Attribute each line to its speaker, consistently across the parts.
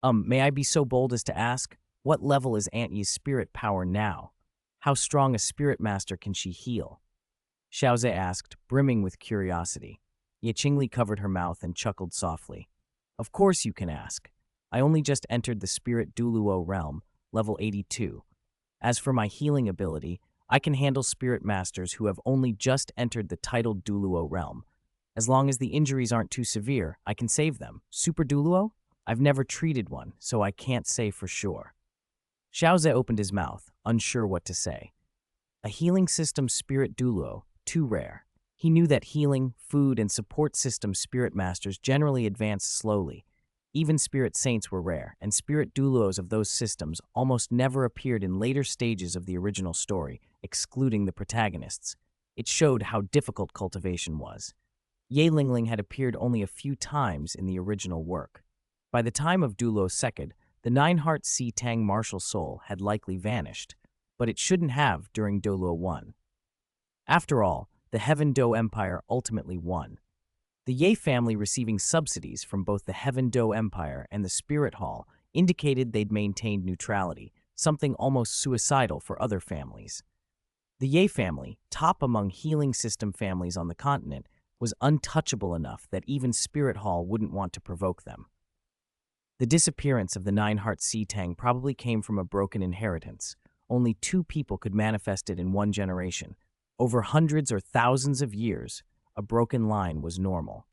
Speaker 1: May I be so bold as to ask, what level is Aunt Ye's spirit power now? How strong a spirit master can she heal? Xiao Ze asked, brimming with curiosity. Ye Qingli covered her mouth and chuckled softly. Of course you can ask. I only just entered the Spirit Douluo realm, level 82. As for my healing ability, I can handle spirit masters who have only just entered the titled Douluo realm. As long as the injuries aren't too severe, I can save them. Super Douluo? I've never treated one, so I can't say for sure. Xiao Ze opened his mouth, unsure what to say. A healing system Spirit Douluo, too rare. He knew that healing, food, and support system spirit masters generally advanced slowly. Even spirit saints were rare, and spirit doulos of those systems almost never appeared in later stages of the original story, excluding the protagonists. It showed how difficult cultivation was. Ye Lingling had appeared only a few times in the original work. By the time of Douluo II, the Nine-Heart Si Tang martial soul had likely vanished, but it shouldn't have during Douluo I. After all, the Heaven Do Empire ultimately won. The Ye family receiving subsidies from both the Heaven Do Empire and the Spirit Hall indicated they'd maintained neutrality, something almost suicidal for other families. The Ye family, top among healing system families on the continent, was untouchable enough that even Spirit Hall wouldn't want to provoke them. The disappearance of the Nine-Heart Si Tang probably came from a broken inheritance. Only 2 people could manifest it in one generation. Over hundreds or thousands of years, a broken line was normal.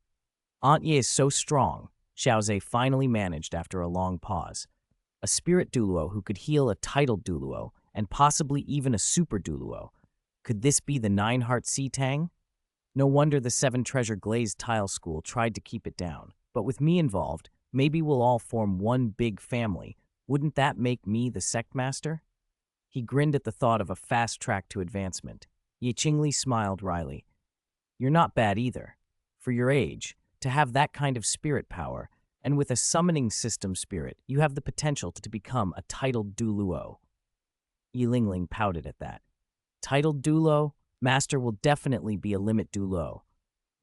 Speaker 1: Aunt Ye is so strong, Xiao Ze finally managed after a long pause. A spirit Douluo who could heal a titled Douluo, and possibly even a super Douluo. Could this be the Nine-Heart Si Tang? No wonder the 7 Treasure Glazed Tile School tried to keep it down. But with me involved, maybe we'll all form one big family. Wouldn't that make me the sect master? He grinned at the thought of a fast track to advancement. Ye Qingli smiled wryly. You're not bad either. For your age, to have that kind of spirit power, and with a summoning system spirit, you have the potential to become a titled Douluo. Yi Lingling pouted at that. Titled Douluo? Master will definitely be a limit Douluo.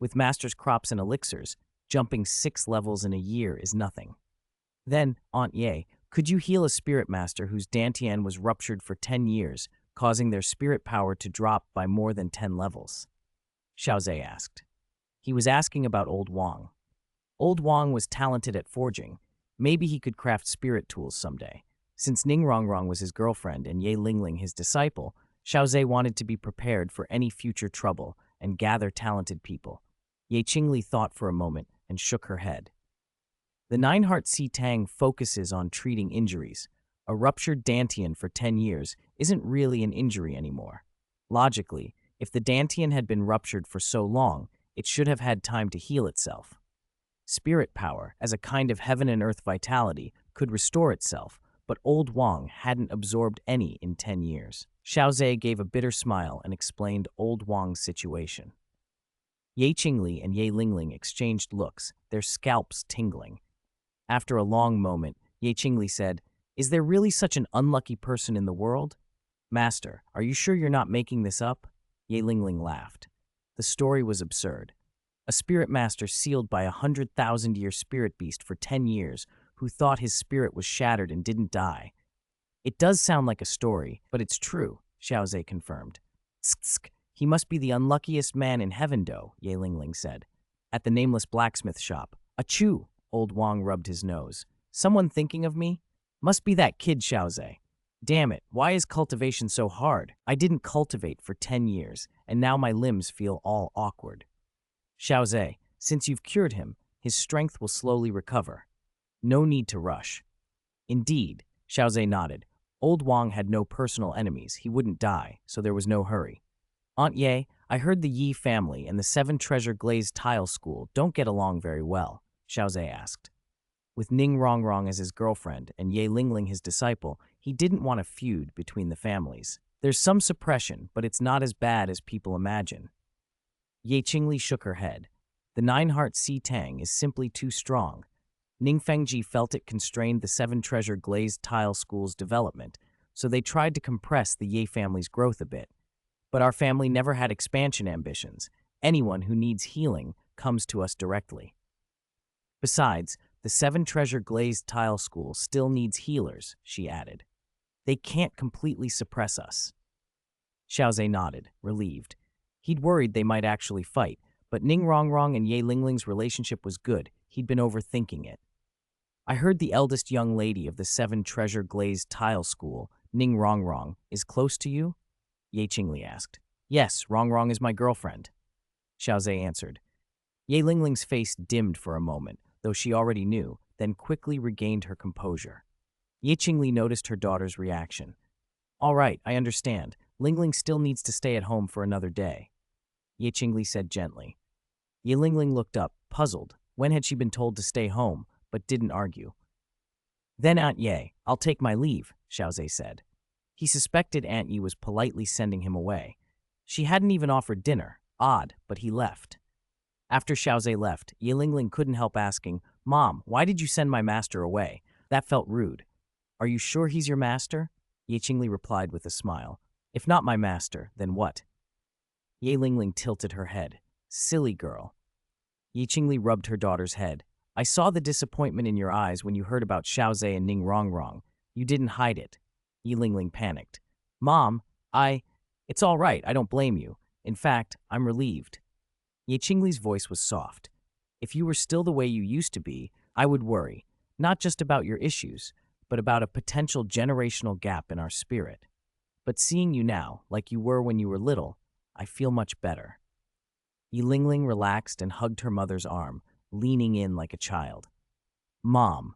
Speaker 1: With Master's crops and elixirs, jumping 6 levels in a year is nothing. Then, Aunt Ye, could you heal a spirit master whose dantian was ruptured for 10 years, causing their spirit power to drop by more than 10 levels? Xiao Ze asked. He was asking about Old Wang. Old Wang was talented at forging. Maybe he could craft spirit tools someday. Since Ning Rongrong was his girlfriend and Ye Lingling his disciple, Xiao Ze wanted to be prepared for any future trouble and gather talented people. Ye Qingli thought for a moment and shook her head. The Nine-Heart Si Tang focuses on treating injuries. A ruptured dantian for 10 years isn't really an injury anymore. Logically, if the dantian had been ruptured for so long, it should have had time to heal itself. Spirit power, as a kind of heaven and earth vitality, could restore itself, but Old Wang hadn't absorbed any in 10 years. Xiao Ze gave a bitter smile and explained Old Wang's situation. Ye Qingli and Ye Lingling exchanged looks, their scalps tingling. After a long moment, Ye Qingli said, Is there really such an unlucky person in the world? Master, are you sure you're not making this up? Ye Lingling laughed. The story was absurd. A spirit master sealed by a 100,000-year spirit beast for 10 years who thought his spirit was shattered and didn't die. It does sound like a story, but it's true, Xiao Ze confirmed. Tsk, he must be the unluckiest man in Heaven Do, Ye Lingling said. At the nameless blacksmith shop. Achoo! Old Wang rubbed his nose. Someone thinking of me? Must be that kid Xiao Ze. Damn it, why is cultivation so hard? I didn't cultivate for 10 years, and now my limbs feel all awkward. Xiao Ze, since you've cured him, his strength will slowly recover. No need to rush. Indeed, Xiao Ze nodded. Old Wang had no personal enemies, he wouldn't die, so there was no hurry. Aunt Ye, I heard the Yi family and the 7 Treasure Glazed Tile School don't get along very well, Xiao Ze asked. With Ning Rongrong as his girlfriend and Ye Lingling his disciple, he didn't want a feud between the families. There's some suppression, but it's not as bad as people imagine. Ye Qingli shook her head. The Nine-Heart Si Tang is simply too strong. Ning Fengji felt it constrained the 7 Treasure Glazed Tile School's development, so they tried to compress the Ye family's growth a bit. But our family never had expansion ambitions. Anyone who needs healing comes to us directly. Besides, The Seven Treasure Glazed Tile School still needs healers, she added. They can't completely suppress us. Xiao Ze nodded, relieved. He'd worried they might actually fight, but Ning Rongrong and Ye Lingling's relationship was good. He'd been overthinking it. I heard the eldest young lady of the Seven Treasure Glazed Tile School, Ning Rongrong, is close to you? Ye Qingli asked. Yes, Rongrong is my girlfriend. Xiao Ze answered. Ye Lingling's face dimmed for a moment, though she already knew, then quickly regained her composure. Ye Qingli noticed her daughter's reaction. All right, I understand. Lingling still needs to stay at home for another day. Ye Qingli said gently. Ye Lingling looked up, puzzled. When had she been told to stay home, but didn't argue? Then Aunt Ye, I'll take my leave, Xiao Ze said. He suspected Aunt Ye was politely sending him away. She hadn't even offered dinner. Odd, but he left. After Xiao Ze left, Ye Lingling couldn't help asking, Mom, why did you send my master away? That felt rude. Are you sure he's your master? Ye Qingli replied with a smile. If not my master, then what? Ye Lingling tilted her head. Silly girl. Ye Qingli rubbed her daughter's head. I saw the disappointment in your eyes when you heard about Xiao Ze and Ning Rongrong. You didn't hide it. Ye Lingling panicked. Mom, it's all right, I don't blame you. In fact, I'm relieved. Ye Qingli's voice was soft. If you were still the way you used to be, I would worry, not just about your issues, but about a potential generational gap in our spirit. But seeing you now, like you were when you were little, I feel much better. Ye Lingling relaxed and hugged her mother's arm, leaning in like a child. Mom.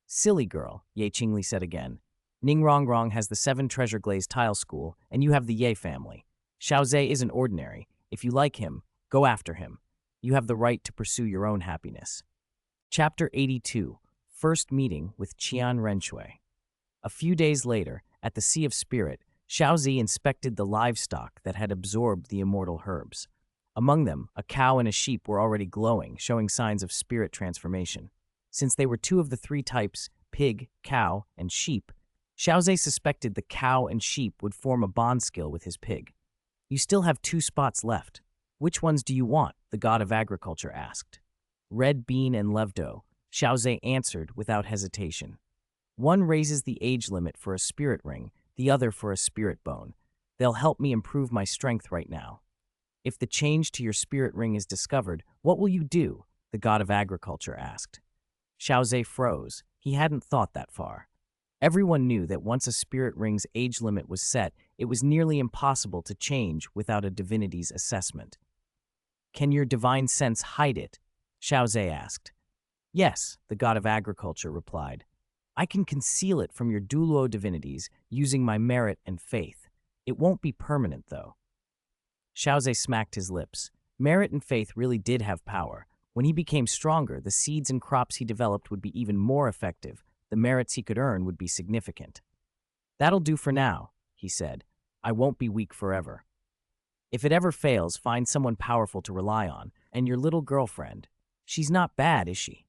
Speaker 1: Silly girl, Ye Qingli said again. Ning Rongrong has the Seven Treasure Glazed Tile School, and you have the Ye family. Xiao Ze isn't ordinary. If you like him, go after him. You have the right to pursue your own happiness. Chapter 82. First Meeting with Qian Renshui. A few days later, at the Sea of Spirit, Xiao Ze inspected the livestock that had absorbed the immortal herbs. Among them, a cow and a sheep were already glowing, showing signs of spirit transformation. Since they were two of the three types, pig, cow, and sheep, Xiao Ze suspected the cow and sheep would form a bond skill with his pig. You still have 2 spots left. Which ones do you want? The god of agriculture asked. Red bean and levdo, Xiao Ze answered without hesitation. One raises the age limit for a spirit ring, the other for a spirit bone. They'll help me improve my strength right now. If the change to your spirit ring is discovered, what will you do? The god of agriculture asked. Xiao Ze froze. He hadn't thought that far. Everyone knew that once a spirit ring's age limit was set, it was nearly impossible to change without a divinity's assessment. Can your divine sense hide it? Xiao Ze asked. Yes, the god of agriculture replied. I can conceal it from your Douluo divinities using my merit and faith. It won't be permanent, though. Xiao Ze smacked his lips. Merit and faith really did have power. When he became stronger, the seeds and crops he developed would be even more effective. The merits he could earn would be significant. That'll do for now, he said. I won't be weak forever. If it ever fails, find someone powerful to rely on, and your little girlfriend. She's not bad, is she?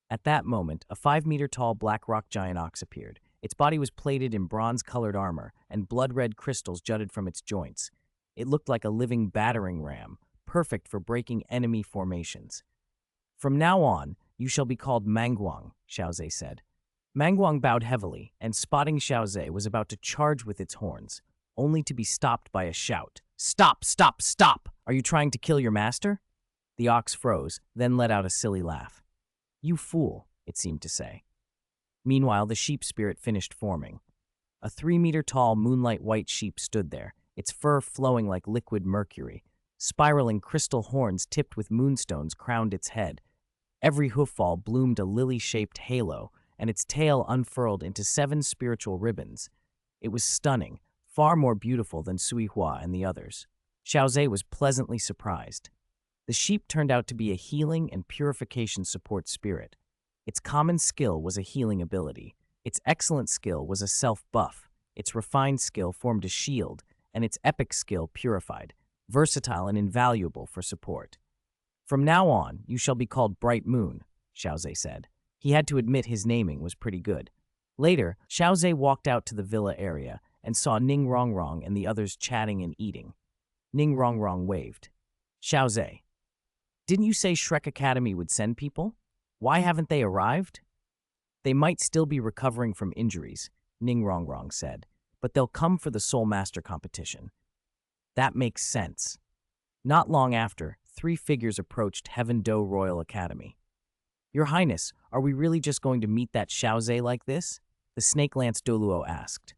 Speaker 1: At that moment, a 5-meter-tall black rock giant ox appeared. Its body was plated in bronze-colored armor, and blood-red crystals jutted from its joints. It looked like a living battering ram, perfect for breaking enemy formations. From now on, you shall be called Mangguang, Xiao Ze said. Mangguang bowed heavily, and spotting Xiao Ze was about to charge with its horns, only to be stopped by a shout. Stop, stop, stop! Are you trying to kill your master? The ox froze, then let out a silly laugh. You fool, it seemed to say. Meanwhile, the sheep spirit finished forming. A 3-meter-tall moonlight white sheep stood there, its fur flowing like liquid mercury. Spiraling crystal horns tipped with moonstones crowned its head. Every hooffall bloomed a lily-shaped halo, and its tail unfurled into 7 spiritual ribbons. It was stunning, far more beautiful than Sui Hua and the others. Xiao Ze was pleasantly surprised. The sheep turned out to be a healing and purification support spirit. Its common skill was a healing ability. Its excellent skill was a self-buff. Its refined skill formed a shield, and its epic skill purified, versatile and invaluable for support. From now on, you shall be called Bright Moon, Xiao Ze said. He had to admit his naming was pretty good. Later, Xiao Ze walked out to the villa area and saw Ning Rongrong and the others chatting and eating. Ning Rongrong waved. Xiao Ze, didn't you say Shrek Academy would send people? Why haven't they arrived? They might still be recovering from injuries, Ningrongrong said, but they'll come for the Soul Master competition. That makes sense. Not long after, 3 figures approached Heaven Do Royal Academy. Your Highness, are we really just going to meet that Xiao Ze like this? The Snake Lance Douluo asked.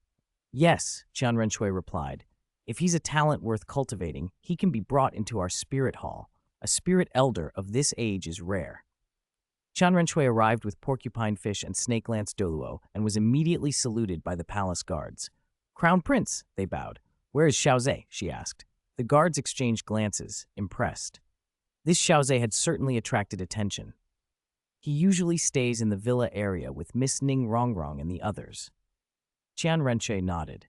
Speaker 1: Yes, Qian Renshui replied. If he's a talent worth cultivating, he can be brought into our spirit hall. A spirit elder of this age is rare. Qian Renshui arrived with Porcupine Fish and Snake Lance Douluo and was immediately saluted by the palace guards. Crown Prince, they bowed. Where is Xiao Ze? She asked. The guards exchanged glances, impressed. This Xiao Ze had certainly attracted attention. He usually stays in the villa area with Miss Ning Rongrong and the others. Qian Renshui nodded.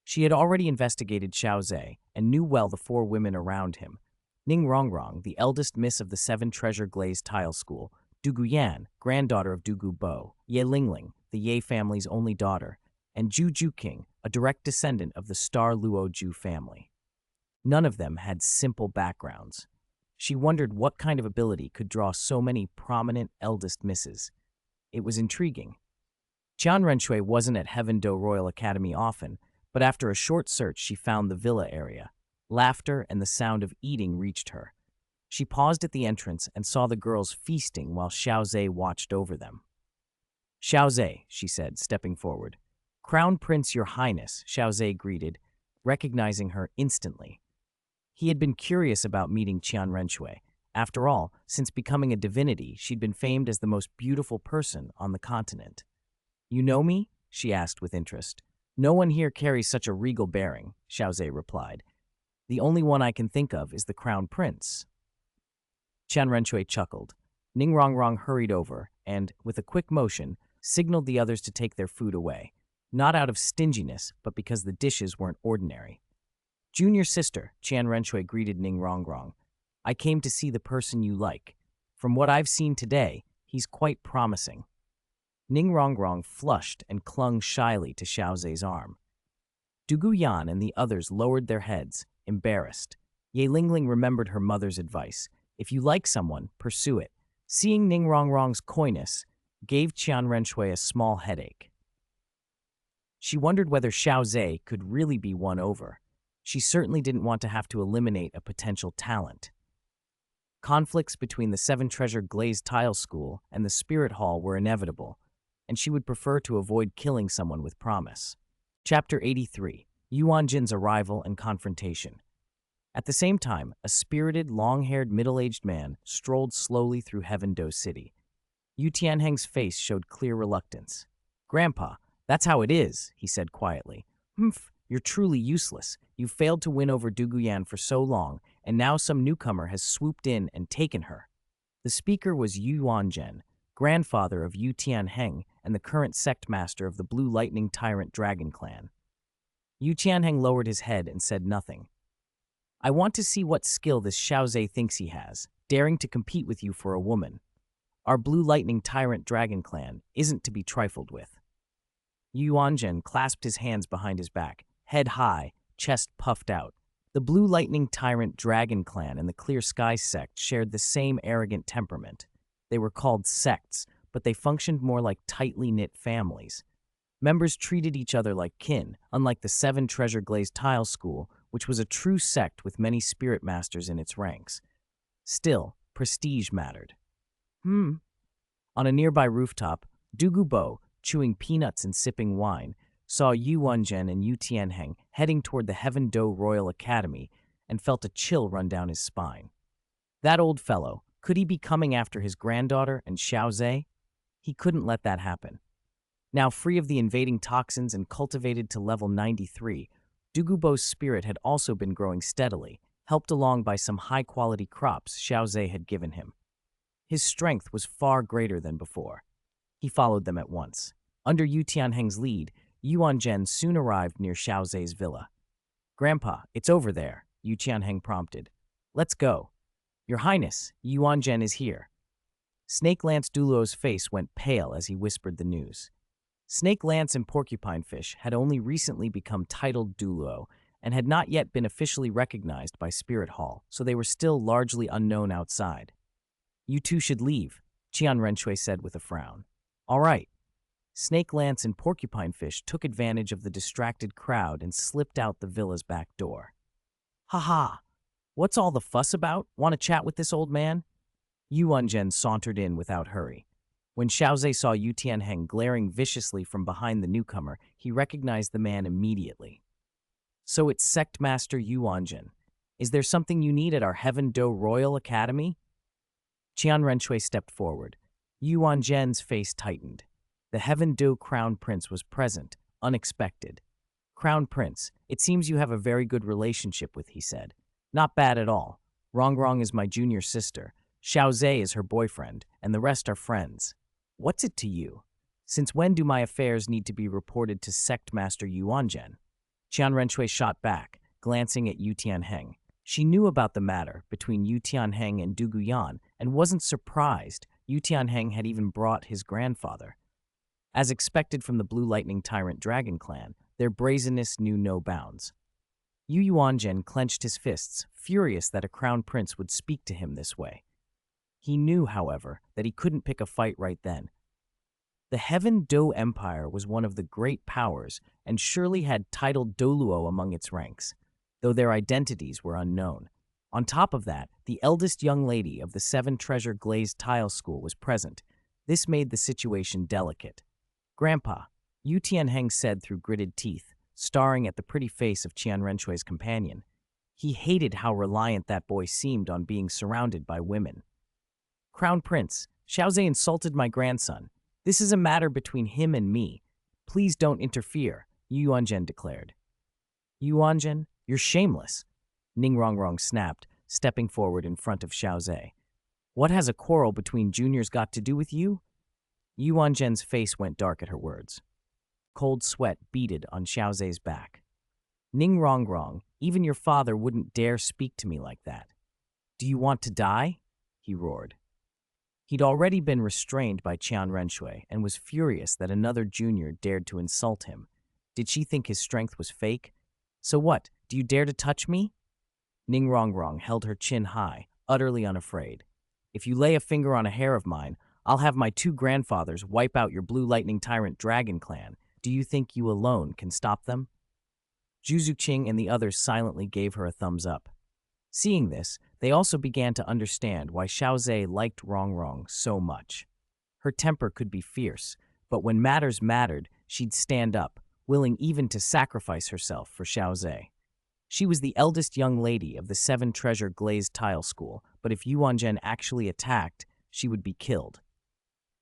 Speaker 1: She had already investigated Xiao Ze and knew well the 4 women around him. Ning Rongrong, the eldest miss of the 7 Treasure Glazed Tile School, Dugu Yan, granddaughter of Dugu Bo, Ye Lingling, the Ye family's only daughter, and Ju Ju King, a direct descendant of the Star Luo Ju family. None of them had simple backgrounds. She wondered what kind of ability could draw so many prominent eldest misses. It was intriguing. Qian Renshui wasn't at Heaven Do Royal Academy often, but after a short search she found the villa area. Laughter and the sound of eating reached her. She paused at the entrance and saw the girls feasting while Xiao Ze watched over them. Xiao Ze, she said, stepping forward. Crown Prince, Your Highness, Xiao Ze greeted, recognizing her instantly. He had been curious about meeting Qian Renshui. After all, since becoming a divinity, she'd been famed as the most beautiful person on the continent. You know me? She asked with interest. No one here carries such a regal bearing, Xiao Ze replied. The only one I can think of is the Crown Prince. Qian Renshui chuckled. Ning Rongrong hurried over and, with a quick motion, signaled the others to take their food away, not out of stinginess, but because the dishes weren't ordinary. Junior sister, Qian Renshui greeted Ning Rongrong. I came to see the person you like. From what I've seen today, he's quite promising. Ning Rongrong flushed and clung shyly to Xiao Ze's arm. Dugu Yan and the others lowered their heads, embarrassed. Ye Lingling remembered her mother's advice. If you like someone, pursue it. Seeing Ning Rongrong's coyness gave Qian Renshui a small headache. She wondered whether Xiao Ze could really be won over. She certainly didn't want to have to eliminate a potential talent. Conflicts between the 7 Treasure Glazed Tile School and the Spirit Hall were inevitable, and she would prefer to avoid killing someone with promise. Chapter 83, Yuanjin's Arrival and Confrontation. At the same time, a spirited, long-haired, middle-aged man strolled slowly through Heaven Do City. Yu Tianheng's face showed clear reluctance. Grandpa, that's how it is, he said quietly. Humph, you're truly useless. You've failed to win over Dugu Yan for so long, and now some newcomer has swooped in and taken her. The speaker was Yuanzhen, grandfather of Yu Tianheng and the current sect master of the Blue Lightning Tyrant Dragon Clan. Yu Tianheng lowered his head and said nothing. I want to see what skill this Xiao Ze thinks he has, daring to compete with you for a woman. Our Blue Lightning Tyrant Dragon Clan isn't to be trifled with. Yuanzhen clasped his hands behind his back, head high, chest puffed out. The Blue Lightning Tyrant Dragon Clan and the Clear Sky sect shared the same arrogant temperament. They were called sects, but they functioned more like tightly knit families. Members treated each other like kin, unlike the 7 Treasure Glazed Tile School, which was a true sect with many spirit masters in its ranks. Still, prestige mattered. On a nearby rooftop, Dugu Bo, chewing peanuts and sipping wine, saw Yuanzhen and Yu Tianheng heading toward the Heaven Do Royal Academy and felt a chill run down his spine. That old fellow, could he be coming after his granddaughter and Xiao Ze? He couldn't let that happen. Now free of the invading toxins and cultivated to level 93, Dugu Bo's spirit had also been growing steadily, helped along by some high-quality crops Xiao Ze had given him. His strength was far greater than before. He followed them at once. Under Yu Tianheng's lead, Yuanzhen soon arrived near Xiao Ze's villa. Grandpa, it's over there, Yu Tianheng prompted. Let's go. Your Highness, Yuanzhen is here. Snake Lance Douluo's face went pale as he whispered the news. Snake Lance and Porcupine Fish had only recently become titled Douluo and had not yet been officially recognized by Spirit Hall, so they were still largely unknown outside. You two should leave, Qian Renshui said with a frown. All right. Snake Lance and Porcupine Fish took advantage of the distracted crowd and slipped out the villa's back door. Ha ha! What's all the fuss about? Want to chat with this old man? Yuan Zhen sauntered in without hurry. When Xiao Ze saw Yu Tianheng glaring viciously from behind the newcomer, he recognized the man immediately. So it's Sect Master Yuan Zhen. Is there something you need at our Heaven Do Royal Academy? Qian Renshui stepped forward. Yuan Zhen's face tightened. The Heaven Do Crown Prince was present, unexpected. Crown Prince, it seems you have a very good relationship with, he said. Not bad at all. Rongrong is my junior sister. Xiao Ze is her boyfriend, and the rest are friends. What's it to you? Since when do my affairs need to be reported to Sect Master Yuan Zhen? Qian Renshui shot back, glancing at Yu Tianheng. She knew about the matter between Yu Tianheng and Du Guyan and wasn't surprised Yu Tianheng had even brought his grandfather. As expected from the Blue Lightning Tyrant Dragon Clan, their brazenness knew no bounds. Yu Yuanzhen clenched his fists, furious that a crown prince would speak to him this way. He knew, however, that he couldn't pick a fight right then. The Heaven Do Empire was one of the great powers and surely had titled Douluo among its ranks, though their identities were unknown. On top of that, the eldest young lady of the Seven Treasure Glazed Tile School was present. This made the situation delicate. Grandpa, Yu Tianheng said through gritted teeth, staring at the pretty face of Qian Renshui's companion. He hated how reliant that boy seemed on being surrounded by women. Crown Prince, Xiao Ze insulted my grandson. This is a matter between him and me. Please don't interfere, Yu Yuanzhen declared. Yuanzhen, you're shameless, Ning Rongrong snapped, stepping forward in front of Xiao Ze. What has a quarrel between juniors got to do with you? Yuanzhen's face went dark at her words. Cold sweat beaded on Xiao Ze's back. Ning Rongrong, even your father wouldn't dare speak to me like that. Do you want to die? He roared. He'd already been restrained by Qian Renshui and was furious that another junior dared to insult him. Did she think his strength was fake? So what, do you dare to touch me? Ning Rongrong held her chin high, utterly unafraid. If you lay a finger on a hair of mine, I'll have my two grandfathers wipe out your Blue Lightning Tyrant Dragon Clan. Do you think you alone can stop them? Zhu Zuqing and the others silently gave her a thumbs up. Seeing this, they also began to understand why Xiao Ze liked Rongrong so much. Her temper could be fierce, but when matters mattered, she'd stand up, willing even to sacrifice herself for Xiao Ze. She was the eldest young lady of the Seven Treasure Glazed Tile School, but if Yuanzhen actually attacked, she would be killed.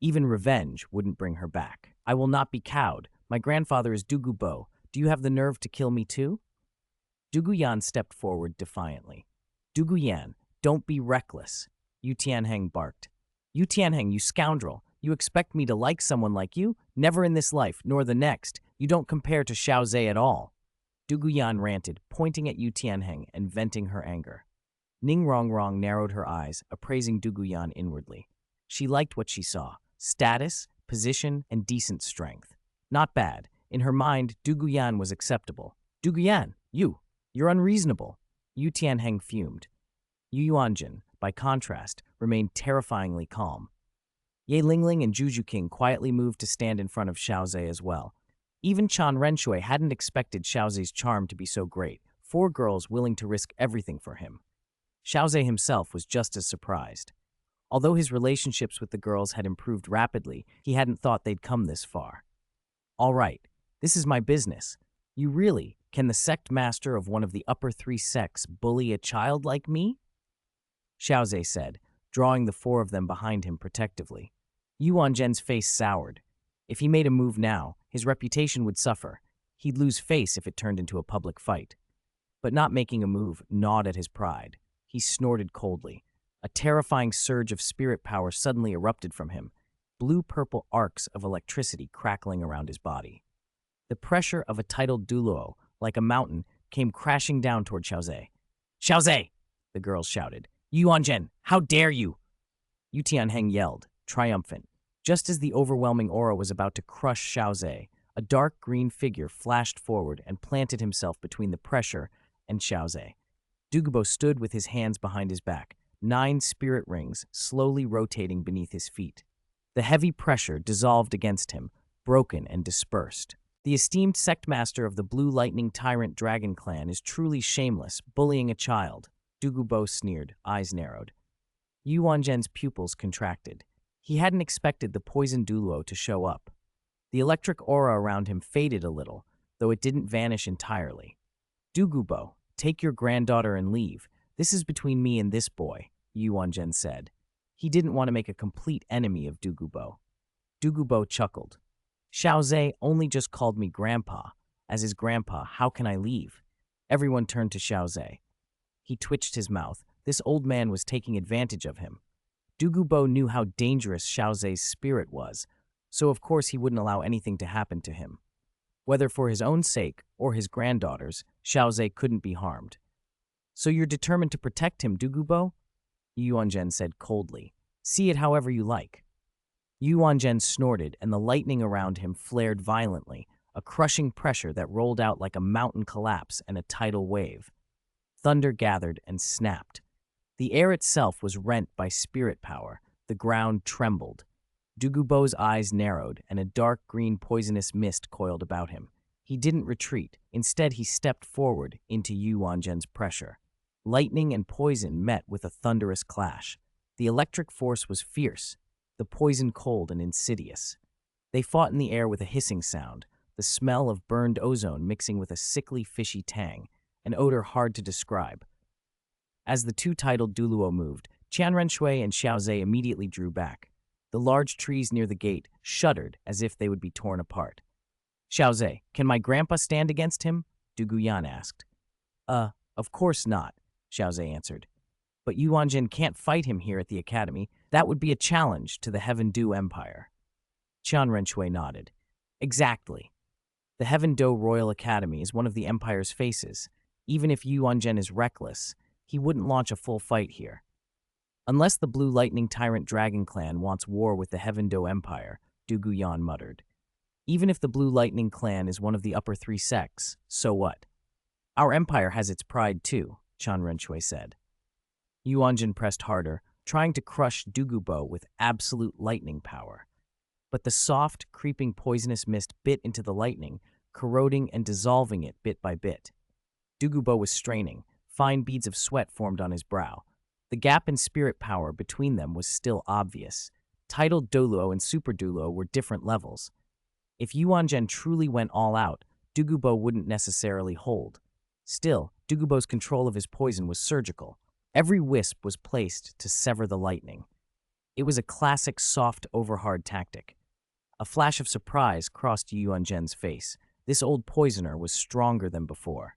Speaker 1: Even revenge wouldn't bring her back. I will not be cowed. My grandfather is Dugu Bo. Do you have the nerve to kill me too? Dugu Yan stepped forward defiantly. Dugu Yan, don't be reckless, Yu Tianheng barked. Yu Tianheng, you scoundrel. You expect me to like someone like you? Never in this life, nor the next. You don't compare to Xiao Ze at all. Dugu Yan ranted, pointing at Yu Tianheng and venting her anger. Ning Rongrong narrowed her eyes, appraising Dugu Yan inwardly. She liked what she saw. Status, position, and decent strength. Not bad. In her mind, Dugu Yan was acceptable. Dugu Yan, you're unreasonable. Yu Tianheng fumed. Yu Yuanzhen, by contrast, remained terrifyingly calm. Ye Lingling and Zhu Zuqing quietly moved to stand in front of Xiao Ze as well. Even Qian Renshui hadn't expected Xiao Ze's charm to be so great, 4 girls willing to risk everything for him. Xiao Ze himself was just as surprised. Although his relationships with the girls had improved rapidly, he hadn't thought they'd come this far. All right, this is my business. Can the sect master of one of the upper 3 sects bully a child like me? Xiao Ze said, drawing the 4 of them behind him protectively. Yuanzhen's face soured. If he made a move now, his reputation would suffer. He'd lose face if it turned into a public fight. But not making a move gnawed at his pride. He snorted coldly. A terrifying surge of spirit power suddenly erupted from him, blue-purple arcs of electricity crackling around his body. The pressure of a titled Douluo, like a mountain, came crashing down toward Xiao Ze. Xiao Ze! The girls shouted. Yuanzhen, how dare you! Yu Tianheng yelled, triumphant. Just as the overwhelming aura was about to crush Xiao Ze, a dark green figure flashed forward and planted himself between the pressure and Xiao Ze. Dugubo stood with his hands behind his back. 9 spirit rings slowly rotating beneath his feet. The heavy pressure dissolved against him, broken and dispersed. The esteemed sectmaster of the Blue Lightning Tyrant Dragon Clan is truly shameless, bullying a child, Douluo sneered, eyes narrowed. Yuanzhen's pupils contracted. He hadn't expected the poisoned Douluo to show up. The electric aura around him faded a little, though it didn't vanish entirely. Douluo, take your granddaughter and leave. This is between me and this boy, Yuanzhen said. He didn't want to make a complete enemy of Douluo. Douluo chuckled. Xiao Ze only just called me grandpa. As his grandpa, how can I leave? Everyone turned to Xiao Ze. He twitched his mouth. This old man was taking advantage of him. Douluo knew how dangerous Xiao Ze's spirit was, so of course he wouldn't allow anything to happen to him. Whether for his own sake or his granddaughter's, Xiao Ze couldn't be harmed. So you're determined to protect him, Douluo? Yuanzhen said coldly. See it however you like. Yuanzhen snorted, and the lightning around him flared violently, a crushing pressure that rolled out like a mountain collapse and a tidal wave. Thunder gathered and snapped. The air itself was rent by spirit power. The ground trembled. Douluo's eyes narrowed, and a dark green poisonous mist coiled about him. He didn't retreat. Instead, he stepped forward into Yuanzhen's pressure. Lightning and poison met with a thunderous clash. The electric force was fierce, the poison cold and insidious. They fought in the air with a hissing sound, the smell of burned ozone mixing with a sickly, fishy tang, an odor hard to describe. As the two-titled Douluo moved, Qianrenshui and Xiao Ze immediately drew back. The large trees near the gate shuddered as if they would be torn apart. Xiao Ze, can my grandpa stand against him? Duguyan asked. Of course not, Xiao Ze answered. But Yuanzhen can't fight him here at the academy. That would be a challenge to the Heaven Do Empire. Qianrenshui nodded. Exactly. The Heaven Do Royal Academy is one of the Empire's faces. Even if Yuanzhen is reckless, he wouldn't launch a full fight here. Unless the Blue Lightning Tyrant Dragon Clan wants war with the Heaven Do Empire, Duguyan muttered. Even if the Blue Lightning Clan is one of the upper 3 sects, so what? Our empire has its pride too, Qianrenshui said. Yuanzhen pressed harder, trying to crush Douluo with absolute lightning power. But the soft, creeping poisonous mist bit into the lightning, corroding and dissolving it bit by bit. Douluo was straining. Fine beads of sweat formed on his brow. The gap in spirit power between them was still obvious. Titled Douluo and Super Douluo were different levels. If Yuanzhen truly went all out, Douluo wouldn't necessarily hold. Still, Douluo's control of his poison was surgical. Every wisp was placed to sever the lightning. It was a classic soft overhard tactic. A flash of surprise crossed Yuanzhen's face. This old poisoner was stronger than before.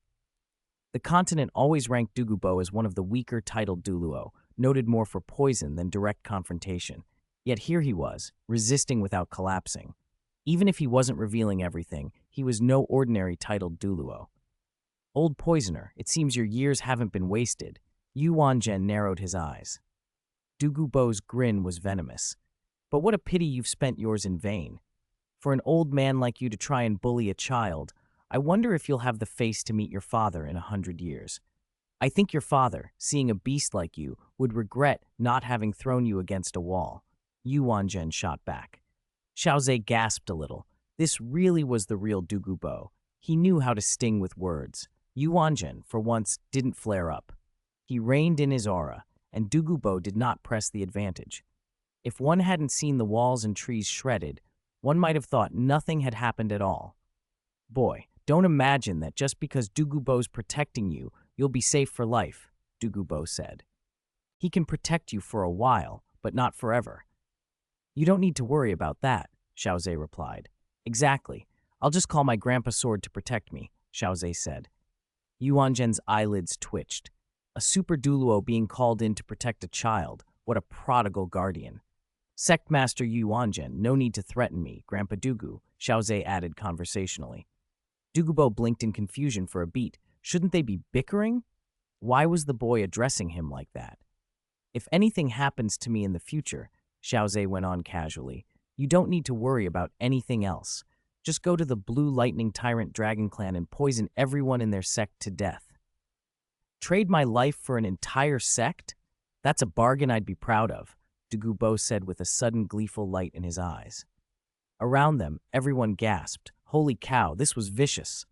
Speaker 1: The continent always ranked Douluo as one of the weaker titled Douluo, noted more for poison than direct confrontation. Yet here he was, resisting without collapsing. Even if he wasn't revealing everything, he was no ordinary titled Douluo. Old poisoner, it seems your years haven't been wasted. Yuanzhen narrowed his eyes. Douluo's grin was venomous. But what a pity you've spent yours in vain. For an old man like you to try and bully a child, I wonder if you'll have the face to meet your father in 100 years. I think your father, seeing a beast like you, would regret not having thrown you against a wall. Yuanzhen shot back. Xiao Ze gasped a little. This really was the real Douluo. He knew how to sting with words. Yuanzhen, for once, didn't flare up. He reined in his aura, and Douluo did not press the advantage. If one hadn't seen the walls and trees shredded, one might have thought nothing had happened at all. Boy, don't imagine that just because Douluo's protecting you, you'll be safe for life, Douluo said. He can protect you for a while, but not forever. You don't need to worry about that, Xiao Ze replied. Exactly. I'll just call my grandpa sword to protect me, Xiao Ze said. Yuanzhen's eyelids twitched. A super Douluo being called in to protect a child. What a prodigal guardian. Sectmaster Yuanzhen, no need to threaten me, Grandpa Douluo, Xiao Ze added conversationally. Douluo blinked in confusion for a beat. Shouldn't they be bickering? Why was the boy addressing him like that? If anything happens to me in the future, Xiao Ze went on casually, you don't need to worry about anything else. Just go to the Blue Lightning Tyrant Dragon Clan and poison everyone in their sect to death. Trade my life for an entire sect? That's a bargain I'd be proud of, Douluo said with a sudden gleeful light in his eyes. Around them, everyone gasped. Holy cow, this was vicious.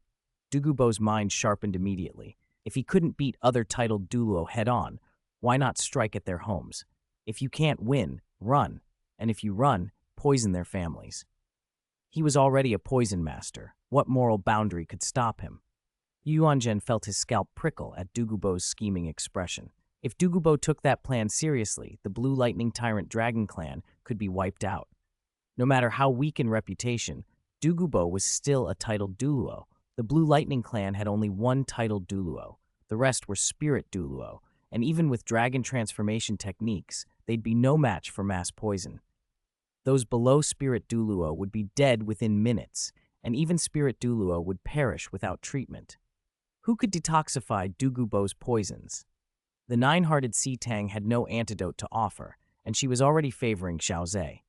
Speaker 1: Douluo's mind sharpened immediately. If he couldn't beat other titled Douluo head-on, why not strike at their homes? If you can't win, run. And if you run, poison their families. He was already a poison master. What moral boundary could stop him? Yuanzhen felt his scalp prickle at Douluo's scheming expression. If Douluo took that plan seriously, the Blue Lightning Tyrant Dragon clan could be wiped out. No matter how weak in reputation, Douluo was still a titled Douluo. The Blue Lightning clan had only one titled Douluo. The rest were Spirit Douluo, and even with dragon transformation techniques, they'd be no match for mass poison. Those below Spirit Douluo would be dead within minutes, and even Spirit Douluo would perish without treatment. Who could detoxify Douluo's poisons? The nine-hearted Sea Tang had no antidote to offer, and she was already favoring Xiao Ze.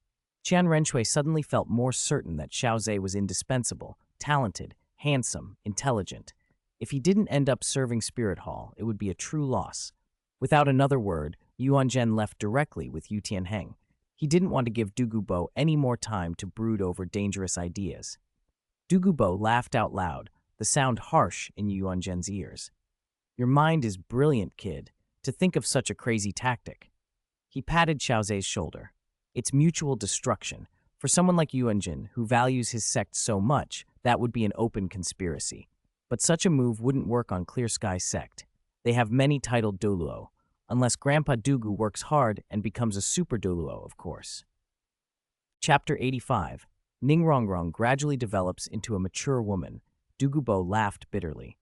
Speaker 1: Qian Renshui suddenly felt more certain that Xiao Ze was indispensable, talented, handsome, intelligent. If he didn't end up serving Spirit Hall, it would be a true loss. Without another word, Yuanzhen left directly with Yu Tianheng. He didn't want to give Douluo any more time to brood over dangerous ideas. Douluo laughed out loud, the sound harsh in Yuanzhen's ears. Your mind is brilliant, kid, to think of such a crazy tactic. He patted Xiao Ze's shoulder. It's mutual destruction. For someone like Yuanzhen, who values his sect so much, that would be an open conspiracy. But such a move wouldn't work on Clear Sky Sect. They have many titled Douluo, unless Grandpa Douluo works hard and becomes a super Douluo, of course. Chapter 85. Ningrongrong gradually develops into a mature woman. Douluo laughed bitterly.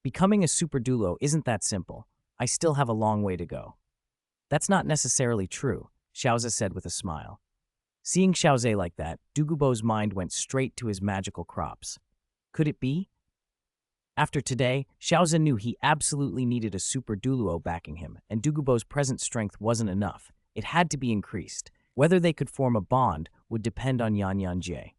Speaker 1: Becoming a super Douluo isn't that simple. I still have a long way to go. That's not necessarily true, Xiao Ze said with a smile. Seeing Xiao Ze like that, Douluo's mind went straight to his magical crops. Could it be? After today, Xiao Ze knew he absolutely needed a super Douluo backing him, and Douluo's present strength wasn't enough. It had to be increased. Whether they could form a bond would depend on Yan Yanjie.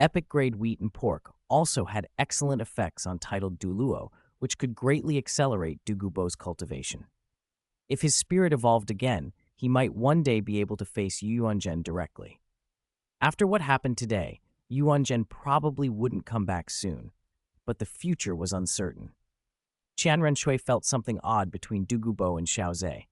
Speaker 1: Epic-grade wheat and pork also had excellent effects on titled Douluo, which could greatly accelerate Douluo's cultivation. If his spirit evolved again, he might one day be able to face Yuanzhen directly. After what happened today, Yuanzhen probably wouldn't come back soon, but the future was uncertain. Qian Renshui felt something odd between Douluo and Xiao Ze.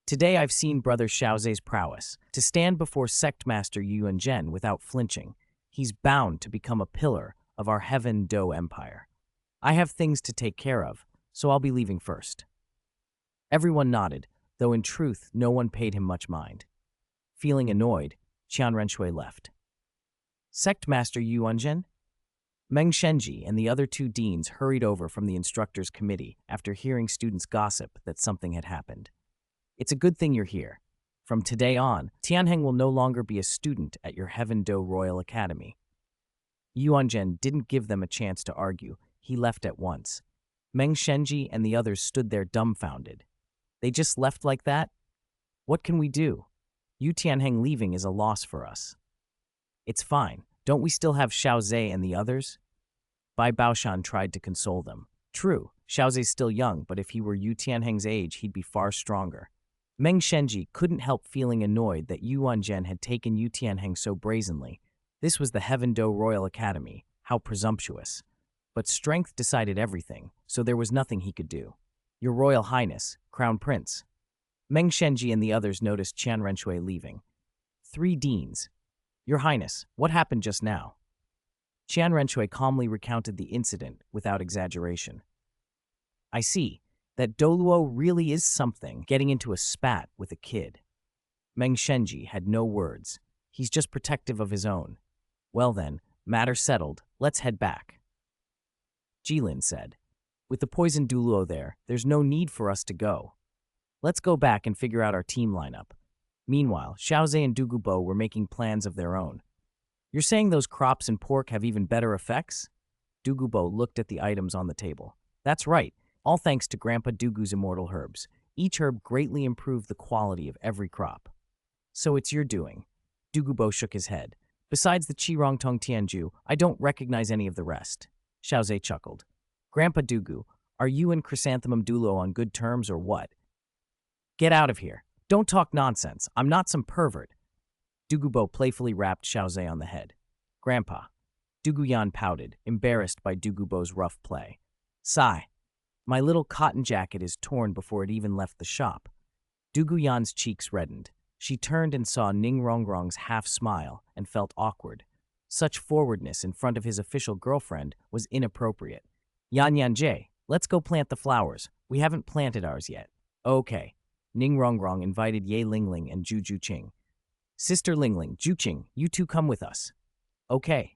Speaker 1: Today I've seen Brother Xiao Ze's prowess. To stand before Sect Master Yuanzhen without flinching, he's bound to become a pillar of our Heaven Do Empire. I have things to take care of, so I'll be leaving first. Everyone nodded, though in truth no one paid him much mind. Feeling annoyed, Qian Renshui left. Sect Master Yuanzhen? Meng Shenji and the other two deans hurried over from the instructors' committee after hearing students gossip that something had happened. It's a good thing you're here. From today on, Tianheng will no longer be a student at your Heaven Do Royal Academy. Yuanzhen didn't give them a chance to argue. He left at once. Meng Shenji and the others stood there dumbfounded. They just left like that? What can we do? Yu Tianheng leaving is a loss for us. It's fine. Don't we still have Xiao Ze and the others? Bai Baoshan tried to console them. True, Xiao Ze's still young, but if he were Yu Tianheng's age, he'd be far stronger. Meng Shenji couldn't help feeling annoyed that Yuanzhen had taken Yu Tianheng so brazenly. This was the Heaven Do Royal Academy. How presumptuous. But strength decided everything, so there was nothing he could do. Your Royal Highness, Crown Prince. Meng Shenji and the others noticed Qian Renshui leaving. 3 deans. Your Highness, what happened just now? Qian Renshui calmly recounted the incident without exaggeration. I see. That Douluo really is something, getting into a spat with a kid. Meng Shenji had no words. He's just protective of his own. Well then, matter settled, let's head back. Jilin said, with the poisoned Douluo there, there's no need for us to go. Let's go back and figure out our team lineup. Meanwhile, Xiao Ze and Douluo were making plans of their own. You're saying those crops and pork have even better effects? Douluo looked at the items on the table. That's right. All thanks to Grandpa Douluo's immortal herbs. Each herb greatly improved the quality of every crop. So it's your doing. Douluo shook his head. Besides the Qirong Tong Tianju, I don't recognize any of the rest. Xiao Ze chuckled. Grandpa Douluo, are you and Chrysanthemum Douluo on good terms or what? Get out of here. Don't talk nonsense. I'm not some pervert. Dugubo playfully rapped Xiao Ze on the head. Grandpa. Duguyan pouted, embarrassed by Dugubo's rough play. Sigh. My little cotton jacket is torn before it even left the shop. Duguyan's cheeks reddened. She turned and saw Ningrongrong's half-smile and felt awkward. Such forwardness in front of his official girlfriend was inappropriate. Yanyanjie, let's go plant the flowers. We haven't planted ours yet. Okay. Ningrongrong invited Ye Lingling and Ju Juqing. Sister Lingling, Juqing, you two come with us. Okay.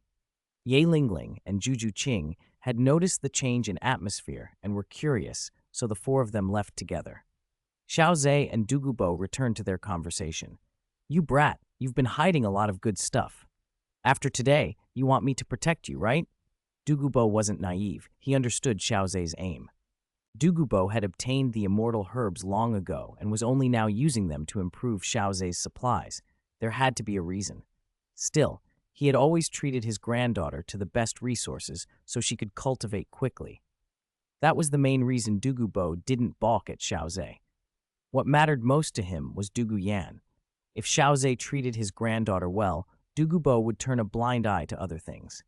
Speaker 1: Ye Lingling and Ju Juqing had noticed the change in atmosphere and were curious, so the four of them left together. Xiao Ze and Dugubo returned to their conversation. You brat, you've been hiding a lot of good stuff. After today, you want me to protect you, right? Dugubo wasn't naive. He understood Xiao Ze's aim. Dugubo had obtained the immortal herbs long ago and was only now using them to improve Xiao Ze's supplies. There had to be a reason. Still, he had always treated his granddaughter to the best resources so she could cultivate quickly. That was the main reason Dugubo didn't balk at Xiao Ze. What mattered most to him was Duguyan. If Xiao Ze treated his granddaughter well, Dugubo would turn a blind eye to other things.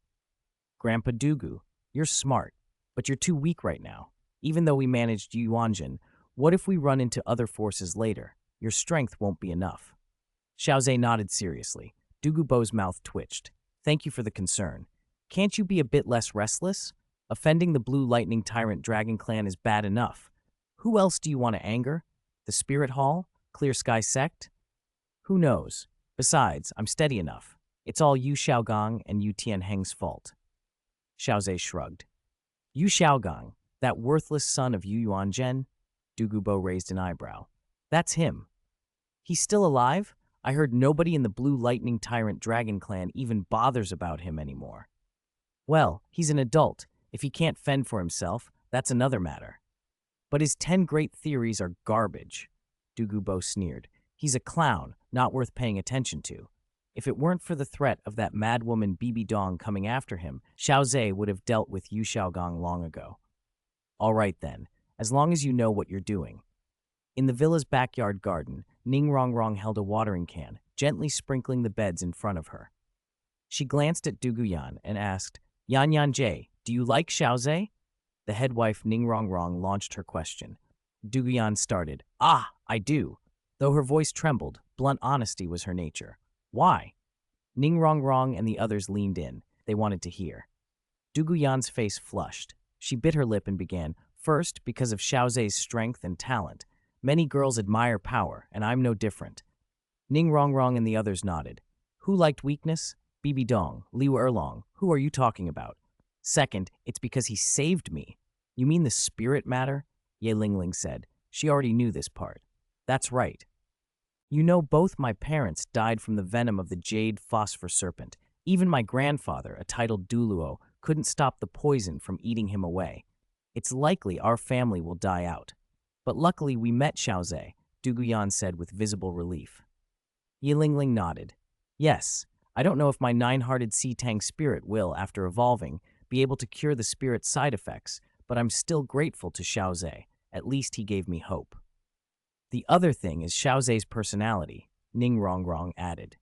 Speaker 1: Grandpa Dugu, you're smart, but you're too weak right now. Even though we managed Yuanjin, what if we run into other forces later? Your strength won't be enough. Xiao Ze nodded seriously. Dugubo's mouth twitched. Thank you for the concern. Can't you be a bit less restless? Offending the Blue Lightning Tyrant Dragon Clan is bad enough. Who else do you want to anger? The Spirit Hall? Clear Sky Sect? Who knows? Besides, I'm steady enough. It's all Yu Xiaogang and Yu Tianheng's fault. Xiao Ze shrugged. Yu Xiaogang, that worthless son of Yu Yuanzhen? Dugubo raised an eyebrow. That's him. He's still alive? I heard nobody in the Blue Lightning Tyrant Dragon Clan even bothers about him anymore. Well, he's an adult. If he can't fend for himself, that's another matter. But his 10 great theories are garbage, Dugubo sneered. He's a clown, not worth paying attention to. If it weren't for the threat of that madwoman Bibi Dong coming after him, Xiao Ze would have dealt with Yu Xiaogang long ago. All right then, as long as you know what you're doing. In the villa's backyard garden, Ningrongrong held a watering can, gently sprinkling the beds in front of her. She glanced at Duguyan and asked, Yanyanjie, do you like Xiao Ze? The head wife Ningrongrong launched her question. Duguyan started, Ah, I do. Though her voice trembled, blunt honesty was her nature. Why? Ningrongrong and the others leaned in. They wanted to hear. Duguyan's face flushed. She bit her lip and began, First, because of Xiao Ze's strength and talent. Many girls admire power, and I'm no different. Ningrongrong and the others nodded. Who liked weakness? Bibi Dong, Liu Erlong. Who are you talking about? Second, it's because he saved me. You mean the spirit matter? Ye Lingling said. She already knew this part. That's right. You know, both my parents died from the venom of the jade phosphor serpent. Even my grandfather, a titled Douluo, couldn't stop the poison from eating him away. It's likely our family will die out. But luckily we met Xiao Ze, Duguyan said with visible relief. Ye Lingling nodded. Yes, I don't know if my 9-hearted Sea Tang spirit will, after evolving, be able to cure the spirit's side effects, but I'm still grateful to Xiao Ze. At least he gave me hope. The other thing is Xiao Ze's personality, Ningrongrong added.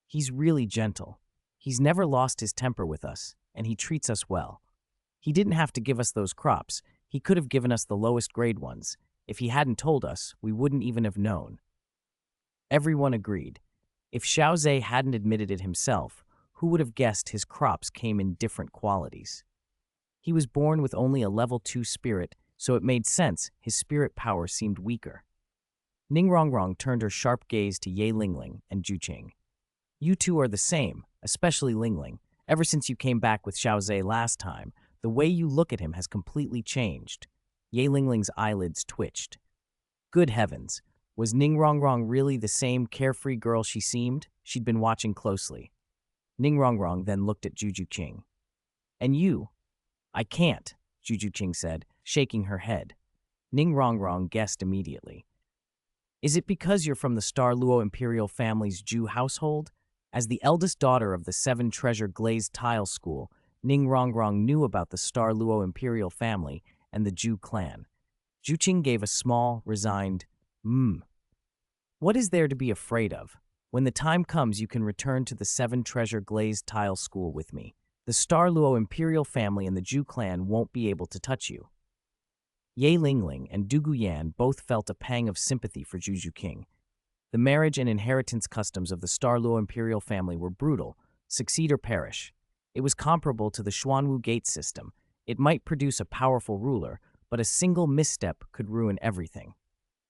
Speaker 1: He's really gentle. He's never lost his temper with us, and he treats us well. He didn't have to give us those crops. He could have given us the lowest grade ones. If he hadn't told us, we wouldn't even have known. Everyone agreed. If Xiao Ze hadn't admitted it himself, who would have guessed his crops came in different qualities? He was born with only a level 2 spirit, so it made sense his spirit power seemed weaker. Ningrongrong turned her sharp gaze to Ye Lingling and Juqing. You two are the same, especially Lingling. Ever since you came back with Xiao Ze last time, the way you look at him has completely changed. Ye Lingling's eyelids twitched. Good heavens, was Ningrongrong really the same carefree girl she seemed? She'd been watching closely. Ningrongrong then looked at Jujuqing. And you? I can't, Jujuqing said, shaking her head. Ningrongrong guessed immediately. Is it because you're from the Star Luo Imperial family's Ju household? As the eldest daughter of the 7 Treasure Glazed Tile School, Ningrongrong knew about the Star Luo Imperial family and the Ju clan. Juqing gave a small, resigned, What is there to be afraid of? When the time comes, you can return to the seven-treasure glazed tile school with me. The Starluo imperial family and the Zhu clan won't be able to touch you. Ye Lingling and Dugu Yan both felt a pang of sympathy for Juju King. The marriage and inheritance customs of the Starluo imperial family were brutal, succeed or perish. It was comparable to the Xuanwu gate system. It might produce a powerful ruler, but a single misstep could ruin everything.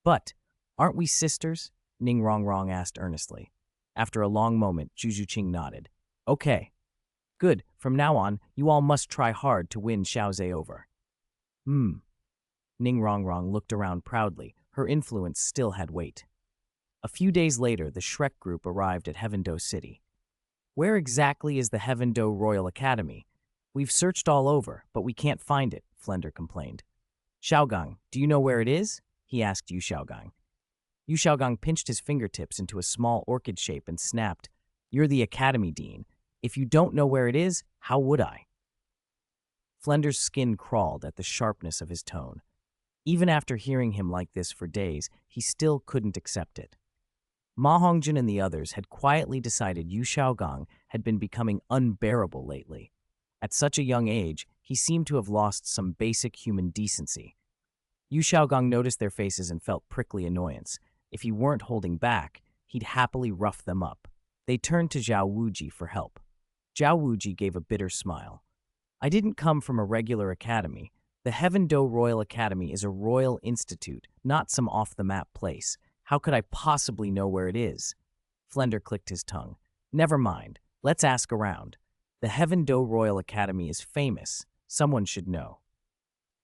Speaker 1: But, aren't we sisters? Ning Rongrong asked earnestly. After a long moment, Juju Qing nodded. Okay. Good, from now on, you all must try hard to win Xiao Ze over. Ning Rongrong looked around proudly. Her influence still had weight. A few days later, the Shrek group arrived at Heavendo City. Where exactly is the Heavendo Royal Academy? We've searched all over, but we can't find it, Flender complained. Xiaogang, do you know where it is? He asked Yu Xiaogang. Yu Xiaogang pinched his fingertips into a small orchid shape and snapped, You're the Academy Dean. If you don't know where it is, how would I? Flender's skin crawled at the sharpness of his tone. Even after hearing him like this for days, he still couldn't accept it. Ma Hongjun and the others had quietly decided Yu Xiaogang had been becoming unbearable lately. At such a young age, he seemed to have lost some basic human decency. Yu Xiaogang noticed their faces and felt prickly annoyance. If he weren't holding back, he'd happily rough them up. They turned to Zhao Wuji for help. Zhao Wuji gave a bitter smile. I didn't come from a regular academy. The Heavendo Royal Academy is a royal institute, not some off-the-map place. How could I possibly know where it is? Flender clicked his tongue. Never mind. Let's ask around. The Heavendo Royal Academy is famous. Someone should know.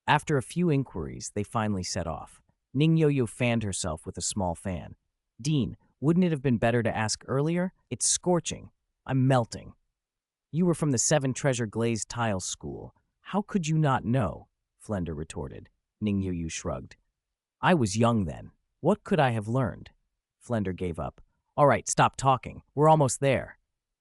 Speaker 1: After a few inquiries, they finally set off. Ning Yoyo fanned herself with a small fan. Dean, wouldn't it have been better to ask earlier? It's scorching. I'm melting. You were from the Seven Treasure Glazed Tile School. How could you not know? Flender retorted. Ning Yoyo shrugged. I was young then. What could I have learned? Flender gave up. All right, stop talking. We're almost there.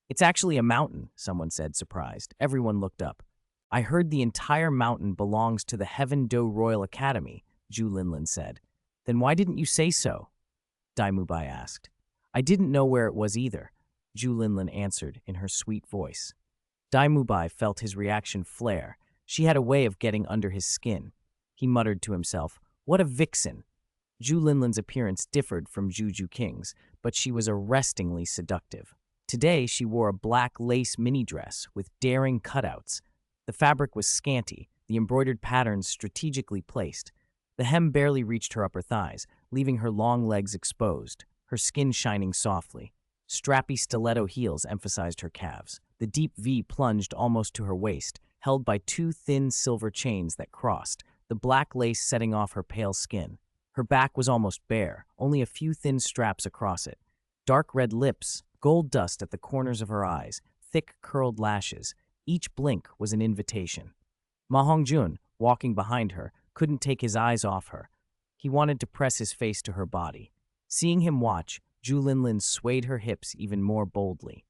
Speaker 1: It's actually a mountain, someone said, surprised. Everyone looked up. I heard the entire mountain belongs to the Heavendo Royal Academy, Zhu Linlin said. Then why didn't you say so? Dai Mubai asked. I didn't know where it was either, Zhu Linlin answered in her sweet voice. Dai Mubai felt his reaction flare. She had a way of getting under his skin. He muttered to himself, What a vixen! Zhu Linlin's appearance differed from Juju King's, but she was arrestingly seductive. Today, she wore a black lace mini-dress with daring cutouts. The fabric was scanty, the embroidered patterns strategically placed. The hem barely reached her upper thighs, leaving her long legs exposed, her skin shining softly. Strappy stiletto heels emphasized her calves. The deep V plunged almost to her waist, held by two thin silver chains that crossed, the black lace setting off her pale skin. Her back was almost bare, only a few thin straps across it. Dark red lips, gold dust at the corners of her eyes, thick curled lashes. Each blink was an invitation. Ma Hongjun, walking behind her, couldn't take his eyes off her. He wanted to press his face to her body. Seeing him watch, Zhu Linlin swayed her hips even more boldly.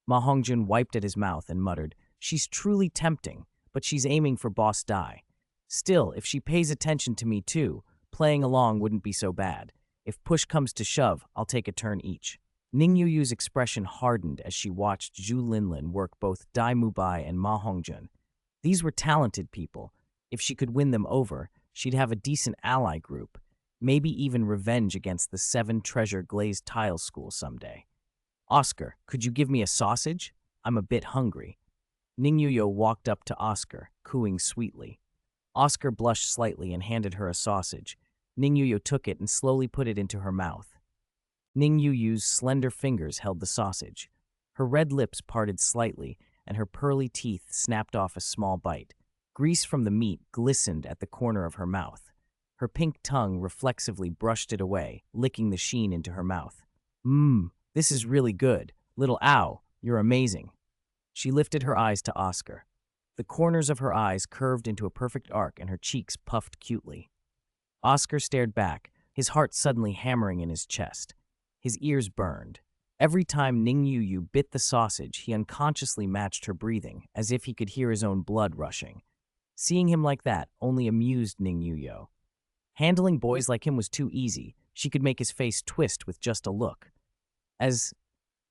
Speaker 1: Ma Hongjun wiped at his mouth and muttered, She's truly tempting, but she's aiming for Boss Dai. Still, if she pays attention to me too, playing along wouldn't be so bad. If push comes to shove, I'll take a turn each. Ning Yuyu's expression hardened as she watched Zhu Linlin work both Dai Mubai and Ma Hongjun. These were talented people. If she could win them over, she'd have a decent ally group, maybe even revenge against the Seven Treasure Glazed Tile School someday. Oscar, could you give me a sausage? I'm a bit hungry. Ning Yuyo walked up to Oscar, cooing sweetly. Oscar blushed slightly and handed her a sausage. Ning Yuyo took it and slowly put it into her mouth. Ning Yuyu's slender fingers held the sausage. Her red lips parted slightly, and her pearly teeth snapped off a small bite. Grease from the meat glistened at the corner of her mouth. Her pink tongue reflexively brushed it away, licking the sheen into her mouth. This is really good. Little Ow, you're amazing. She lifted her eyes to Oscar. The corners of her eyes curved into a perfect arc and her cheeks puffed cutely. Oscar stared back, his heart suddenly hammering in his chest. His ears burned. Every time Ning Yuyu bit the sausage, he unconsciously matched her breathing, as if he could hear his own blood rushing. Seeing him like that only amused Ning Yuyo. Handling boys like him was too easy. She could make his face twist with just a look. As,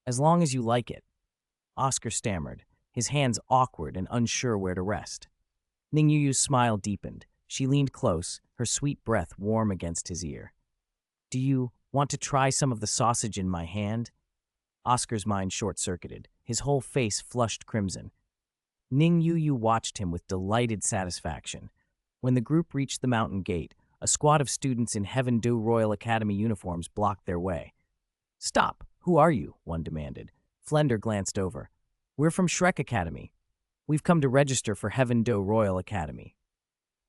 Speaker 1: as long as you like it, Oscar stammered, his hands awkward and unsure where to rest. Ning Yuyu's smile deepened. She leaned close, her sweet breath warm against his ear. Do you want to try some of the sausage in my hand? Oscar's mind short-circuited, his whole face flushed crimson. Ning Yuyu watched him with delighted satisfaction. When the group reached the mountain gate, a squad of students in Heaven Do Royal Academy uniforms blocked their way. Stop! Who are you? One demanded. Flender glanced over. We're from Shrek Academy. We've come to register for Heaven Do Royal Academy.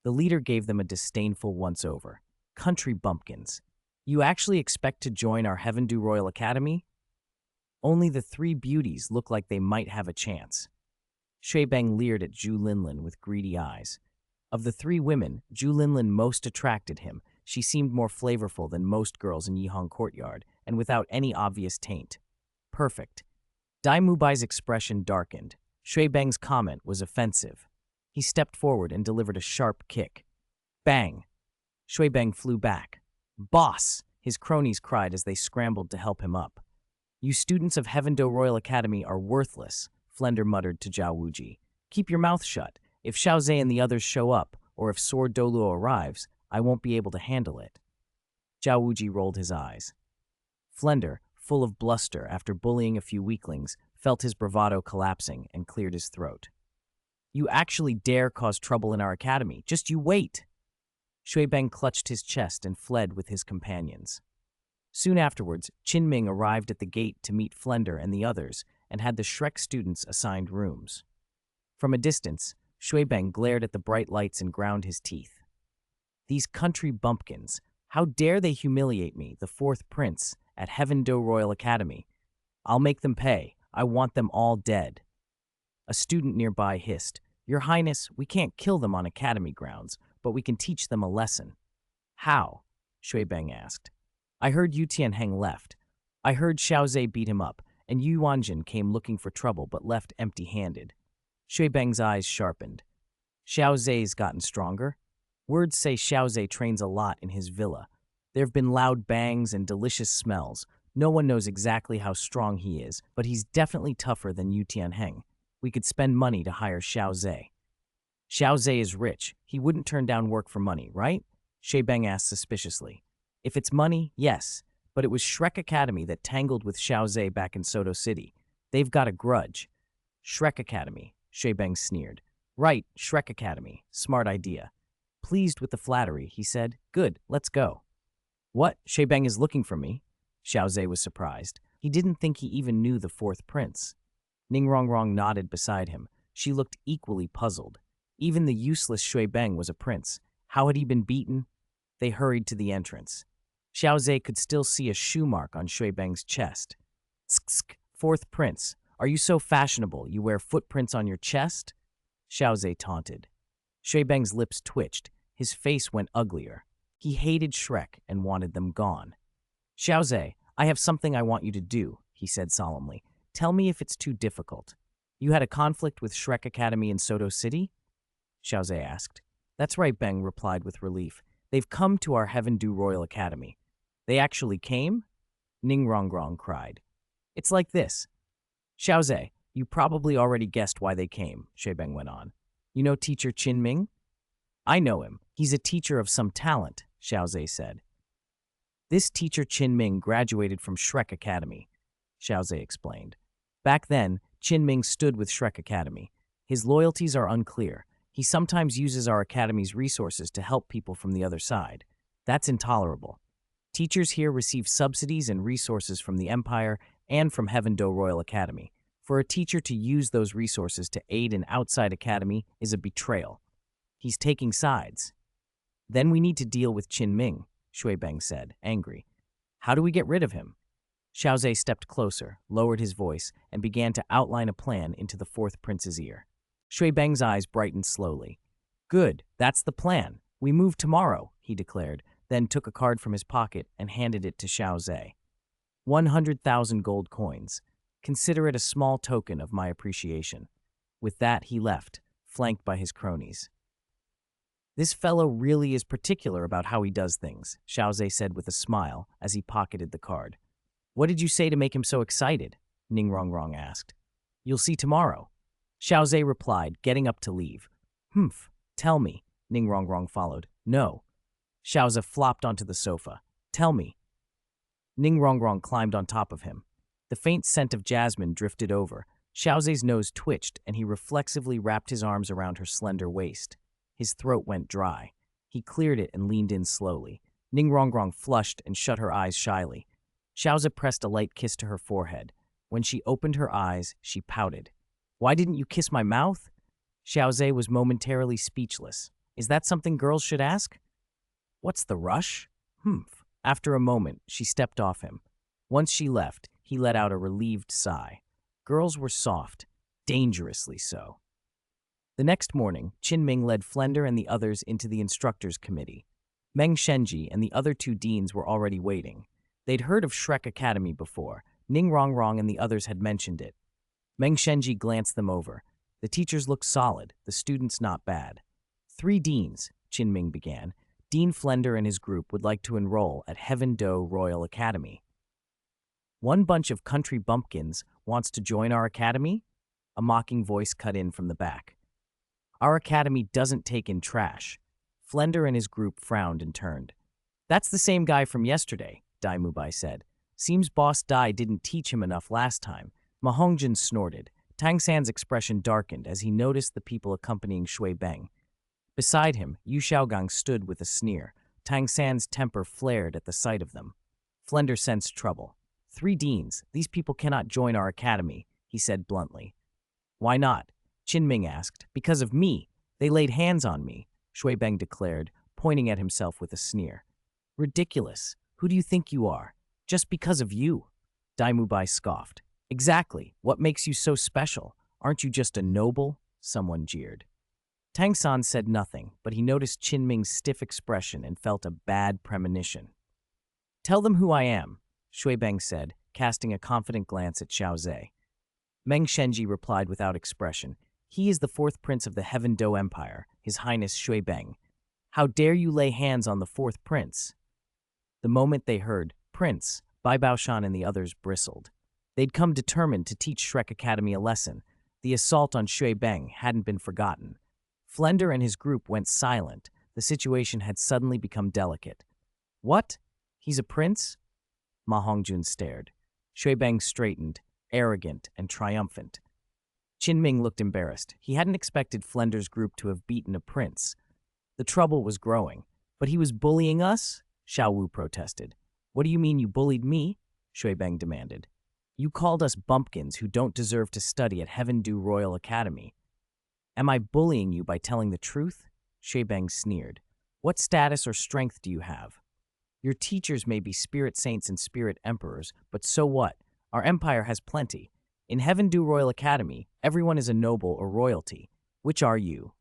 Speaker 1: The leader gave them a disdainful once-over. Country bumpkins. You actually expect to join our Heaven Do Royal Academy? Only the three beauties look like they might have a chance. Shui Bang leered at Zhu Linlin with greedy eyes. Of the three women, Zhu Linlin most attracted him. She seemed more flavorful than most girls in Yihong Courtyard, and without any obvious taint. Perfect. Dai Mubai's expression darkened. Shui Bang's comment was offensive. He stepped forward and delivered a sharp kick. Bang! Shui Bang flew back. Boss! His cronies cried as they scrambled to help him up. You students of Heaven Do Royal Academy are worthless, Flender muttered to Zhao Wuji. Keep your mouth shut. If Xiao Ze and the others show up, or if Sword Douluo arrives, I won't be able to handle it. Zhao Wuji rolled his eyes. Flender, full of bluster after bullying a few weaklings, felt his bravado collapsing and cleared his throat. You actually dare cause trouble in our academy. Just you wait! Shui Bang clutched his chest and fled with his companions. Soon afterwards, Qin Ming arrived at the gate to meet Flender and the others and had the Shrek students assigned rooms. From a distance, Shui Bang glared at the bright lights and ground his teeth. These country bumpkins, how dare they humiliate me, the fourth prince, at Heaven Do Royal Academy? I'll make them pay. I want them all dead. A student nearby hissed, Your Highness, we can't kill them on academy grounds, but we can teach them a lesson. How? Shui Bang asked. I heard Yu Tianheng left. I heard Xiao Ze beat him up, and Yu Wanjin came looking for trouble but left empty-handed. Shui Bang's eyes sharpened. Xiao Ze's gotten stronger? Words say Xiao Ze trains a lot in his villa. There have been loud bangs and delicious smells. No one knows exactly how strong he is, but he's definitely tougher than Yu Tianheng. We could spend money to hire Xiao Ze. Xiao Ze is rich. He wouldn't turn down work for money, right? Shui Bang asked suspiciously. If it's money, yes, but it was Shrek Academy that tangled with Xiao Ze back in Soto City. They've got a grudge. Shrek Academy, Shui Bang sneered. Right, Shrek Academy. Smart idea. Pleased with the flattery, he said, Good, let's go. What? Shui Bang is looking for me? Xiao Ze was surprised. He didn't think he even knew the fourth prince. Ning Rongrong nodded beside him. She looked equally puzzled. Even the useless Shui Bang was a prince. How had he been beaten? They hurried to the entrance. Xiao Ze could still see a shoe mark on Shui Bang's chest. Tsk, fourth prince, are you so fashionable you wear footprints on your chest? Xiao Ze taunted. Shui Bang's lips twitched. His face went uglier. He hated Shrek and wanted them gone. Xiao Ze, I have something I want you to do, he said solemnly. Tell me if it's too difficult. You had a conflict with Shrek Academy in Soto City? Xiao Ze asked. That's right, Bang replied with relief. They've come to our Heaven Do Royal Academy. They actually came? Ning Rongrong cried. It's like this. Xiao Ze, you probably already guessed why they came, Shui Bang went on. You know teacher Qin Ming? I know him. He's a teacher of some talent, Xiao Ze said. This teacher Qin Ming graduated from Shrek Academy, Xiao Ze explained. Back then, Qin Ming stood with Shrek Academy. His loyalties are unclear. He sometimes uses our academy's resources to help people from the other side. That's intolerable. Teachers here receive subsidies and resources from the Empire and from Heaven Do Royal Academy. For a teacher to use those resources to aid an outside academy is a betrayal. He's taking sides. Then we need to deal with Qin Ming, Shui Bang said, angry. How do we get rid of him? Xiao Ze stepped closer, lowered his voice, and began to outline a plan into the fourth prince's ear. Shui Bang's eyes brightened slowly. Good, that's the plan. We move tomorrow, he declared, then took a card from his pocket and handed it to Xiao Ze. 100,000 gold coins. Consider it a small token of my appreciation. With that, he left, flanked by his cronies. This fellow really is particular about how he does things, Xiao Ze said with a smile as he pocketed the card. What did you say to make him so excited? Ning Rongrong asked. You'll see tomorrow. Xiao Ze replied, getting up to leave. Humph, tell me, Ning Rongrong followed. No. Xiao Ze flopped onto the sofa. Tell me. Ning Rongrong climbed on top of him. The faint scent of jasmine drifted over. Xiao Ze's nose twitched, and he reflexively wrapped his arms around her slender waist. His throat went dry. He cleared it and leaned in slowly. Ning Rongrong flushed and shut her eyes shyly. Xiao Ze pressed a light kiss to her forehead. When she opened her eyes, she pouted. Why didn't you kiss my mouth? Xiao Ze was momentarily speechless. Is that something girls should ask? What's the rush? Humph. After a moment, she stepped off him. Once she left, he let out a relieved sigh. Girls were soft, dangerously so. The next morning, Qinming led Flender and the others into the instructors' committee. Meng Shenji and the other two deans were already waiting. They'd heard of Shrek Academy before. Ning Rongrong and the others had mentioned it. Meng Shenji glanced them over. The teachers looked solid, the students not bad. 3 deans, Qinming began. Dean Flender and his group would like to enroll at Heaven Do Royal Academy. One bunch of country bumpkins wants to join our academy? A mocking voice cut in from the back. Our academy doesn't take in trash. Flender and his group frowned and turned. That's the same guy from yesterday, Dai Mubai said. Seems Boss Dai didn't teach him enough last time. Ma Hongjin snorted. Tang San's expression darkened as he noticed the people accompanying Shui Beng. Beside him, Yu Xiaogang stood with a sneer. Tang San's temper flared at the sight of them. Flender sensed trouble. 3 deans, these people cannot join our academy, he said bluntly. Why not? Qinming asked. Because of me. They laid hands on me, Shui Beng declared, pointing at himself with a sneer. Ridiculous. Who do you think you are? Just because of you. Dai Mubai scoffed. Exactly. What makes you so special? Aren't you just a noble? Someone jeered. Tang San said nothing, but he noticed Qinming's stiff expression and felt a bad premonition. Tell them who I am, Shui Beng said, casting a confident glance at Xiao Ze. Meng Shenji replied without expression. He is the 4th prince of the Heaven Do Empire, His Highness Shui Beng. How dare you lay hands on the 4th prince? The moment they heard, Prince, Bai Baoshan and the others bristled. They'd come determined to teach Shrek Academy a lesson. The assault on Shui Beng hadn't been forgotten. Flender and his group went silent. The situation had suddenly become delicate. What? He's a prince? Ma Hongjun stared. Shui Beng straightened, arrogant and triumphant. Qinming looked embarrassed. He hadn't expected Flender's group to have beaten a prince. The trouble was growing. But he was bullying us? Xiao Wu protested. What do you mean you bullied me? Shui Beng demanded. You called us bumpkins who don't deserve to study at Heaven Do Royal Academy. Am I bullying you by telling the truth? Shui Beng sneered. What status or strength do you have? Your teachers may be spirit saints and spirit emperors, but so what? Our empire has plenty. In Heaven Do Royal Academy, everyone is a noble or royalty. Which are you?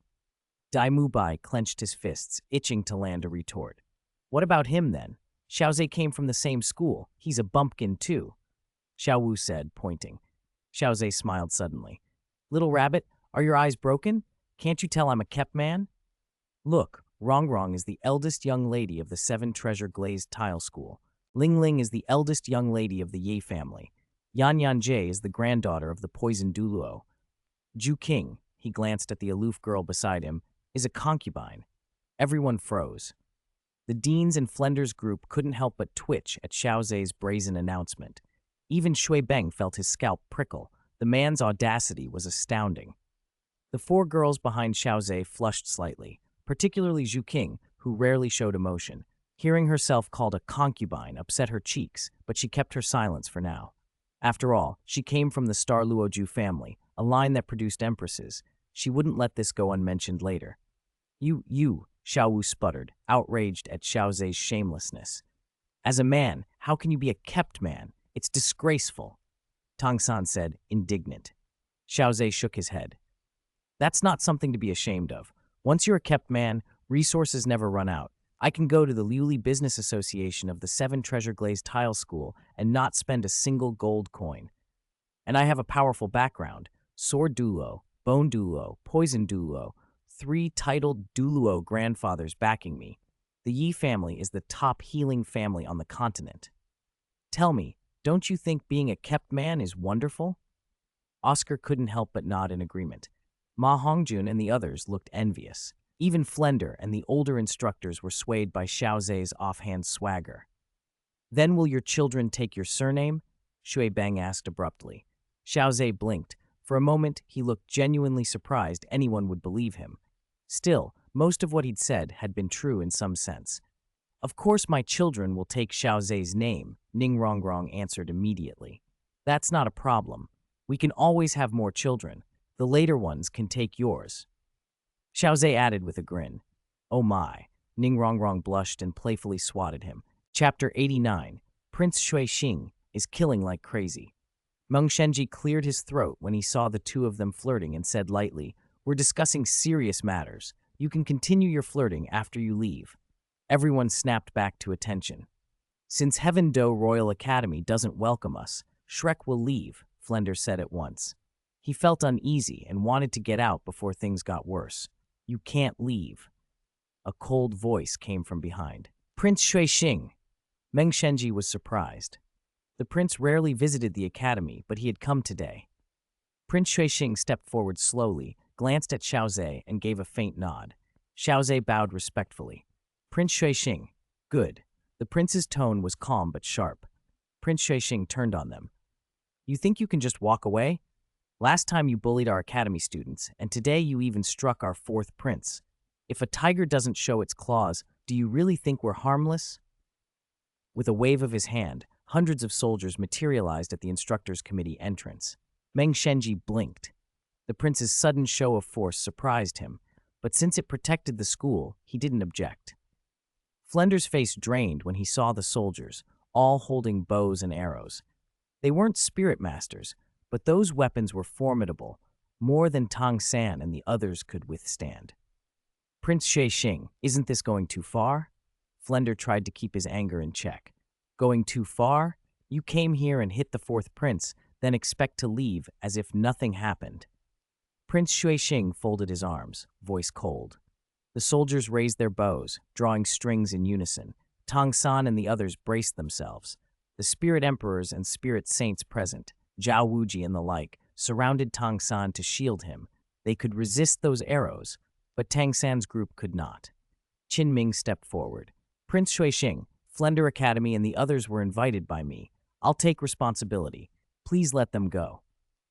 Speaker 1: Dai Mubai clenched his fists, itching to land a retort. What about him, then? Xiao Ze came from the same school. He's a bumpkin, too. Xiao Wu said, pointing. Xiao Ze smiled suddenly. Little rabbit, are your eyes broken? Can't you tell I'm a kept man? Look, Rongrong is the eldest young lady of the 7 treasure glazed tile school. Ling Ling is the eldest young lady of the Ye family. Yan Yan Jie is the granddaughter of the poison Douluo. Ju King, he glanced at the aloof girl beside him, is a concubine. Everyone froze. The deans and Flender's group couldn't help but twitch at Xiao Ze's brazen announcement. Even Shui Beng felt his scalp prickle. The man's audacity was astounding. The 4 girls behind Xiao Ze flushed slightly, particularly Zhu King, who rarely showed emotion. Hearing herself called a concubine upset her cheeks, but she kept her silence for now. After all, she came from the Star Luoju family, a line that produced empresses. She wouldn't let this go unmentioned later. You, Xiao Wu sputtered, outraged at Xiao Ze's shamelessness. As a man, how can you be a kept man? It's disgraceful, Tang San said, indignant. Xiao Ze shook his head. That's not something to be ashamed of. Once you're a kept man, resources never run out. I can go to the Liuli Business Association of the 7 Treasure Glazed Tile School and not spend a single gold coin. And I have a powerful background. Sword Douluo, Bone Douluo, Poison Douluo, 3 titled Douluo grandfathers backing me. The Yi family is the top healing family on the continent. Tell me, don't you think being a kept man is wonderful? Oscar couldn't help but nod in agreement. Ma Hongjun and the others looked envious. Even Flender and the older instructors were swayed by Xiao Ze's offhand swagger. Then will your children take your surname? Shui Bang asked abruptly. Xiao Ze blinked. For a moment, he looked genuinely surprised anyone would believe him. Still, most of what he'd said had been true in some sense. Of course my children will take Xiao Ze's name, Ning Rongrong answered immediately. That's not a problem. We can always have more children. The later ones can take yours. Xiao Ze added with a grin. Oh my. Ning Rongrong blushed and playfully swatted him. Chapter 89. Prince Shui Xing is killing like crazy. Meng Shenji cleared his throat when he saw the two of them flirting and said lightly, We're discussing serious matters. You can continue your flirting after you leave. Everyone snapped back to attention. Since Heaven Do Royal Academy doesn't welcome us, Shrek will leave, Flender said at once. He felt uneasy and wanted to get out before things got worse. You can't leave. A cold voice came from behind. Prince Shui Xing. Meng Shenji was surprised. The prince rarely visited the academy, but he had come today. Prince Shui Xing stepped forward slowly, glanced at Xiao Ze, and gave a faint nod. Xiao Ze bowed respectfully. Prince Shui Xing. Good. The prince's tone was calm but sharp. Prince Shui Xing turned on them. You think you can just walk away? Last time you bullied our academy students, and today you even struck our 4th prince. If a tiger doesn't show its claws, do you really think we're harmless? With a wave of his hand, hundreds of soldiers materialized at the instructors' committee entrance. Meng Shenji blinked. The prince's sudden show of force surprised him, but since it protected the school, he didn't object. Flender's face drained when he saw the soldiers, all holding bows and arrows. They weren't spirit masters, but those weapons were formidable, more than Tang San and the others could withstand. Prince Shui Xing, isn't this going too far? Flender tried to keep his anger in check. Going too far? You came here and hit the 4th prince, then expect to leave as if nothing happened. Prince Shui Xing folded his arms, voice cold. The soldiers raised their bows, drawing strings in unison. Tang San and the others braced themselves. The spirit emperors and spirit saints present, Zhao Wuji and the like, surrounded Tang San to shield him. They could resist those arrows, but Tang San's group could not. Qin Ming stepped forward. Prince Shui Xing, Flender Academy and the others were invited by me. I'll take responsibility. Please let them go.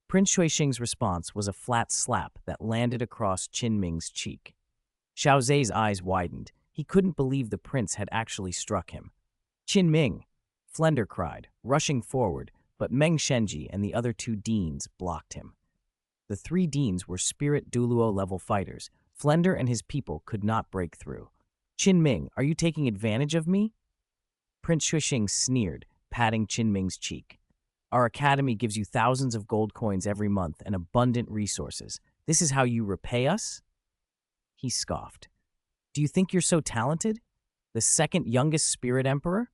Speaker 1: Prince Shui Xing's response was a flat slap that landed across Qin Ming's cheek. Xiao Ze's eyes widened. He couldn't believe the prince had actually struck him. Qin Ming! Flender cried, rushing forward, but Meng Shenji and the other 2 deans blocked him. The 3 deans were Spirit Douluo level fighters. Flender and his people could not break through. Qin Ming, are you taking advantage of me? Prince Shui Xing sneered, patting Qin Ming's cheek. Our academy gives you thousands of gold coins every month and abundant resources. This is how you repay us? He scoffed. Do you think you're so talented? The 2nd youngest spirit emperor?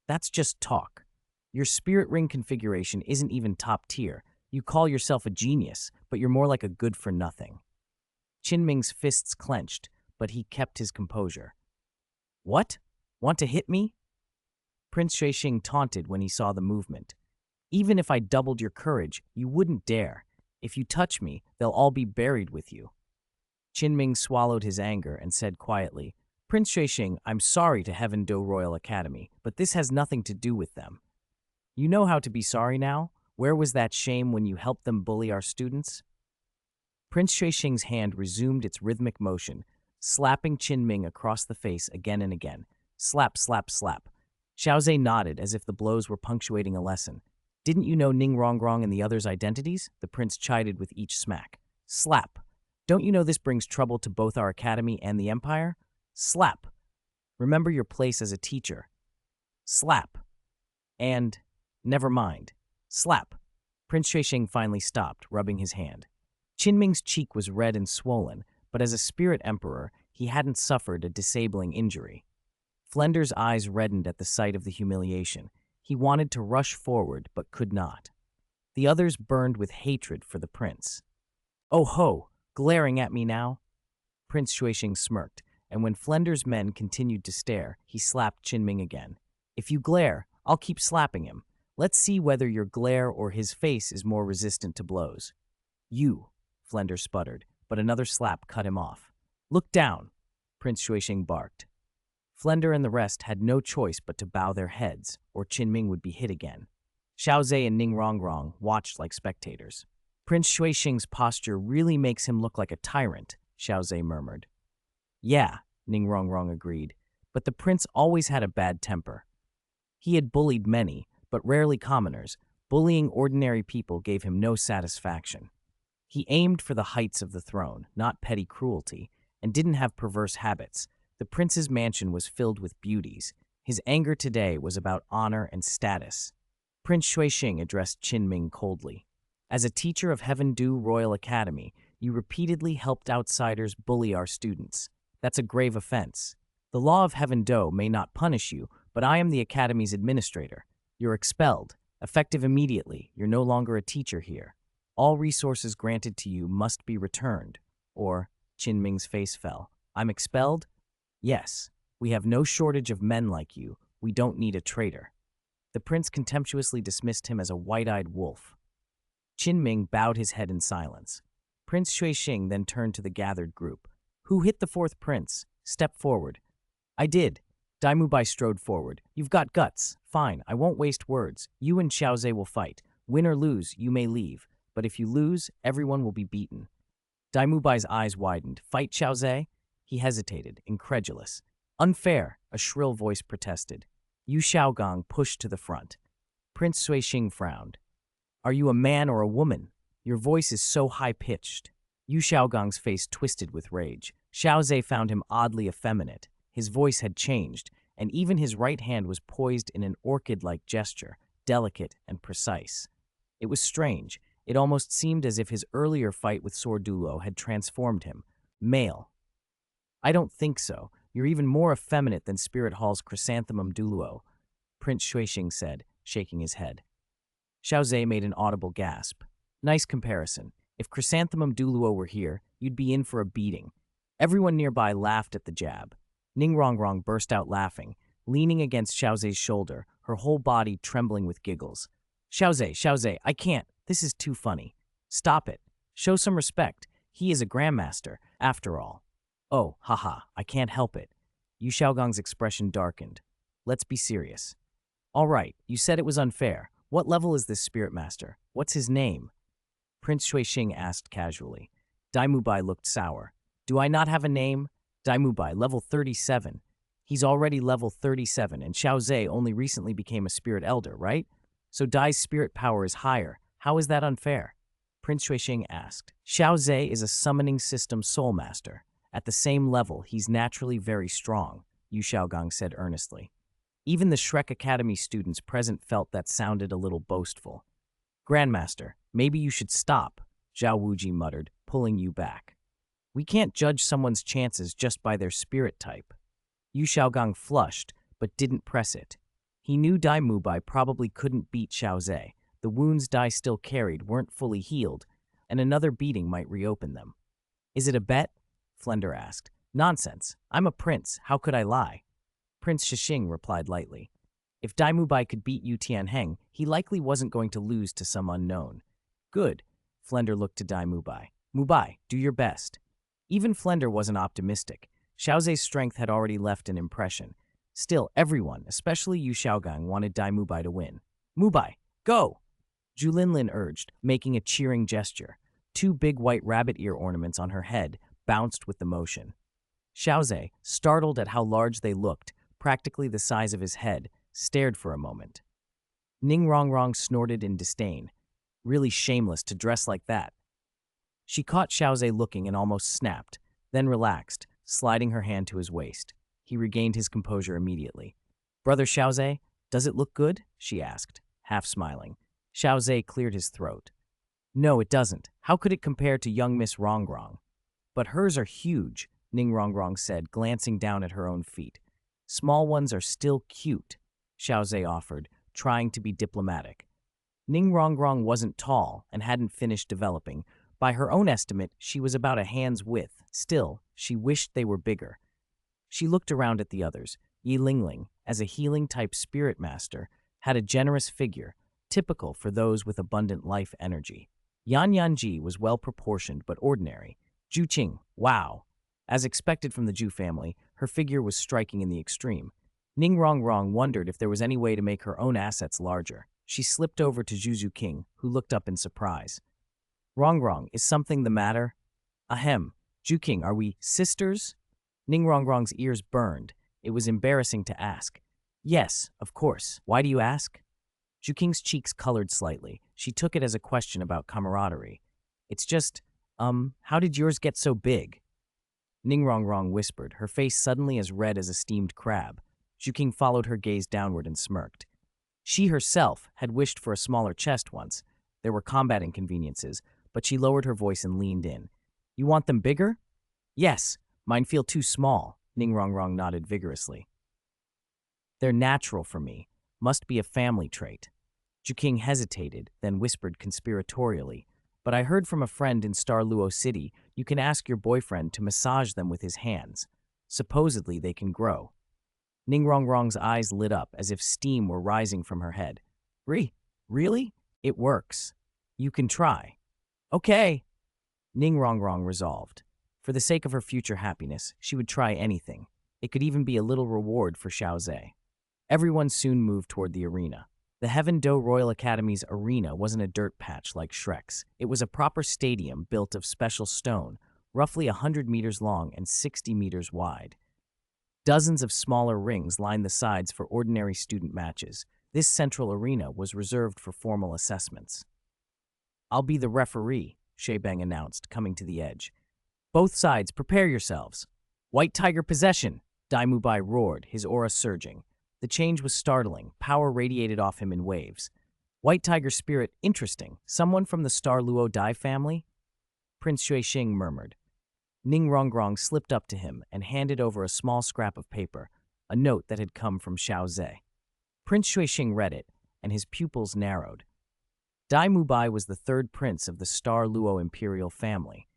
Speaker 1: That's just talk. Your spirit ring configuration isn't even top tier. You call yourself a genius, but you're more like a good-for-nothing. Qin Ming's fists clenched, but he kept his composure. What? Want to hit me? Prince Shui Xing taunted when he saw the movement. Even if I doubled your courage, you wouldn't dare. If you touch me, they'll all be buried with you. Qin Ming swallowed his anger and said quietly, Prince Shui Xing, I'm sorry to Heaven Do Royal Academy, but this has nothing to do with them. You know how to be sorry now? Where was that shame when you helped them bully our students? Prince Shui Xing's hand resumed its rhythmic motion, slapping Qin Ming across the face again and again. Slap, slap, slap. Xiao Ze nodded as if the blows were punctuating a lesson. Didn't you know Ning Rongrong and the others' identities? The prince chided with each smack. Slap. Don't you know this brings trouble to both our academy and the empire? Slap. Remember your place as a teacher. Slap. And, never mind. Slap. Prince Shui Xing finally stopped, rubbing his hand. Qin Ming's cheek was red and swollen, but as a spirit emperor, he hadn't suffered a disabling injury. Flender's eyes reddened at the sight of the humiliation. He wanted to rush forward, but could not. The others burned with hatred for the prince. Oh ho! Glaring at me now? Prince Shuixing smirked, and when Flender's men continued to stare, he slapped Qinming again. If you glare, I'll keep slapping him. Let's see whether your glare or his face is more resistant to blows. You, Flender sputtered, but another slap cut him off. Look down, Prince Shuixing barked. Flender and the rest had no choice but to bow their heads, or Qinming would be hit again. Xiao Ze and Ning Rongrong watched like spectators. Prince Shuixing's posture really makes him look like a tyrant, Xiao Ze murmured. Yeah, Ning Rongrong agreed, but the prince always had a bad temper. He had bullied many, but rarely commoners. Bullying ordinary people gave him no satisfaction. He aimed for the heights of the throne, not petty cruelty, and didn't have perverse habits. The prince's mansion was filled with beauties. His anger today was about honor and status. Prince Shuixing addressed Qinming coldly. As a teacher of Heaven Du Royal Academy, you repeatedly helped outsiders bully our students. That's a grave offense. The law of Heaven Do may not punish you, but I am the Academy's administrator. You're expelled. Effective immediately, you're no longer a teacher here. All resources granted to you must be returned. Or, Qinming's face fell. I'm expelled? Yes. We have no shortage of men like you. We don't need a traitor. The prince contemptuously dismissed him as a white-eyed wolf. Qinming bowed his head in silence. Prince Shuixing then turned to the gathered group. Who hit the fourth prince? Step forward. I did. Daimubai strode forward. You've got guts. Fine, I won't waste words. You and Xiao Ze will fight. Win or lose, you may leave. But if you lose, everyone will be beaten. Daimubai's eyes widened. Fight Xiao Ze? He hesitated, incredulous. Unfair, a shrill voice protested. Yu Xiaogong pushed to the front. Prince Shuixing frowned. Are you a man or a woman? Your voice is so high-pitched. Yu Xiaogong's face twisted with rage. Xiao Ze found him oddly effeminate. His voice had changed, and even his right hand was poised in an orchid-like gesture, delicate and precise. It was strange. It almost seemed as if his earlier fight with Sword Douluo had transformed him. Male. I don't think so. You're even more effeminate than Spirit Hall's Chrysanthemum Douluo, Prince Shuixing said, shaking his head. Xiao Ze made an audible gasp. Nice comparison. If Chrysanthemum Douluo were here, you'd be in for a beating. Everyone nearby laughed at the jab. Ning Rongrong burst out laughing, leaning against Xiao Ze's shoulder, her whole body trembling with giggles. Xiao Ze, I can't. This is too funny. Stop it. Show some respect. He is a grandmaster, after all. Oh, haha, I can't help it. Yu Xiaogong's expression darkened. Let's be serious. All right, you said it was unfair. What level is this spirit master? What's his name? Prince Shuixing asked casually. Daimubai looked sour. Do I not have a name? Daimubai, level 37. He's already level 37, and Xiao Ze only recently became a spirit elder, right? So Dai's spirit power is higher. How is that unfair? Prince Shuixing asked. Xiao Ze is a summoning system soul master. At the same level, he's naturally very strong, Yu Xiaogong said earnestly. Even the Shrek Academy students present felt that sounded a little boastful. Grandmaster, maybe you should stop, Zhao Wuji muttered, pulling Yu back. We can't judge someone's chances just by their spirit type. Yu Xiaogong flushed, but didn't press it. He knew Daimubai probably couldn't beat Xiao Ze. The wounds Dai still carried weren't fully healed, and another beating might reopen them. Is it a bet? Flender asked. Nonsense. I'm a prince. How could I lie? Prince Shuixing replied lightly. If Daimubai could beat Yu Tianheng, he likely wasn't going to lose to some unknown. Good. Flender looked to Daimubai. Mubai, do your best. Even Flender wasn't optimistic. Xiao Ze's strength had already left an impression. Still, everyone, especially Yu Xiaogong, wanted Daimubai to win. Mubai, go! Zhu Linlin urged, making a cheering gesture. Two big white rabbit ear ornaments on her head bounced with the motion. Xiao Ze, startled at how large they looked, practically the size of his head, stared for a moment. Ning Rongrong snorted in disdain. Really shameless to dress like that. She caught Xiao Ze looking and almost snapped, then relaxed, sliding her hand to his waist. He regained his composure immediately. Brother Xiao Ze, does it look good? She asked, half smiling. Xiao Ze cleared his throat. No, it doesn't. How could it compare to young Miss Rongrong? But hers are huge, Ning Rongrong said, glancing down at her own feet. Small ones are still cute, Xiao Ze offered, trying to be diplomatic. Ning Rongrong wasn't tall and hadn't finished developing, By her own estimate, she was about a hand's width. Still, she wished they were bigger. She looked around at the others. Yi Lingling, as a healing-type spirit master, had a generous figure, typical for those with abundant life energy. Yan Yanji was well-proportioned but ordinary. Zhu Qing, wow. As expected from the Zhu family, her figure was striking in the extreme. Ning Rongrong wondered if there was any way to make her own assets larger. She slipped over to Zhu King, who looked up in surprise. Rongrong, is something the matter? Ahem. Zhu King, are we sisters? Ning Rongrong's ears burned. It was embarrassing to ask. Yes, of course. Why do you ask? Zhu King's cheeks colored slightly. She took it as a question about camaraderie. It's just, how did yours get so big? Ning Rongrong whispered, her face suddenly as red as a steamed crab. Zhu King followed her gaze downward and smirked. She herself had wished for a smaller chest once. There were combat inconveniences, but she lowered her voice and leaned in. You want them bigger? Yes, mine feel too small, Ning Rongrong nodded vigorously. They're natural for me. Must be a family trait. Zhu King hesitated, then whispered conspiratorially. But I heard from a friend in Star Luo City you can ask your boyfriend to massage them with his hands. Supposedly they can grow. Ning Rongrong's eyes lit up as if steam were rising from her head. Really? It works. You can try. Okay. Ning Rongrong resolved. For the sake of her future happiness, she would try anything. It could even be a little reward for Xiao Ze. Everyone soon moved toward the arena. The Heaven Do Royal Academy's arena wasn't a dirt patch like Shrek's. It was a proper stadium built of special stone, roughly 100 meters long and 60 meters wide. Dozens of smaller rings lined the sides for ordinary student matches. This central arena was reserved for formal assessments. I'll be the referee, Shaibang announced, coming to the edge. Both sides, prepare yourselves. White Tiger possession, Daimubai roared, his aura surging. The change was startling. Power radiated off him in waves. White Tiger spirit, interesting. Someone from the Star Luo Dai family? Prince Xuexing murmured. Ning Rongrong slipped up to him and handed over a small scrap of paper, a note that had come from Xiao Ze. Prince Xuexing read it, and his pupils narrowed. Dai Mubai was the third prince of the Star Luo imperial family.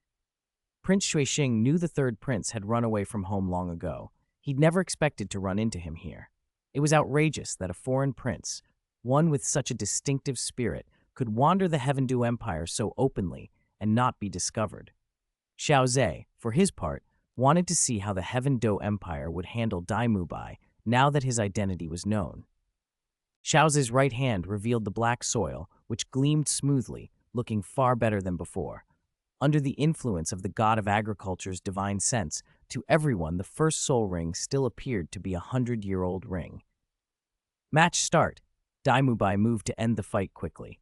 Speaker 1: Prince Xuexing knew the third prince had run away from home long ago. He'd never expected to run into him here. It was outrageous that a foreign prince, one with such a distinctive spirit, could wander the Heavendu Empire so openly and not be discovered. Xiao Ze, for his part, wanted to see how the Heavendu Empire would handle Dai Mubai now that his identity was known. Xiao Ze's right hand revealed the black soil, which gleamed smoothly, looking far better than before. Under the influence of the god of agriculture's divine sense, to everyone the first soul ring still appeared to be a 100-year-old ring. Match start. Dai Mubai moved to end the fight quickly.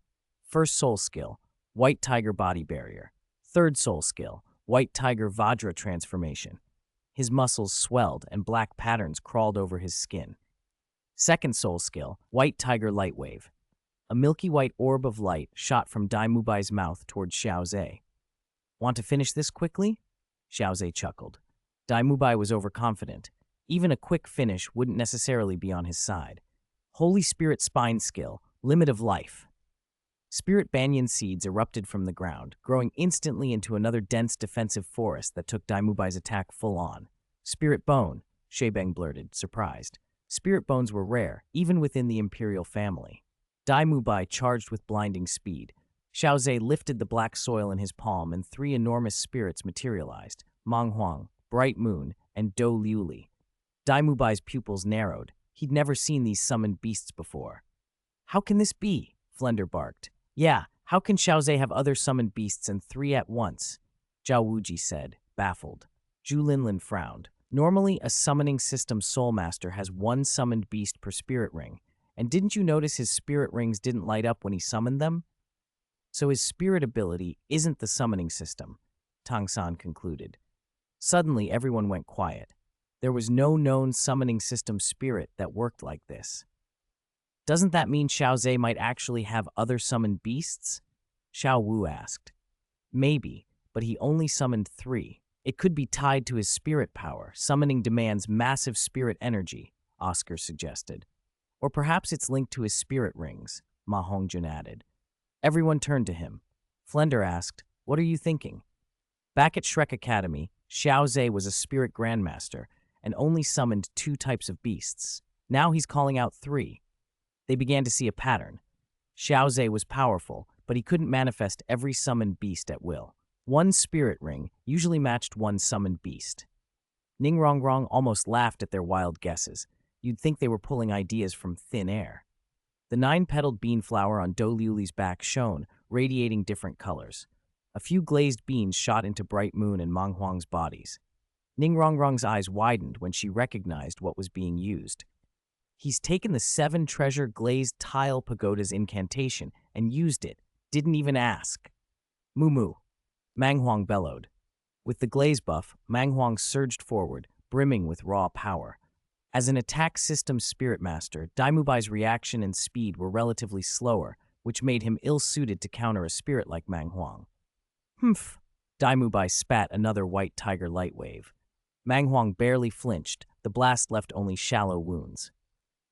Speaker 1: First soul skill, White Tiger body barrier. Third soul skill, White Tiger Vajra transformation. His muscles swelled and black patterns crawled over his skin. Second soul skill, White Tiger light wave. A milky white orb of light shot from Dai Mubai's mouth toward Xiao Ze. Want to finish this quickly? Xiao Ze chuckled. Dai Mubai was overconfident. Even a quick finish wouldn't necessarily be on his side. Holy Spirit spine skill, limit of life. Spirit banyan seeds erupted from the ground, growing instantly into another dense defensive forest that took Dai Mubai's attack full on. Spirit bone, Shaibang blurted, surprised. Spirit bones were rare, even within the imperial family. Dai Mubai charged with blinding speed. Xiao Ze lifted the black soil in his palm and 3 enormous spirits materialized, Manghuang, Bright Moon, and Do Liuli. Dai Mubai's pupils narrowed. He'd never seen these summoned beasts before. How can this be? Flender barked. Yeah, how can Xiao Ze have other summoned beasts and 3 at once? Zhao Wuji said, baffled. Zhu Linlin frowned. Normally, a summoning system soul master has 1 summoned beast per spirit ring. And didn't you notice his spirit rings didn't light up when he summoned them? So his spirit ability isn't the summoning system, Tang San concluded. Suddenly, everyone went quiet. There was no known summoning system spirit that worked like this. Doesn't that mean Xiao Ze might actually have other summoned beasts? Xiao Wu asked. Maybe, but he only summoned 3. It could be tied to his spirit power. Summoning demands massive spirit energy, Oscar suggested. Or perhaps it's linked to his spirit rings, Ma Hongjun added. Everyone turned to him. Flender asked, What are you thinking? Back at Shrek Academy, Xiao Ze was a spirit grandmaster and only summoned 2 types of beasts. Now he's calling out 3. They began to see a pattern. Xiao Ze was powerful, but he couldn't manifest every summoned beast at will. 1 spirit ring usually matched 1 summoned beast. Ningrongrong almost laughed at their wild guesses. You'd think they were pulling ideas from thin air. The 9-petaled beanflower on Douluo's back shone, radiating different colors. A few glazed beans shot into Bright Moon and Manghuang's bodies. Ningrongrong's eyes widened when she recognized what was being used. He's taken the 7-treasure glazed tile pagoda's incantation and used it, didn't even ask. Moo, Manghuang bellowed. With the glaze buff, Manghuang surged forward, brimming with raw power. As an attack system spirit master, Daimubai's reaction and speed were relatively slower, which made him ill-suited to counter a spirit like Manghuang. Humph! Daimubai spat another white tiger light wave. Manghuang barely flinched, the blast left only shallow wounds.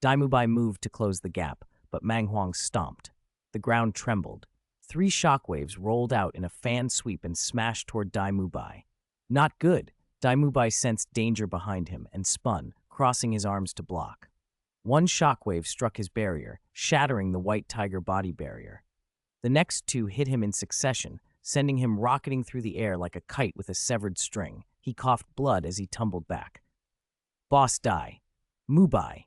Speaker 1: Daimubai moved to close the gap, but Manghuang stomped. The ground trembled. 3 shockwaves rolled out in a fan sweep and smashed toward Daimubai. Not good. Daimubai sensed danger behind him and spun, crossing his arms to block. 1 shockwave struck his barrier, shattering the white tiger body barrier. The next 2 hit him in succession, sending him rocketing through the air like a kite with a severed string. He coughed blood as he tumbled back. Boss die. Mubai.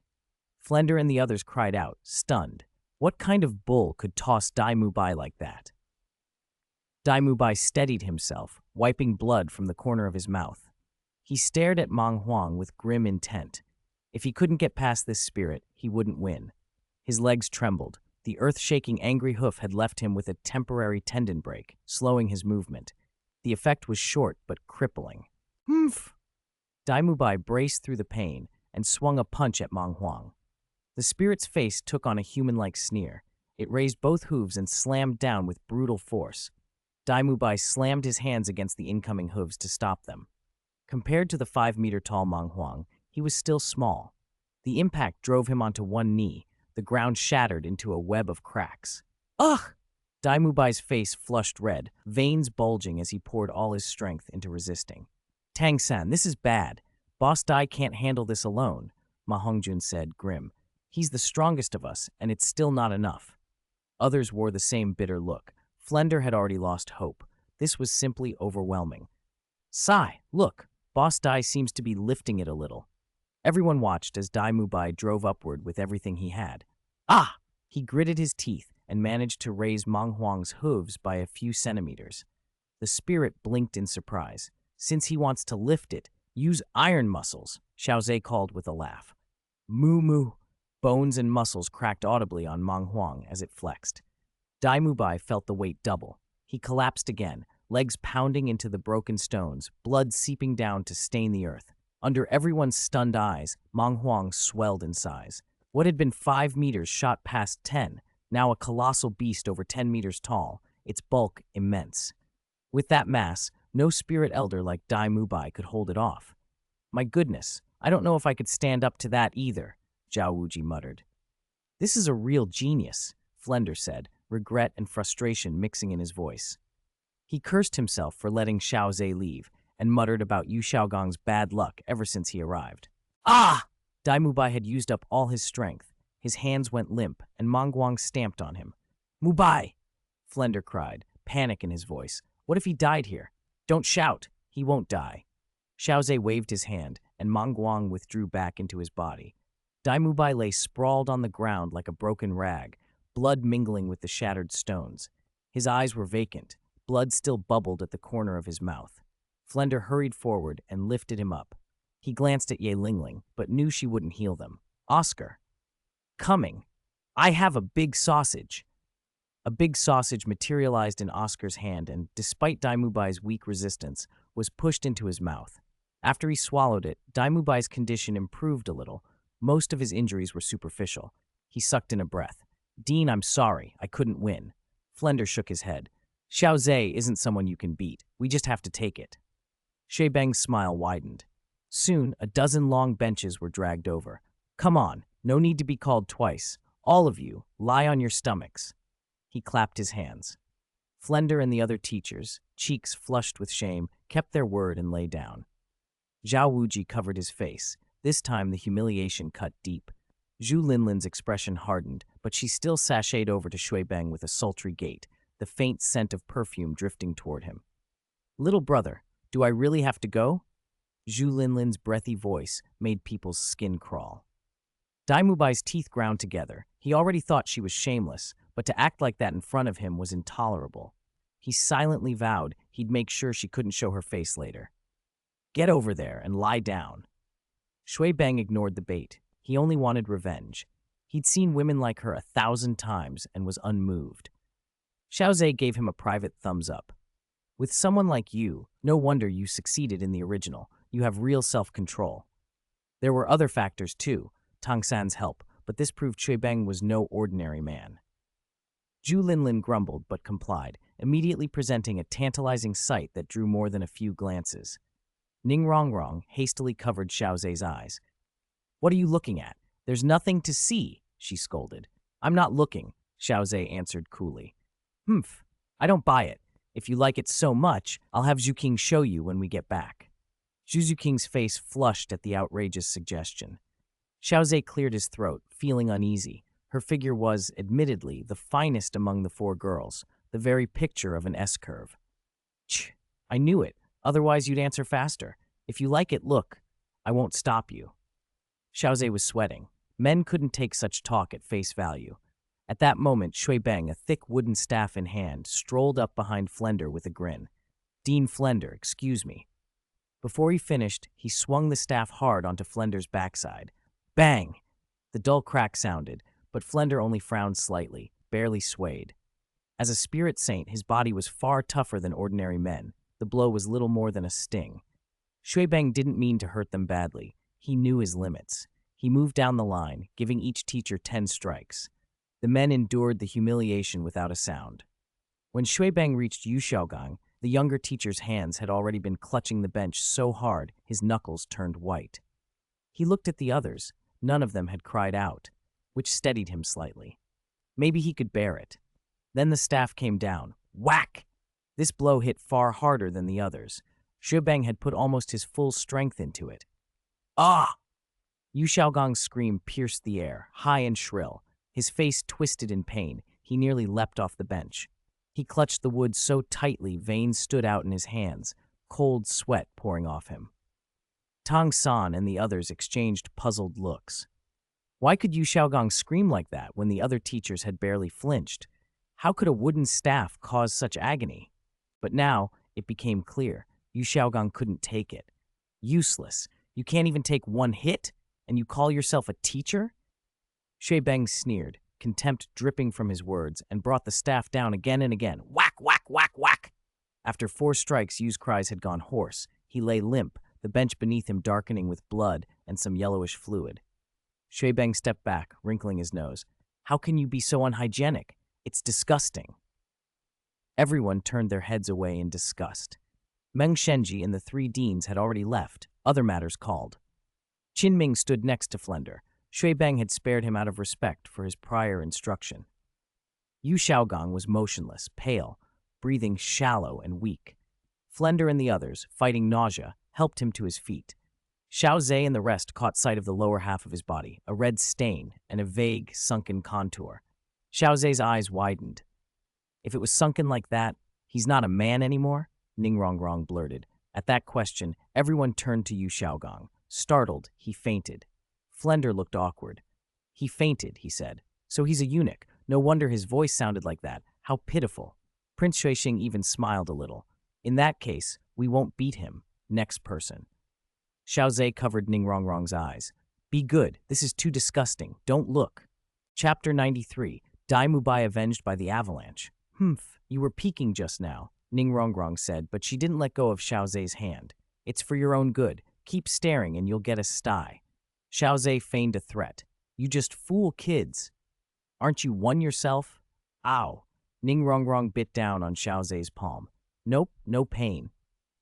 Speaker 1: Flender and the others cried out, stunned. What kind of bull could toss Daimubai like that? Daimubai steadied himself, wiping blood from the corner of his mouth. He stared at Manghuang with grim intent. If he couldn't get past this spirit, he wouldn't win. His legs trembled. The earth-shaking angry hoof had left him with a temporary tendon break, slowing his movement. The effect was short but crippling. Humph! Daimubai braced through the pain and swung a punch at Manghuang. The spirit's face took on a human-like sneer. It raised both hooves and slammed down with brutal force. Daimubai slammed his hands against the incoming hooves to stop them. Compared to the 5-meter-tall Manghuang, he was still small. The impact drove him onto one knee. The ground shattered into a web of cracks. Ugh! Daimubai's face flushed red, veins bulging as he poured all his strength into resisting. Tang-san, this is bad. Boss Dai can't handle this alone, Ma Hongjun said, grim. He's the strongest of us, and it's still not enough. Others wore the same bitter look. Flender had already lost hope. This was simply overwhelming. Sai, look, Boss Dai seems to be lifting it a little. Everyone watched as Daimubai drove upward with everything he had. Ah! He gritted his teeth and managed to raise Manghuang's hooves by a few centimeters. The spirit blinked in surprise. Since he wants to lift it, use iron muscles, Xiao Ze called with a laugh. Moo. Bones and muscles cracked audibly on Manghuang as it flexed. Daimubai felt the weight double. He collapsed again, legs pounding into the broken stones, blood seeping down to stain the earth. Under everyone's stunned eyes, Manghuang swelled in size. What had been 5 meters shot past 10, now a colossal beast over 10 meters tall, its bulk immense. With that mass, no spirit elder like Daimubai could hold it off. My goodness, I don't know if I could stand up to that either, Zhao Wuji muttered. This is a real genius, Flender said, regret and frustration mixing in his voice. He cursed himself for letting Xiao Ze leave and muttered about Yu Xiaogong's bad luck ever since he arrived. Ah! Daimubai had used up all his strength. His hands went limp, and Manghuang stamped on him. Mubai! Flender cried, panic in his voice. What if he died here? Don't shout. He won't die. Xiao Ze waved his hand, and Manghuang withdrew back into his body. Daimubai lay sprawled on the ground like a broken rag, blood mingling with the shattered stones. His eyes were vacant. Blood still bubbled at the corner of his mouth. Flender hurried forward and lifted him up. He glanced at Ye Lingling, but knew she wouldn't heal them. Oscar. Coming. I have a big sausage. A big sausage materialized in Oscar's hand and, despite Daimubai's weak resistance, was pushed into his mouth. After he swallowed it, Daimubai's condition improved a little. Most of his injuries were superficial. He sucked in a breath. Dean, I'm sorry. I couldn't win. Flender shook his head. Xiao Ze isn't someone you can beat. We just have to take it. Sheibeng's smile widened. Soon, a dozen long benches were dragged over. Come on, no need to be called twice. All of you, lie on your stomachs. He clapped his hands. Flender and the other teachers, cheeks flushed with shame, kept their word and lay down. Zhao Wuji covered his face. This time the humiliation cut deep. Zhu Linlin's expression hardened, but she still sashayed over to Shui Beng with a sultry gait, the faint scent of perfume drifting toward him. "Little brother, do I really have to go?" Zhu Linlin's breathy voice made people's skin crawl. Dai Mubai's teeth ground together. He already thought she was shameless, but to act like that in front of him was intolerable. He silently vowed he'd make sure she couldn't show her face later. "Get over there and lie down." Shui Beng ignored the bait. He only wanted revenge. He'd seen women like her 1,000 times and was unmoved. Xiao Ze gave him a private thumbs up. "With someone like you, no wonder you succeeded in the original. You have real self-control." There were other factors too, Tang San's help, but this proved Shui Beng was no ordinary man. Zhu Linlin grumbled but complied, immediately presenting a tantalizing sight that drew more than a few glances. Ning Rongrong hastily covered Xiao Ze's eyes. "What are you looking at? There's nothing to see," she scolded. "I'm not looking," Xiao Ze answered coolly. "Humph, I don't buy it. If you like it so much, I'll have Zhuqing show you when we get back." Zhu Zhuqing's face flushed at the outrageous suggestion. Xiao Ze cleared his throat, feeling uneasy. Her figure was, admittedly, the finest among the four girls, the very picture of an S-curve. "Ch, I knew it. Otherwise you'd answer faster. If you like it, look. I won't stop you." Xiao Ze was sweating. Men couldn't take such talk at face value. At that moment, Shui Beng, a thick wooden staff in hand, strolled up behind Flender with a grin. "Dean Flender, excuse me." Before he finished, he swung the staff hard onto Flender's backside. Bang! The dull crack sounded, but Flender only frowned slightly, barely swayed. As a spirit saint, his body was far tougher than ordinary men. The blow was little more than a sting. Shui Beng didn't mean to hurt them badly. He knew his limits. He moved down the line, giving each teacher 10 strikes. The men endured the humiliation without a sound. When Shui Beng reached Yu Xiaogang, the younger teacher's hands had already been clutching the bench so hard his knuckles turned white. He looked at the others. None of them had cried out, which steadied him slightly. Maybe he could bear it. Then the staff came down. Whack! This blow hit far harder than the others. Shui Beng had put almost his full strength into it. "Ah!" Yu Xiaogang's scream pierced the air, high and shrill. His face twisted in pain. He nearly leapt off the bench. He clutched the wood so tightly veins stood out in his hands, cold sweat pouring off him. Tang San and the others exchanged puzzled looks. Why could Yu Xiaogang scream like that when the other teachers had barely flinched? How could a wooden staff cause such agony? But now it became clear. Yu Xiaogang couldn't take it. Useless. You can't even take one hit, and you call yourself a teacher? Shui Beng sneered, contempt dripping from his words, and brought the staff down again and again. Whack, whack, whack, whack! After 4 strikes, Yu's cries had gone hoarse. He lay limp, the bench beneath him darkening with blood and some yellowish fluid. Shui Beng stepped back, wrinkling his nose. How can you be so unhygienic? It's disgusting. Everyone turned their heads away in disgust. Meng Shenji and the 3 deans had already left. Other matters called. Qin Ming stood next to Flender. Shui Beng had spared him out of respect for his prior instruction. Yu Xiaogang was motionless, pale, breathing shallow and weak. Flender and the others, fighting nausea, helped him to his feet. Xiao Ze and the rest caught sight of the lower half of his body, a red stain and a vague, sunken contour. Xiao Ze's eyes widened. If it was sunken like that, he's not a man anymore? Ning Rongrong blurted. At that question, everyone turned to Yu Xiaogang. Startled, he fainted. Flender looked awkward. He fainted, he said. So he's a eunuch. No wonder his voice sounded like that. How pitiful. Prince Xuexing even smiled a little. In that case, we won't beat him. Next person. Xiao Ze covered Ning Rongrong's eyes. Be good. This is too disgusting. Don't look. Chapter 93. Dai Mubai avenged by the avalanche. Humph, you were peeking just now, Ning Rongrong said, but she didn't let go of Xiao Ze's hand. It's for your own good. Keep staring and you'll get a sty. Xiao Ze feigned a threat. You just fool kids. Aren't you one yourself? Ow. Ning Rongrong bit down on Xiao Ze's palm. Nope, no pain.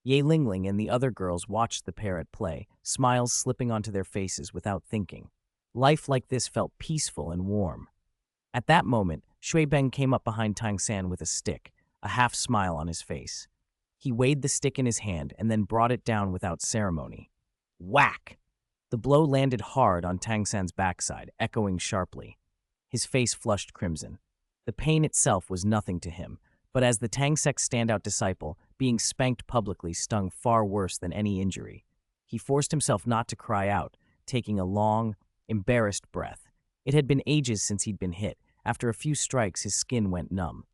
Speaker 1: Ye Lingling and the other girls watched the pair at play, smiles slipping onto their faces without thinking. Life like this felt peaceful and warm. At that moment, Shui Beng came up behind Tang San with a stick. a half-smile on his face. He weighed the stick in his hand and then brought it down without ceremony. Whack! The blow landed hard on Tang San's backside, echoing sharply. His face flushed crimson. The pain itself was nothing to him, but as the Tang sect's standout disciple, being spanked publicly stung far worse than any injury. He forced himself not to cry out, taking a long, embarrassed breath. It had been ages since he'd been hit. After a few strikes, his skin went numb.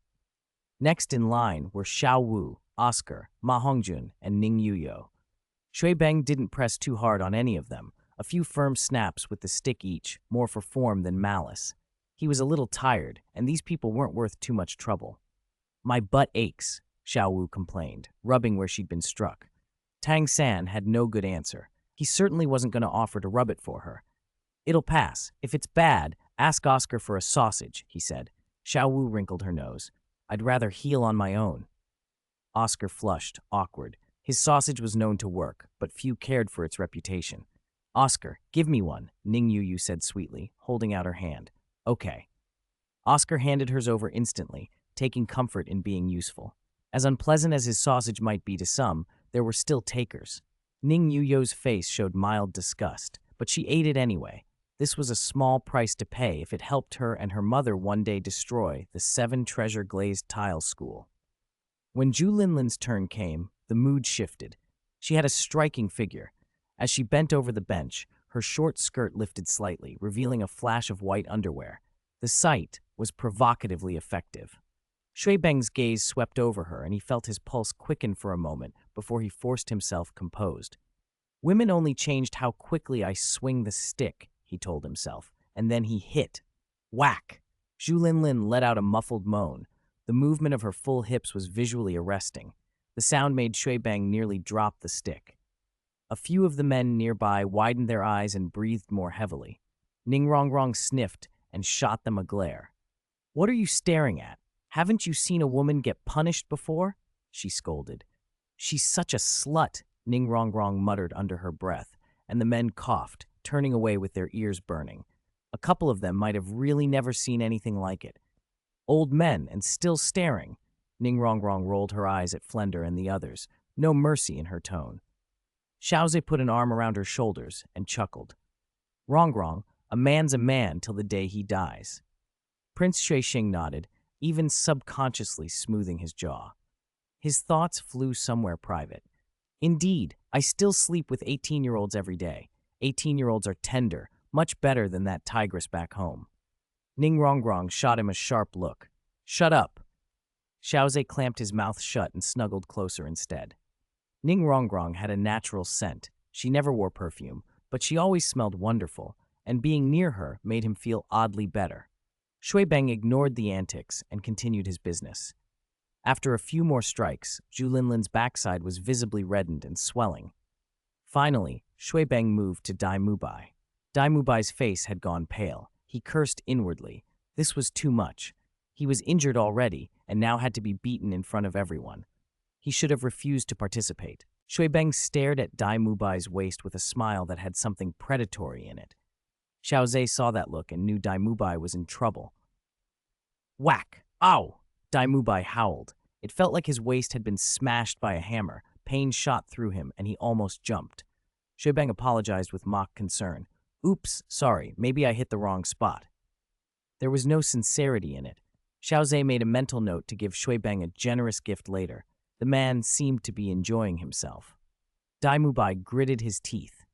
Speaker 1: Next in line were Xiao Wu, Oscar, Ma Hongjun, and Ning Yuyo. Shui Beng didn't press too hard on any of them, a few firm snaps with the stick each, more for form than malice. He was a little tired, and these people weren't worth too much trouble. My butt aches, Xiao Wu complained, rubbing where she'd been struck. Tang San had no good answer. He certainly wasn't going to offer to rub it for her. It'll pass. If it's bad, ask Oscar for a sausage, he said. Xiao Wu wrinkled her nose. I'd rather heal on my own. Oscar flushed, awkward. His sausage was known to work, but few cared for its reputation. Oscar, give me one, Ning Yuyu said sweetly, holding out her hand. Okay. Oscar handed hers over instantly, taking comfort in being useful. As unpleasant as his sausage might be to some, there were still takers. Ning Yuyo's face showed mild disgust, but she ate it anyway. This was a small price to pay if it helped her and her mother one day destroy the 7 treasure glazed tile school. When Zhu Linlin's turn came, the mood shifted. She had a striking figure. As she bent over the bench, her short skirt lifted slightly, revealing a flash of white underwear. The sight was provocatively effective. Shui Beng's gaze swept over her, and he felt his pulse quicken for a moment before he forced himself composed. Women only changed how quickly I swing the stick, he told himself, and then he hit. Whack! Zhu Linlin let out a muffled moan. The movement of her full hips was visually arresting. The sound made Shui Beng nearly drop the stick. A few of the men nearby widened their eyes and breathed more heavily. Ning Rongrong sniffed and shot them a glare. What are you staring at? Haven't you seen a woman get punished before? She scolded. She's such a slut, Ning Rongrong muttered under her breath, and the men coughed, turning away with their ears burning. A couple of them might have really never seen anything like it. Old men, and still staring. Ning Rongrong rolled her eyes at Flender and the others, no mercy in her tone. Xiao Ze put an arm around her shoulders and chuckled. Rongrong, a man's a man till the day he dies. Prince Xuexing nodded, even subconsciously smoothing his jaw. His thoughts flew somewhere private. Indeed, I still sleep with 18-year-olds every day. 18-year-olds are tender, much better than that tigress back home. Ning Rongrong shot him a sharp look. Shut up. Xiao Ze clamped his mouth shut and snuggled closer instead. Ning Rongrong had a natural scent. She never wore perfume, but she always smelled wonderful, and being near her made him feel oddly better. Shui Beng ignored the antics and continued his business. After a few more strikes, Zhu Linlin's backside was visibly reddened and swelling. Finally, Shui Beng moved to Dai Mubai. Dai Mubai's face had gone pale. He cursed inwardly. This was too much. He was injured already and now had to be beaten in front of everyone. He should have refused to participate. Shui Beng stared at Dai Mubai's waist with a smile that had something predatory in it. Xiao Ze saw that look and knew Dai Mubai was in trouble. Whack! Ow! Dai Mubai howled. It felt like his waist had been smashed by a hammer. Pain shot through him, and he almost jumped. Shui Beng apologized with mock concern. Oops, sorry, maybe I hit the wrong spot. There was no sincerity in it. Xiao Ze made a mental note to give Shui Beng a generous gift later. The man seemed to be enjoying himself. Dai Mubai gritted his teeth.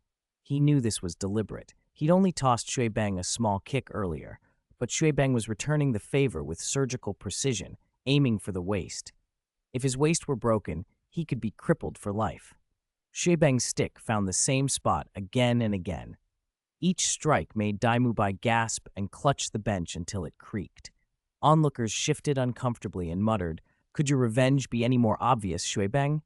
Speaker 1: He knew this was deliberate. He'd only tossed Shui Beng a small kick earlier, but Shui Beng was returning the favor with surgical precision, aiming for the waist. If his waist were broken, he could be crippled for life. Shui Beng's stick found the same spot again and again. Each strike made Dai Mubai gasp and clutch the bench until it creaked. Onlookers shifted uncomfortably and muttered, "Could your revenge be any more obvious, Shui Beng?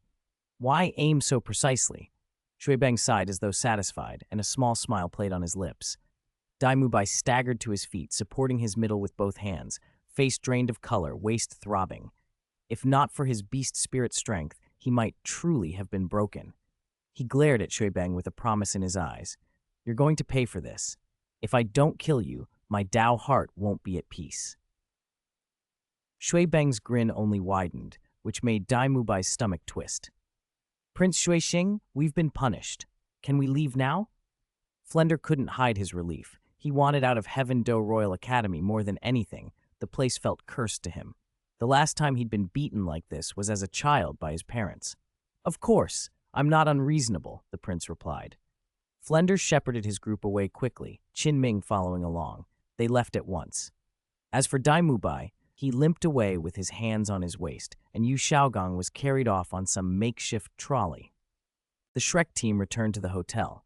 Speaker 1: Why aim so precisely?" Shui Beng sighed as though satisfied, and a small smile played on his lips. Dai Mubai staggered to his feet, supporting his middle with both hands, face drained of color, waist throbbing. If not for his beast spirit strength, he might truly have been broken. He glared at Shui Beng with a promise in his eyes. "You're going to pay for this. If I don't kill you, my Dao heart won't be at peace." Shui Beng's grin only widened. which made Dai Mubai's stomach twist. Prince Xuexing, we've been punished. Can we leave now? Flender couldn't hide his relief. He wanted out of Heaven Do Royal Academy more than anything. The place felt cursed to him. The last time he'd been beaten like this was as a child by his parents. Of course, I'm not unreasonable, the prince replied. Flender shepherded his group away quickly, Qin Ming following along. They left at once. As for Dai Mubai, he limped away with his hands on his waist, and Yu Xiaogong was carried off on some makeshift trolley. The Shrek team returned to the hotel.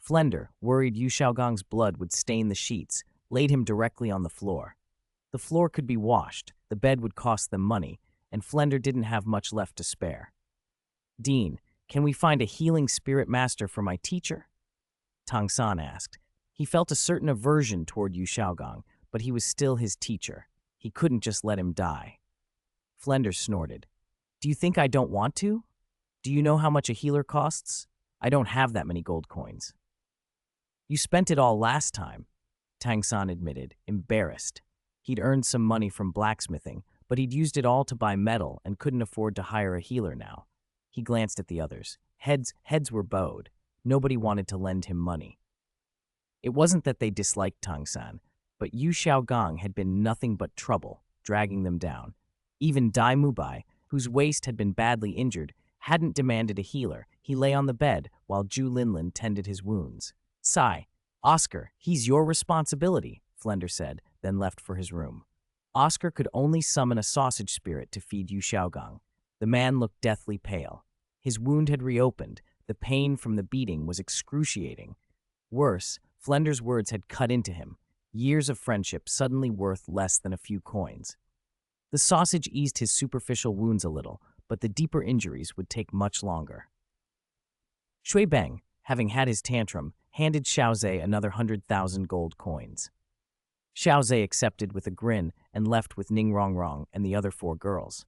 Speaker 1: Flender, worried Yu Xiaogong's blood would stain the sheets, laid him directly on the floor. The floor could be washed, the bed would cost them money, and Flender didn't have much left to spare. Dean, can we find a healing spirit master for my teacher? Tang San asked. He felt a certain aversion toward Yu Xiaogong, but he was still his teacher. He couldn't just let him die. Flender snorted. Do you think I don't want to? Do you know how much a healer costs? I don't have that many gold coins. You spent it all last time, Tang San admitted, embarrassed. He'd earned some money from blacksmithing, but he'd used it all to buy metal and couldn't afford to hire a healer now. He glanced at the others. Heads were bowed. Nobody wanted to lend him money. It wasn't that they disliked Tang San, but Yu Xiaogong had been nothing but trouble, dragging them down. Even Dai Mubai, whose waist had been badly injured, hadn't demanded a healer. He lay on the bed while Zhu Linlin tended his wounds. Sigh, Oscar, he's your responsibility, Flender said, then left for his room. Oscar could only summon a sausage spirit to feed Yu Xiaogong. The man looked deathly pale. His wound had reopened. The pain from the beating was excruciating. Worse, Flender's words had cut into him. Years of friendship suddenly worth less than a few coins. The sausage eased his superficial wounds a little, but the deeper injuries would take much longer. Shui Beng, having had his tantrum, handed Xiao Ze another 100,000 gold coins. Xiao Ze accepted with a grin and left with Ning Rongrong and the other 4 girls.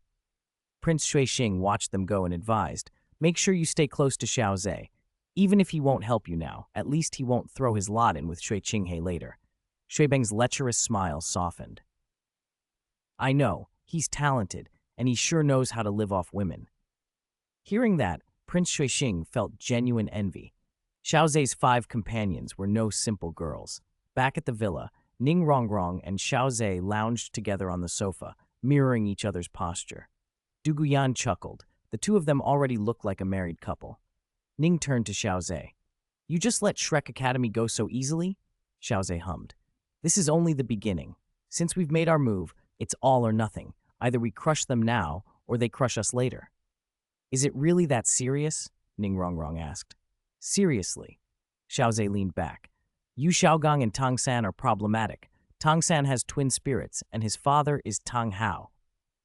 Speaker 1: Prince Xuexing watched them go and advised, make sure you stay close to Xiao Ze. Even if he won't help you now, at least he won't throw his lot in with Shui Qinghe later. Shui Beng's lecherous smile softened. I know, he's talented, and he sure knows how to live off women. Hearing that, Prince Xuexing felt genuine envy. Xiao Ze's 5 companions were no simple girls. Back at the villa, Ning Rongrong and Xiao Ze lounged together on the sofa, mirroring each other's posture. Du Guyan chuckled. The two of them already looked like a married couple. Ning turned to Xiao Ze. You just let Shrek Academy go so easily? Xiao Ze hummed. This is only the beginning. Since we've made our move, it's all or nothing. Either we crush them now, or they crush us later. Is it really that serious? Ning Rongrong asked. Seriously. Xiao Ze leaned back. Yu Xiaogong and Tang San are problematic. Tang San has twin spirits, and his father is Tang Hao.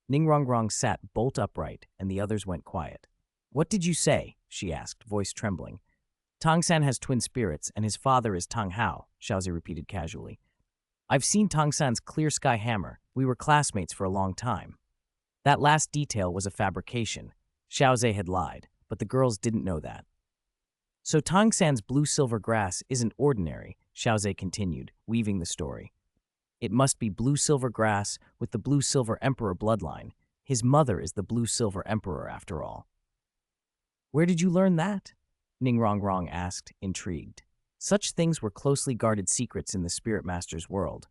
Speaker 1: Ning Rongrong sat bolt upright, and the others went quiet. What did you say? She asked, voice trembling. Tang San has twin spirits, and his father is Tang Hao, Xiao Ze repeated casually. I've seen Tang San's clear sky hammer. We were classmates for a long time. That last detail was a fabrication. Xiao Ze had lied, but the girls didn't know that. So Tang San's blue-silver grass isn't ordinary, Xiao Ze continued, weaving the story. It must be blue-silver grass with the blue-silver emperor bloodline. His mother is the blue-silver emperor, after all. Where did you learn that? Ning Rongrong asked, intrigued. Such things were closely guarded secrets in the Spirit Master's world.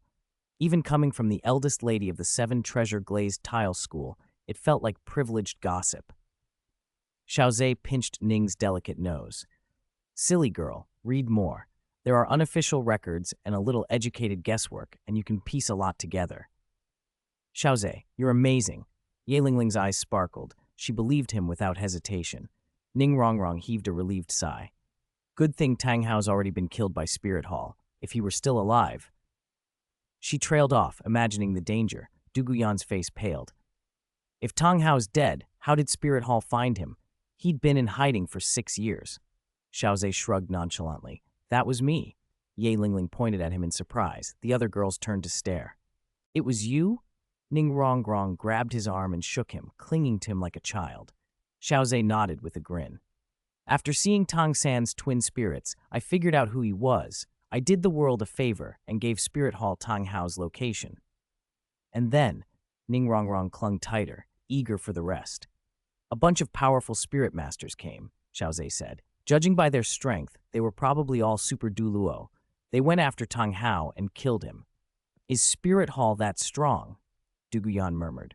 Speaker 1: Even coming from the eldest lady of the 7 treasure glazed tile school, it felt like privileged gossip. Xiao Ze pinched Ning's delicate nose. Silly girl, read more. There are unofficial records and a little educated guesswork, and you can piece a lot together. Xiao Ze, you're amazing. Ye Lingling's eyes sparkled. She believed him without hesitation. Ning Rongrong heaved a relieved sigh. Good thing Tang Hao's already been killed by Spirit Hall. If he were still alive. She trailed off, imagining the danger. Du Guyan's face paled. If Tang Hao's dead, how did Spirit Hall find him? He'd been in hiding for 6 years. Xiao Ze shrugged nonchalantly. That was me. Ye Lingling pointed at him in surprise. The other girls turned to stare. It was you? Ning Rongrong grabbed his arm and shook him, clinging to him like a child. Xiao Ze nodded with a grin. After seeing Tang San's twin spirits, I figured out who he was. I did the world a favor and gave Spirit Hall Tang Hao's location. And then, Ning Rongrong clung tighter, eager for the rest. A bunch of powerful spirit masters came, Xiao Ze said. Judging by their strength, they were probably all super Douluo. They went after Tang Hao and killed him. Is Spirit Hall that strong? Duguyan murmured.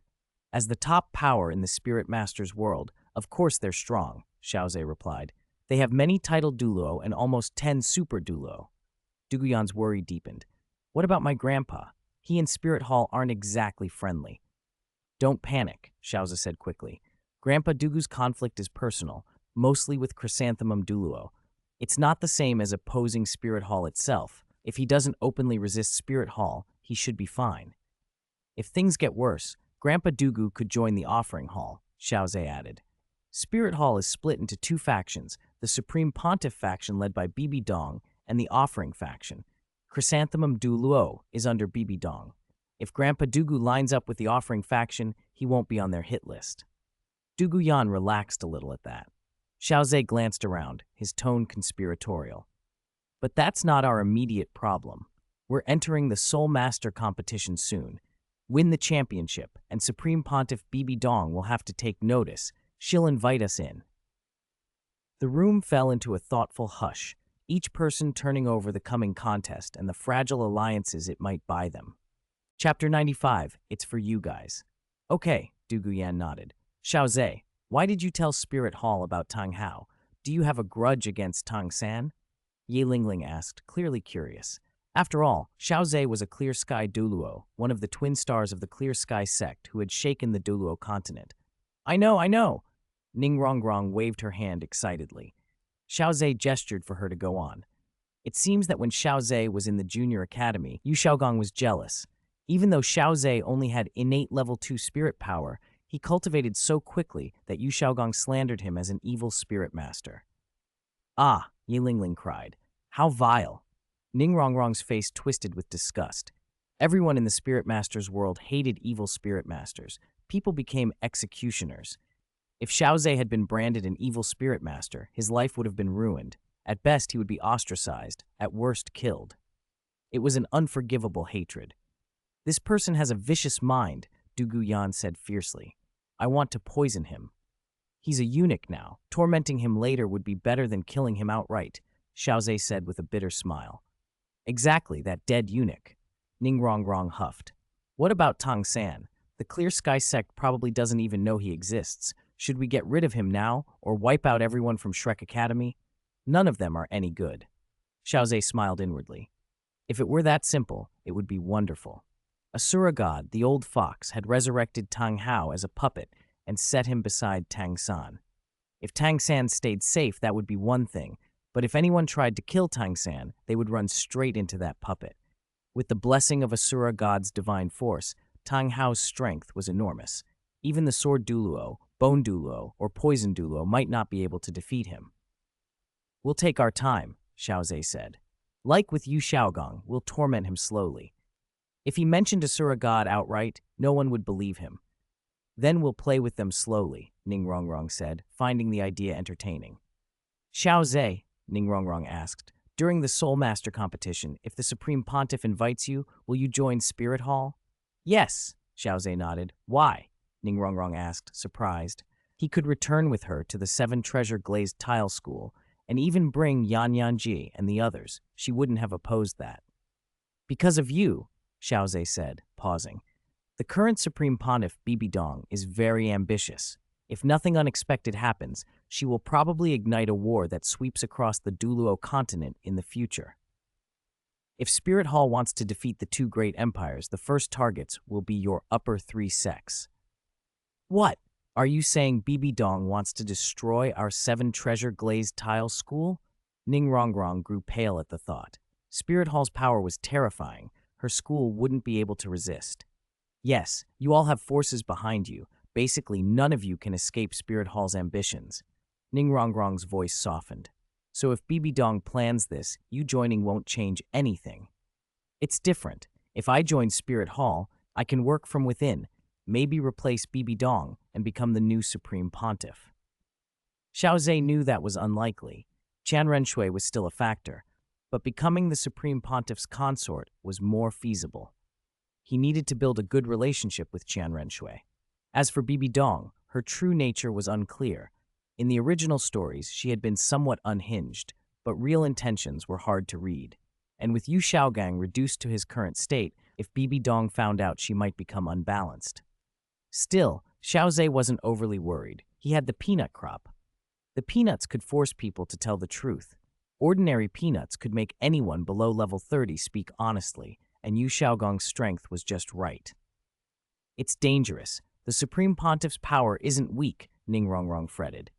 Speaker 1: As the top power in the Spirit Master's world, of course they're strong, Xiao Ze replied. They have many titled Douluo and almost 10 super Douluo. Duguyan's worry deepened. What about my grandpa? He and Spirit Hall aren't exactly friendly. Don't panic, Xiao Ze said quickly. Grandpa Dugu's conflict is personal, mostly with Chrysanthemum Douluo. It's not the same as opposing Spirit Hall itself. If he doesn't openly resist Spirit Hall, he should be fine. If things get worse, Grandpa Dugu could join the Offering Hall, Xiao Ze added. Spirit Hall is split into two factions, the Supreme Pontiff faction led by Bibi Dong and the Offering faction. Chrysanthemum Douluo is under Bibi Dong. If Grandpa Dugu lines up with the Offering faction, he won't be on their hit list. Dugu Yan relaxed a little at that. Xiao Ze glanced around, his tone conspiratorial. But that's not our immediate problem. We're entering the Soul Master competition soon. Win the championship, and Supreme Pontiff Bibi Dong will have to take notice. She'll invite us in. The room fell into a thoughtful hush, each person turning over the coming contest and the fragile alliances it might buy them. Chapter 95, it's for you guys. Okay, Dugu Yan nodded. Xiao Ze, why did you tell Spirit Hall about Tang Hao? Do you have a grudge against Tang San? Ye Lingling asked, clearly curious. After all, Xiao Ze was a Clear Sky Douluo, one of the twin stars of the Clear Sky sect who had shaken the Douluo Continent. I know! Ning Rongrong waved her hand excitedly. Xiao Ze gestured for her to go on. It seems that when Xiao Ze was in the junior academy, Yu Xiaogong was jealous. Even though Xiao Ze only had innate level 2 spirit power, he cultivated so quickly that Yu Xiaogong slandered him as an evil spirit master. Ah, Ye Lingling cried. How vile! Ning Rongrong's face twisted with disgust. Everyone in the spirit master's world hated evil spirit masters. People became executioners. If Xiao Ze had been branded an evil spirit master, his life would have been ruined. At best, he would be ostracized, at worst, killed. It was an unforgivable hatred. This person has a vicious mind, Dugu Yan said fiercely. I want to poison him. He's a eunuch now. Tormenting him later would be better than killing him outright, Xiao Ze said with a bitter smile. Exactly, that dead eunuch. Ning Rongrong huffed. What about Tang San? The Clear Sky sect probably doesn't even know he exists. Should we get rid of him now, or wipe out everyone from Shrek Academy? None of them are any good. Xiao Ze smiled inwardly. If it were that simple, it would be wonderful. Asura God, the old fox, had resurrected Tang Hao as a puppet and set him beside Tang San. If Tang San stayed safe, that would be one thing, but if anyone tried to kill Tang San, they would run straight into that puppet. With the blessing of Asura God's divine force, Tang Hao's strength was enormous. Even the Sword Douluo, Bone Douluo, or Poison Douluo might not be able to defeat him. We'll take our time, Xiao Ze said. Like with Yu Xiaogong, we'll torment him slowly. If he mentioned Asura God outright, no one would believe him. Then we'll play with them slowly, Ning Rongrong said, finding the idea entertaining. Xiao Ze, Ning Rongrong asked, during the Soul Master competition, if the Supreme Pontiff invites you, will you join Spirit Hall? Yes, Xiao Ze nodded. Why? Ning Rongrong asked, surprised. He could return with her to the 7 Treasure Glazed Tile School, and even bring Yan Yanji and the others. She wouldn't have opposed that. Because of you, Xiao Ze said, pausing. The current Supreme Pontiff, Bibi Dong, is very ambitious. If nothing unexpected happens, she will probably ignite a war that sweeps across the Douluo Continent in the future. If Spirit Hall wants to defeat the 2 great empires, the first targets will be your upper 3 sects. What? Are you saying Bibi Dong wants to destroy our 7 Treasure Glazed Tile School? Ning Rongrong grew pale at the thought. Spirit Hall's power was terrifying. Her school wouldn't be able to resist. Yes, you all have forces behind you. Basically, none of you can escape Spirit Hall's ambitions. Ning Rongrong's voice softened. So if Bibi Dong plans this, you joining won't change anything. It's different. If I join Spirit Hall, I can work from within, maybe replace Bibi Dong and become the new Supreme Pontiff. Xiao Ze knew that was unlikely. Qian Renshui was still a factor, but becoming the Supreme Pontiff's consort was more feasible. He needed to build a good relationship with Qian Renshui. As for Bibi Dong, her true nature was unclear. In the original stories, she had been somewhat unhinged, but real intentions were hard to read. And with Yu Xiaogang reduced to his current state, if Bibi Dong found out, she might become unbalanced. Still, Xiao Ze wasn't overly worried. He had the peanut crop. The peanuts could force people to tell the truth. Ordinary peanuts could make anyone below level 30 speak honestly, and Yu Xiaogang's strength was just right. It's dangerous. The Supreme Pontiff's power isn't weak, Ning Rongrong fretted.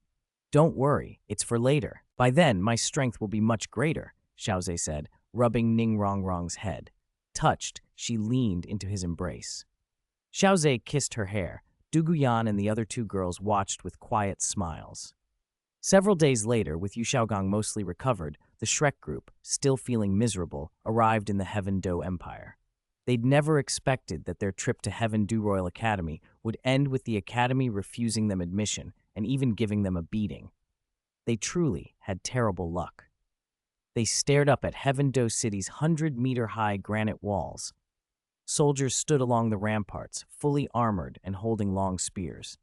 Speaker 1: Don't worry, it's for later. By then, my strength will be much greater, Xiao Ze said, rubbing Ning Rongrong's head. Touched, she leaned into his embrace. Xiao Ze kissed her hair. Du Guyan and the other two girls watched with quiet smiles. Several days later, with Yu Xiaogang mostly recovered, the Shrek group, still feeling miserable, arrived in the Heaven Do Empire. They'd never expected that their trip to Heaven Do Royal Academy would end with the Academy refusing them admission and even giving them a beating. They truly had terrible luck. They stared up at Heaven Do City's 100-meter-high granite walls. Soldiers stood along the ramparts, fully armored and holding long spears.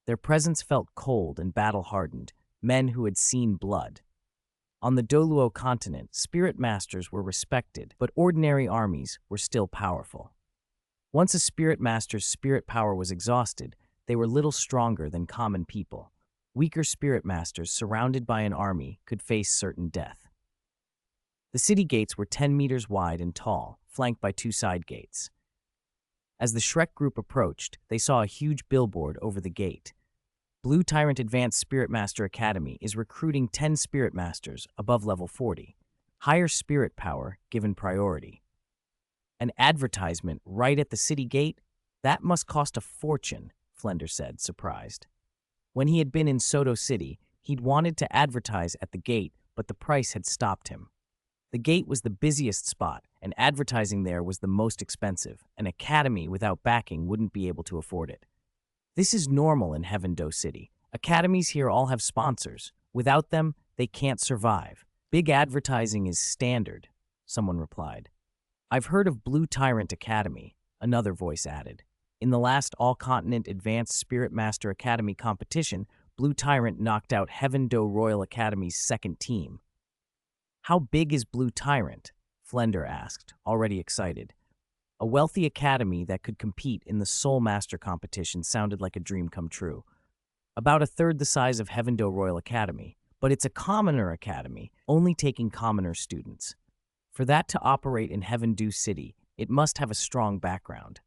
Speaker 1: Their presence felt cold and battle-hardened, men who had seen blood. On the Douluo Continent, spirit masters were respected, but ordinary armies were still powerful. Once a spirit master's spirit power was exhausted, they were little stronger than common people. Weaker spirit masters surrounded by an army could face certain death. The city gates were 10 meters wide and tall, flanked by 2 side gates. As the Shrek group approached, they saw a huge billboard over the gate. Blue Tyrant Advanced Spirit Master Academy is recruiting 10 Spirit Masters above level 40. Higher spirit power given priority. An advertisement right at the city gate? That must cost a fortune, Flender said, surprised. When he had been in Soto City, he'd wanted to advertise at the gate, but the price had stopped him. The gate was the busiest spot, and advertising there was the most expensive. An academy without backing wouldn't be able to afford it. This is normal in Heaven Do City. Academies here all have sponsors. Without them, they can't survive. Big advertising is standard, someone replied. I've heard of Blue Tyrant Academy, another voice added. In the last All-Continent Advanced Spirit Master Academy competition, Blue Tyrant knocked out Heaven Do Royal Academy's second team. How big is Blue Tyrant? Flender asked, already excited. A wealthy academy that could compete in the Soul Master competition sounded like a dream come true. About a third the size of Heaven Do Royal Academy, but it's a commoner academy, only taking commoner students. For that to operate in Heaven Do City, it must have a strong background.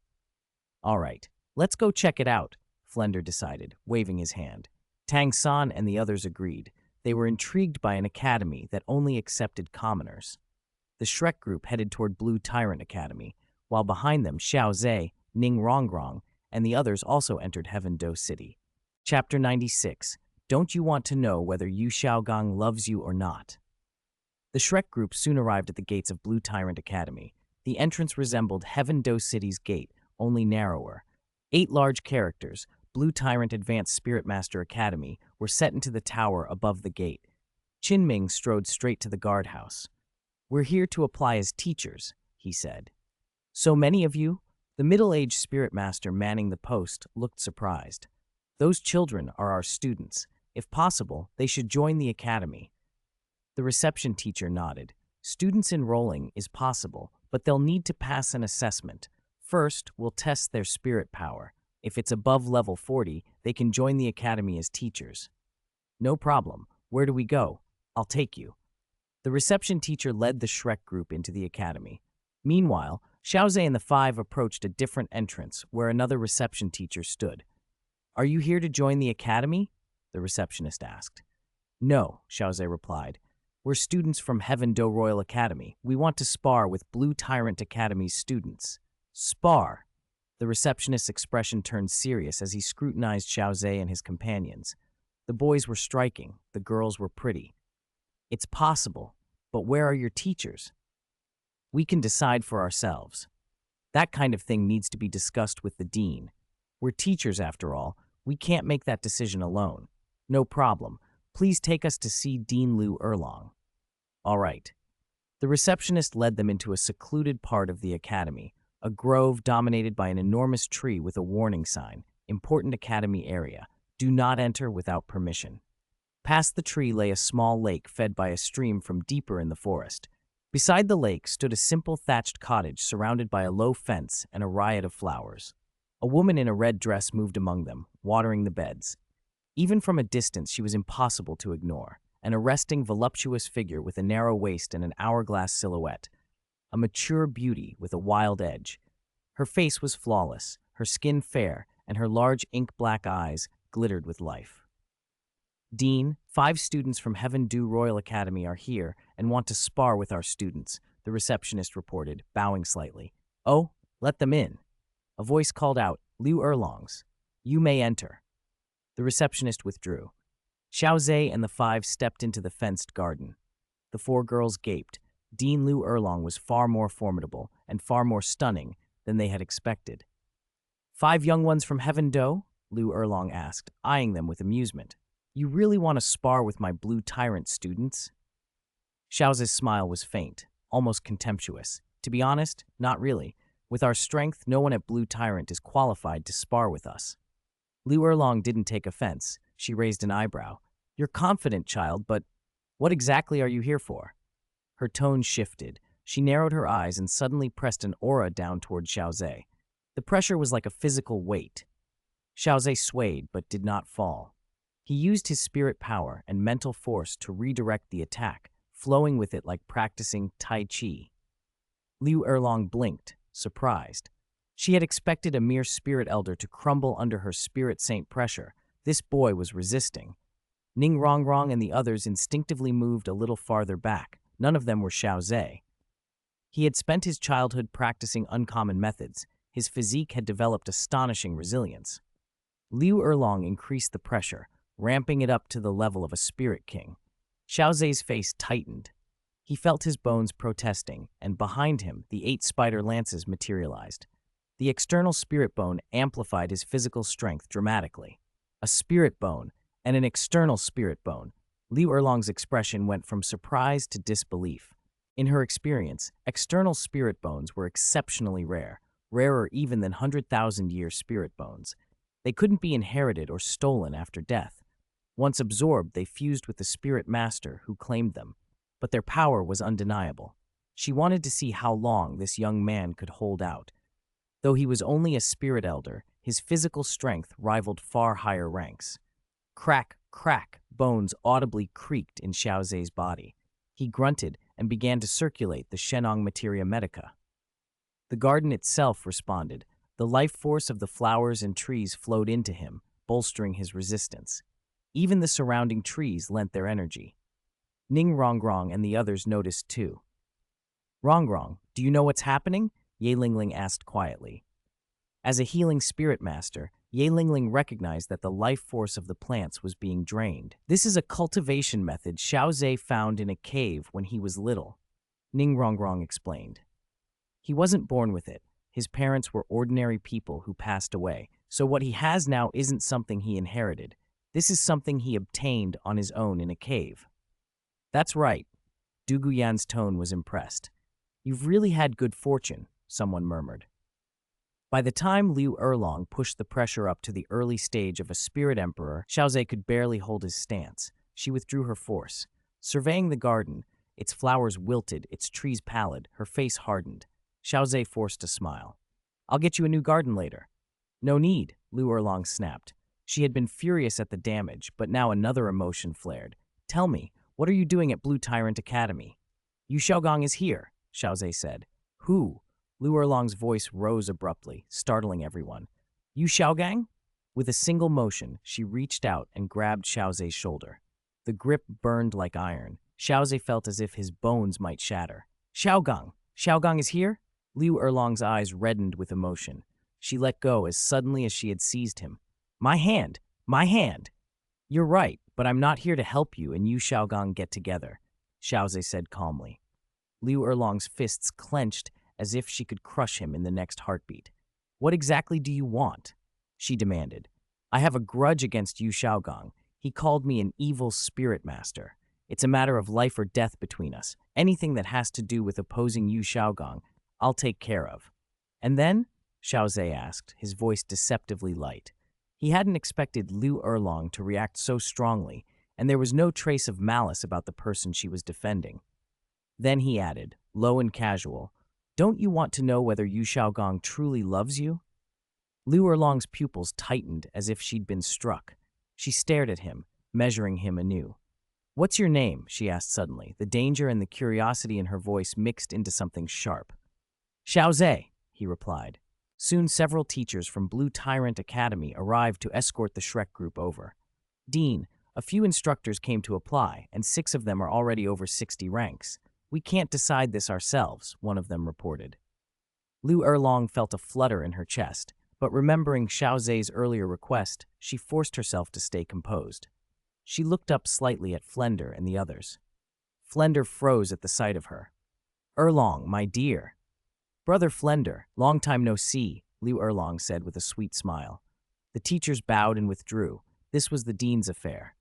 Speaker 1: All right, let's go check it out, Flender decided, waving his hand. Tang San and the others agreed. They were intrigued by an academy that only accepted commoners. The Shrek group headed toward Blue Tyrant Academy, while behind them Xiao Ze, Ning Rongrong, and the others also entered Heaven Do City. Chapter 96. Don't you want to know whether Yu Xiaogang loves you or not? The Shrek group soon arrived at the gates of Blue Tyrant Academy. The entrance resembled Heaven Do City's gate, only narrower. 8 large characters, Blue Tyrant Advanced Spirit Master Academy, were set into the tower above the gate. Qin Ming strode straight to the guardhouse. We're here to apply as teachers, he said. So many of you? The middle-aged spirit master manning the post looked surprised. Those children are our students. If possible, they should join the academy. The reception teacher nodded. Students enrolling is possible, but they'll need to pass an assessment. First, we'll test their spirit power. If it's above level 40, they can join the academy as teachers. No problem. Where do we go? I'll take you. The reception teacher led the Shrek group into the academy. Meanwhile, Xiao Ze and the 5 approached a different entrance where another reception teacher stood. Are you here to join the academy? The receptionist asked. No, Xiao Ze replied. We're students from Heaven Do Royal Academy. We want to spar with Blue Tyrant Academy's students. Spar. The receptionist's expression turned serious as he scrutinized Xiao Ze and his companions. The boys were striking, the girls were pretty. It's possible, but where are your teachers? We can decide for ourselves. That kind of thing needs to be discussed with the dean. We're teachers, after all. We can't make that decision alone. No problem. Please take us to see Dean Liu Erlong. All right. The receptionist led them into a secluded part of the academy, a grove dominated by an enormous tree with a warning sign, Important Academy Area. Do not enter without permission. Past the tree lay a small lake fed by a stream from deeper in the forest. Beside the lake stood a simple thatched cottage surrounded by a low fence and a riot of flowers. A woman in a red dress moved among them, watering the beds. Even from a distance, she was impossible to ignore, an arresting, voluptuous figure with a narrow waist and an hourglass silhouette, a mature beauty with a wild edge. Her face was flawless, her skin fair, and her large ink-black eyes glittered with life. Dean, 5 students from Heaven Dew Royal Academy are here and want to spar with our students, the receptionist reported, bowing slightly. Oh, let them in. A voice called out, Liu Erlongs. You may enter. The receptionist withdrew. Xiao Ze and the 5 stepped into the fenced garden. The 4 girls gaped. Dean Liu Erlong was far more formidable and far more stunning than they had expected. 5 young ones from Heaven Dew? Liu Erlong asked, eyeing them with amusement. You really want to spar with my blue tyrant students? Xiao Ze's smile was faint, almost contemptuous. To be honest, not really. With our strength, no one at Blue Tyrant is qualified to spar with us. Liu Erlong didn't take offense. She raised an eyebrow. You're confident, child, but what exactly are you here for? Her tone shifted. She narrowed her eyes and suddenly pressed an aura down toward Xiao Ze. The pressure was like a physical weight. Xiao Ze swayed but did not fall. He used his spirit power and mental force to redirect the attack, flowing with it like practicing Tai Chi. Liu Erlong blinked, surprised. She had expected a mere spirit elder to crumble under her spirit saint pressure. This boy was resisting. Ning Rongrong and the others instinctively moved a little farther back. None of them were Xiao Ze. He had spent his childhood practicing uncommon methods. His physique had developed astonishing resilience. Liu Erlong increased the pressure, ramping it up to the level of a spirit king. Xiao Ze's face tightened. He felt his bones protesting, and behind him, the 8 spider lances materialized. The external spirit bone amplified his physical strength dramatically. A spirit bone and an external spirit bone. Liu Erlong's expression went from surprise to disbelief. In her experience, external spirit bones were exceptionally rare, rarer even than 100,000-year spirit bones. They couldn't be inherited or stolen after death. Once absorbed, they fused with the spirit master who claimed them, but their power was undeniable. She wanted to see how long this young man could hold out. Though he was only a spirit elder, his physical strength rivaled far higher ranks. Crack, crack, bones audibly creaked in Xiao Ze's body. He grunted and began to circulate the Shenong Materia Medica. The garden itself responded. The life force of the flowers and trees flowed into him, bolstering his resistance. Even the surrounding trees lent their energy. Ning Rongrong and the others noticed too. Rongrong, do you know what's happening? Ye Lingling asked quietly. As a healing spirit master, Ye Lingling recognized that the life force of the plants was being drained. This is a cultivation method Xiao Ze found in a cave when he was little, Ning Rongrong explained. He wasn't born with it. His parents were ordinary people who passed away, so what he has now isn't something he inherited. This is something he obtained on his own in a cave. That's right. Du Guyan's tone was impressed. You've really had good fortune, someone murmured. By the time Liu Erlong pushed the pressure up to the early stage of a spirit emperor, Xiao Ze could barely hold his stance. She withdrew her force. Surveying the garden, its flowers wilted, its trees pallid, her face hardened. Xiao Ze forced a smile. I'll get you a new garden later. No need, Liu Erlong snapped. She had been furious at the damage, but now another emotion flared. Tell me, what are you doing at Blue Tyrant Academy? Yu Xiaogong is here, Xiao Ze said. Who? Liu Erlong's voice rose abruptly, startling everyone. Yu Xiaogang? With a single motion, she reached out and grabbed Xiao Ze's shoulder. The grip burned like iron. Xiao Ze felt as if his bones might shatter. Xiaogang! Xiaogang is here? Liu Erlong's eyes reddened with emotion. She let go as suddenly as she had seized him. My hand! My hand! You're right, but I'm not here to help you and Yu Xiaogang get together, Xiao Ze said calmly. Liu Erlong's fists clenched as if she could crush him in the next heartbeat. What exactly do you want? She demanded. I have a grudge against Yu Xiaogang. He called me an evil spirit master. It's a matter of life or death between us. Anything that has to do with opposing Yu Xiaogang, I'll take care of. And then? Xiao Ze asked, his voice deceptively light. He hadn't expected Liu Erlong to react so strongly, and there was no trace of malice about the person she was defending. Then he added, low and casual, "Don't you want to know whether Yu Xiaogong truly loves you?" Liu Erlong's pupils tightened as if she'd been struck. She stared at him, measuring him anew. "What's your name?" she asked suddenly, the danger and the curiosity in her voice mixed into something sharp. "Xiao Ze," he replied. Soon several teachers from Blue Tyrant Academy arrived to escort the Shrek group over. "Dean, a few instructors came to apply, and 6 of them are already over 60 ranks. We can't decide this ourselves," one of them reported. Liu Erlong felt a flutter in her chest, but remembering Xiao Ze's earlier request, she forced herself to stay composed. She looked up slightly at Flender and the others. Flender froze at the sight of her. "Erlong, my dear." "Brother Flender, long time no see," Liu Erlong said with a sweet smile. The teachers bowed and withdrew. This was the dean's affair.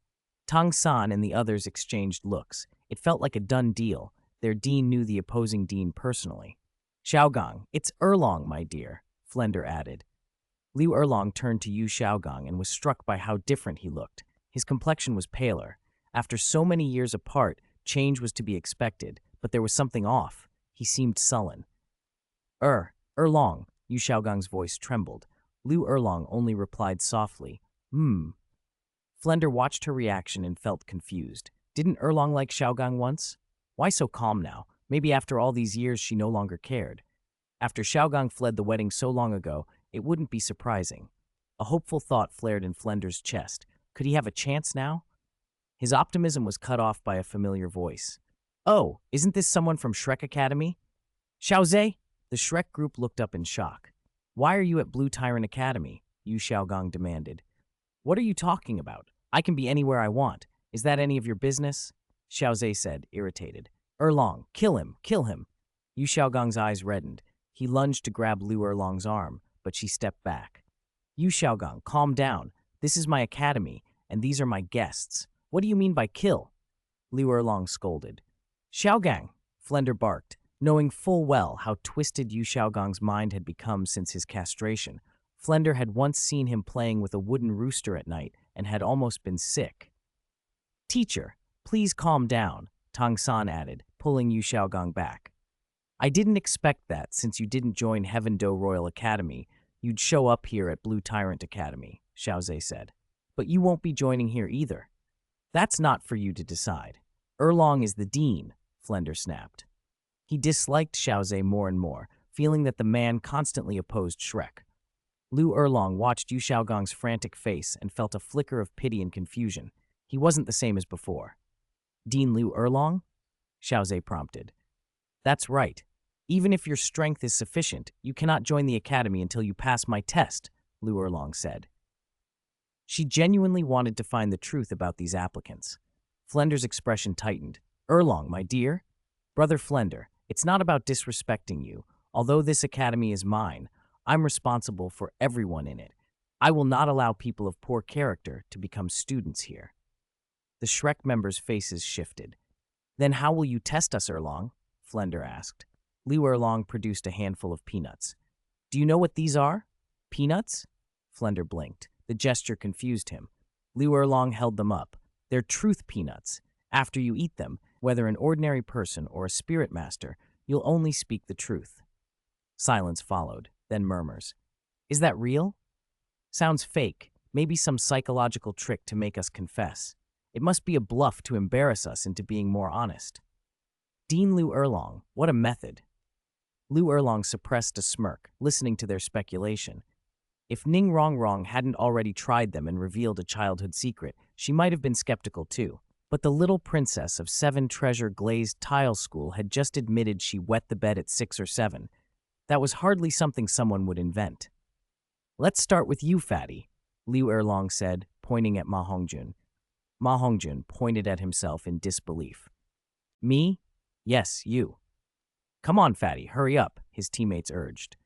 Speaker 1: Tang San and the others exchanged looks. It felt like a done deal. Their dean knew the opposing dean personally. "Xiaogong, it's Erlong, my dear," Flender added. Liu Erlong turned to Yu Xiaogong and was struck by how different he looked. His complexion was paler. After so many years apart, change was to be expected, but there was something off. He seemed sullen. Erlong," Yu Xiaogong's voice trembled. Liu Erlong only replied softly, Flender watched her reaction and felt confused. Didn't Erlong like Xiaogong once? Why so calm now? Maybe after all these years she no longer cared. After Xiaogong fled the wedding so long ago, it wouldn't be surprising. A hopeful thought flared in Flender's chest. Could he have a chance now? His optimism was cut off by a familiar voice. "Oh, isn't this someone from Shrek Academy?" "Xiao Ze?" The Shrek group looked up in shock. "Why are you at Blue Tyrant Academy?" Yu Xiaogong demanded. "What are you talking about? I can be anywhere I want. Is that any of your business?" Xiao Ze said, irritated. "Erlong, kill him, kill him." Yu Xiaogong's eyes reddened. He lunged to grab Liu Erlong's arm, but she stepped back. "Yu Xiaogong, calm down. This is my academy, and these are my guests. What do you mean by kill?" Liu Erlong scolded. "Xiaogang," Flender barked, knowing full well how twisted Yu Xiaogong's mind had become since his castration. Flender had once seen him playing with a wooden rooster at night and had almost been sick. "Teacher, please calm down," Tang San added, pulling Yu Xiaogong back. "I didn't expect that since you didn't join Heaven Do Royal Academy. You'd show up here at Blue Tyrant Academy," Xiao Ze said. "But you won't be joining here either." "That's not for you to decide. Erlong is the dean," Flender snapped. He disliked Xiao Ze more and more, feeling that the man constantly opposed Shrek. Liu Erlong watched Yu Xiaogong's frantic face and felt a flicker of pity and confusion. He wasn't the same as before. "Dean Liu Erlong?" Xiao Ze prompted. "That's right. Even if your strength is sufficient, you cannot join the academy until you pass my test," Liu Erlong said. She genuinely wanted to find the truth about these applicants. Flender's expression tightened. "Erlong, my dear? Brother Flender, it's not about disrespecting you. Although this academy is mine, I'm responsible for everyone in it. I will not allow people of poor character to become students here." The Shrek members' faces shifted. "Then how will you test us, Erlong?" Flender asked. Liu Erlong produced a handful of peanuts. "Do you know what these are?" "Peanuts?" Flender blinked. The gesture confused him. Liu Erlong held them up. "They're truth peanuts. After you eat them, whether an ordinary person or a spirit master, you'll only speak the truth." Silence followed, then murmurs. "Is that real?" "Sounds fake. Maybe some psychological trick to make us confess. It must be a bluff to embarrass us into being more honest." "Dean Liu Erlong, what a method." Liu Erlong suppressed a smirk, listening to their speculation. If Ning Rongrong hadn't already tried them and revealed a childhood secret, she might have been skeptical too. But the little princess of 7 Treasure Glazed Tile School had just admitted she wet the bed at 6 or 7. That was hardly something someone would invent. "Let's start with you, Fatty," Liu Erlong said, pointing at Ma Hongjun. Ma Hongjun pointed at himself in disbelief. "Me? Yes, you." "Come on, Fatty, hurry up," his teammates urged.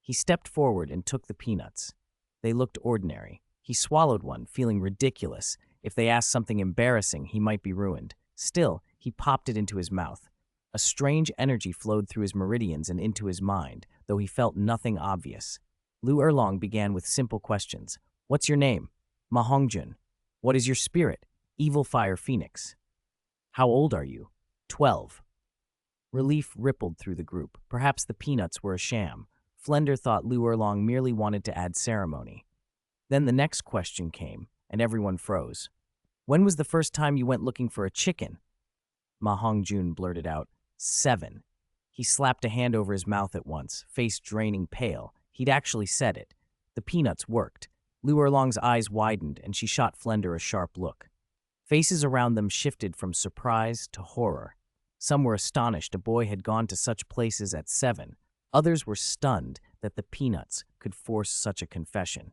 Speaker 1: He stepped forward and took the peanuts. They looked ordinary. He swallowed one, feeling ridiculous. If they asked something embarrassing, he might be ruined. Still, he popped it into his mouth. A strange energy flowed through his meridians and into his mind, though he felt nothing obvious. Liu Erlong began with simple questions. What's your name? Mahongjun. What is your spirit? Evil Fire Phoenix. How old are you? 12. Relief rippled through the group. Perhaps the peanuts were a sham. Flender thought Liu Erlong merely wanted to add ceremony. Then the next question came, and everyone froze. When was the first time you went looking for a chicken? Ma Hongjun blurted out, 7. He slapped a hand over his mouth at once, face draining pale. He'd actually said it. The peanuts worked. Liu Erlong's eyes widened, and she shot Flender a sharp look. Faces around them shifted from surprise to horror. Some were astonished a boy had gone to such places at 7. Others were stunned that the peanuts could force such a confession.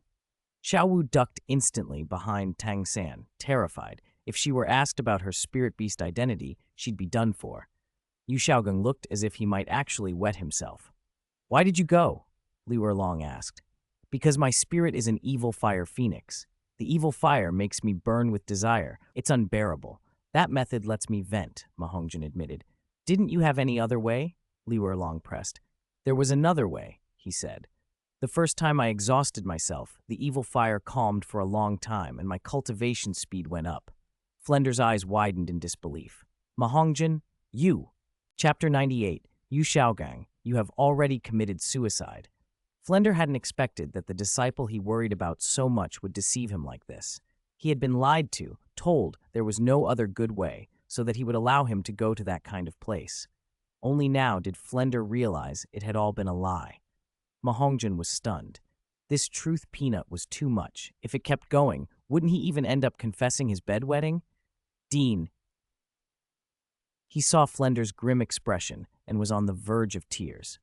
Speaker 1: Xiao Wu ducked instantly behind Tang San, terrified. If she were asked about her spirit beast identity, she'd be done for. Yu Xiaogang looked as if he might actually wet himself. Why did you go? Liu Erlong asked. Because my spirit is an evil fire phoenix. The evil fire makes me burn with desire. It's unbearable. That method lets me vent, Ma Hongjun admitted. Didn't you have any other way? Liu Erlong pressed. There was another way, he said. The first time I exhausted myself, the evil fire calmed for a long time and my cultivation speed went up. Flender's eyes widened in disbelief. Ma Hongjun, you. Chapter 98, Yu Xiaogang, you have already committed suicide. Flender hadn't expected that the disciple he worried about so much would deceive him like this. He had been lied to, told there was no other good way, so that he would allow him to go to that kind of place. Only now did Flender realize it had all been a lie. Ma Hongjun was stunned. This truth peanut was too much. If it kept going, wouldn't he even end up confessing his bedwetting? Dean. He saw Flender's grim expression and was on the verge of tears.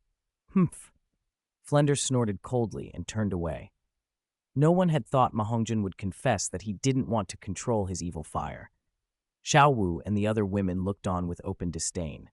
Speaker 1: Humph. Flender snorted coldly and turned away. No one had thought Ma Hongjun would confess that he didn't want to control his evil fire. Xiao Wu and the other women looked on with open disdain.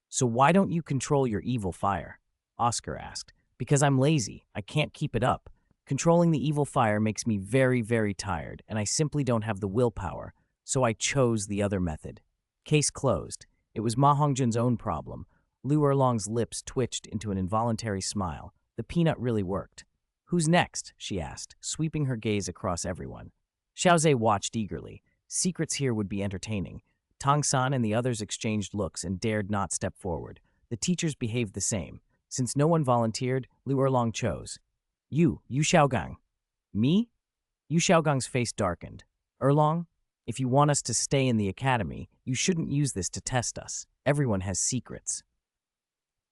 Speaker 1: So why don't you control your evil fire? Oscar asked. Because I'm lazy. I can't keep it up. Controlling the evil fire makes me very, very tired, and I simply don't have the willpower, so I chose the other method. Case closed. It was Ma Hongjun's own problem. Liu Erlong's lips twitched into an involuntary smile. The peanut really worked. Who's next? She asked, sweeping her gaze across everyone. Xiao Ze watched eagerly. Secrets here would be entertaining. Tang San and the others exchanged looks and dared not step forward. The teachers behaved the same. Since no one volunteered, Liu Erlong chose. Yu Xiaogang. Me? Yu Xiaogang's face darkened. Erlong, if you want us to stay in the academy, you shouldn't use this to test us. Everyone has secrets.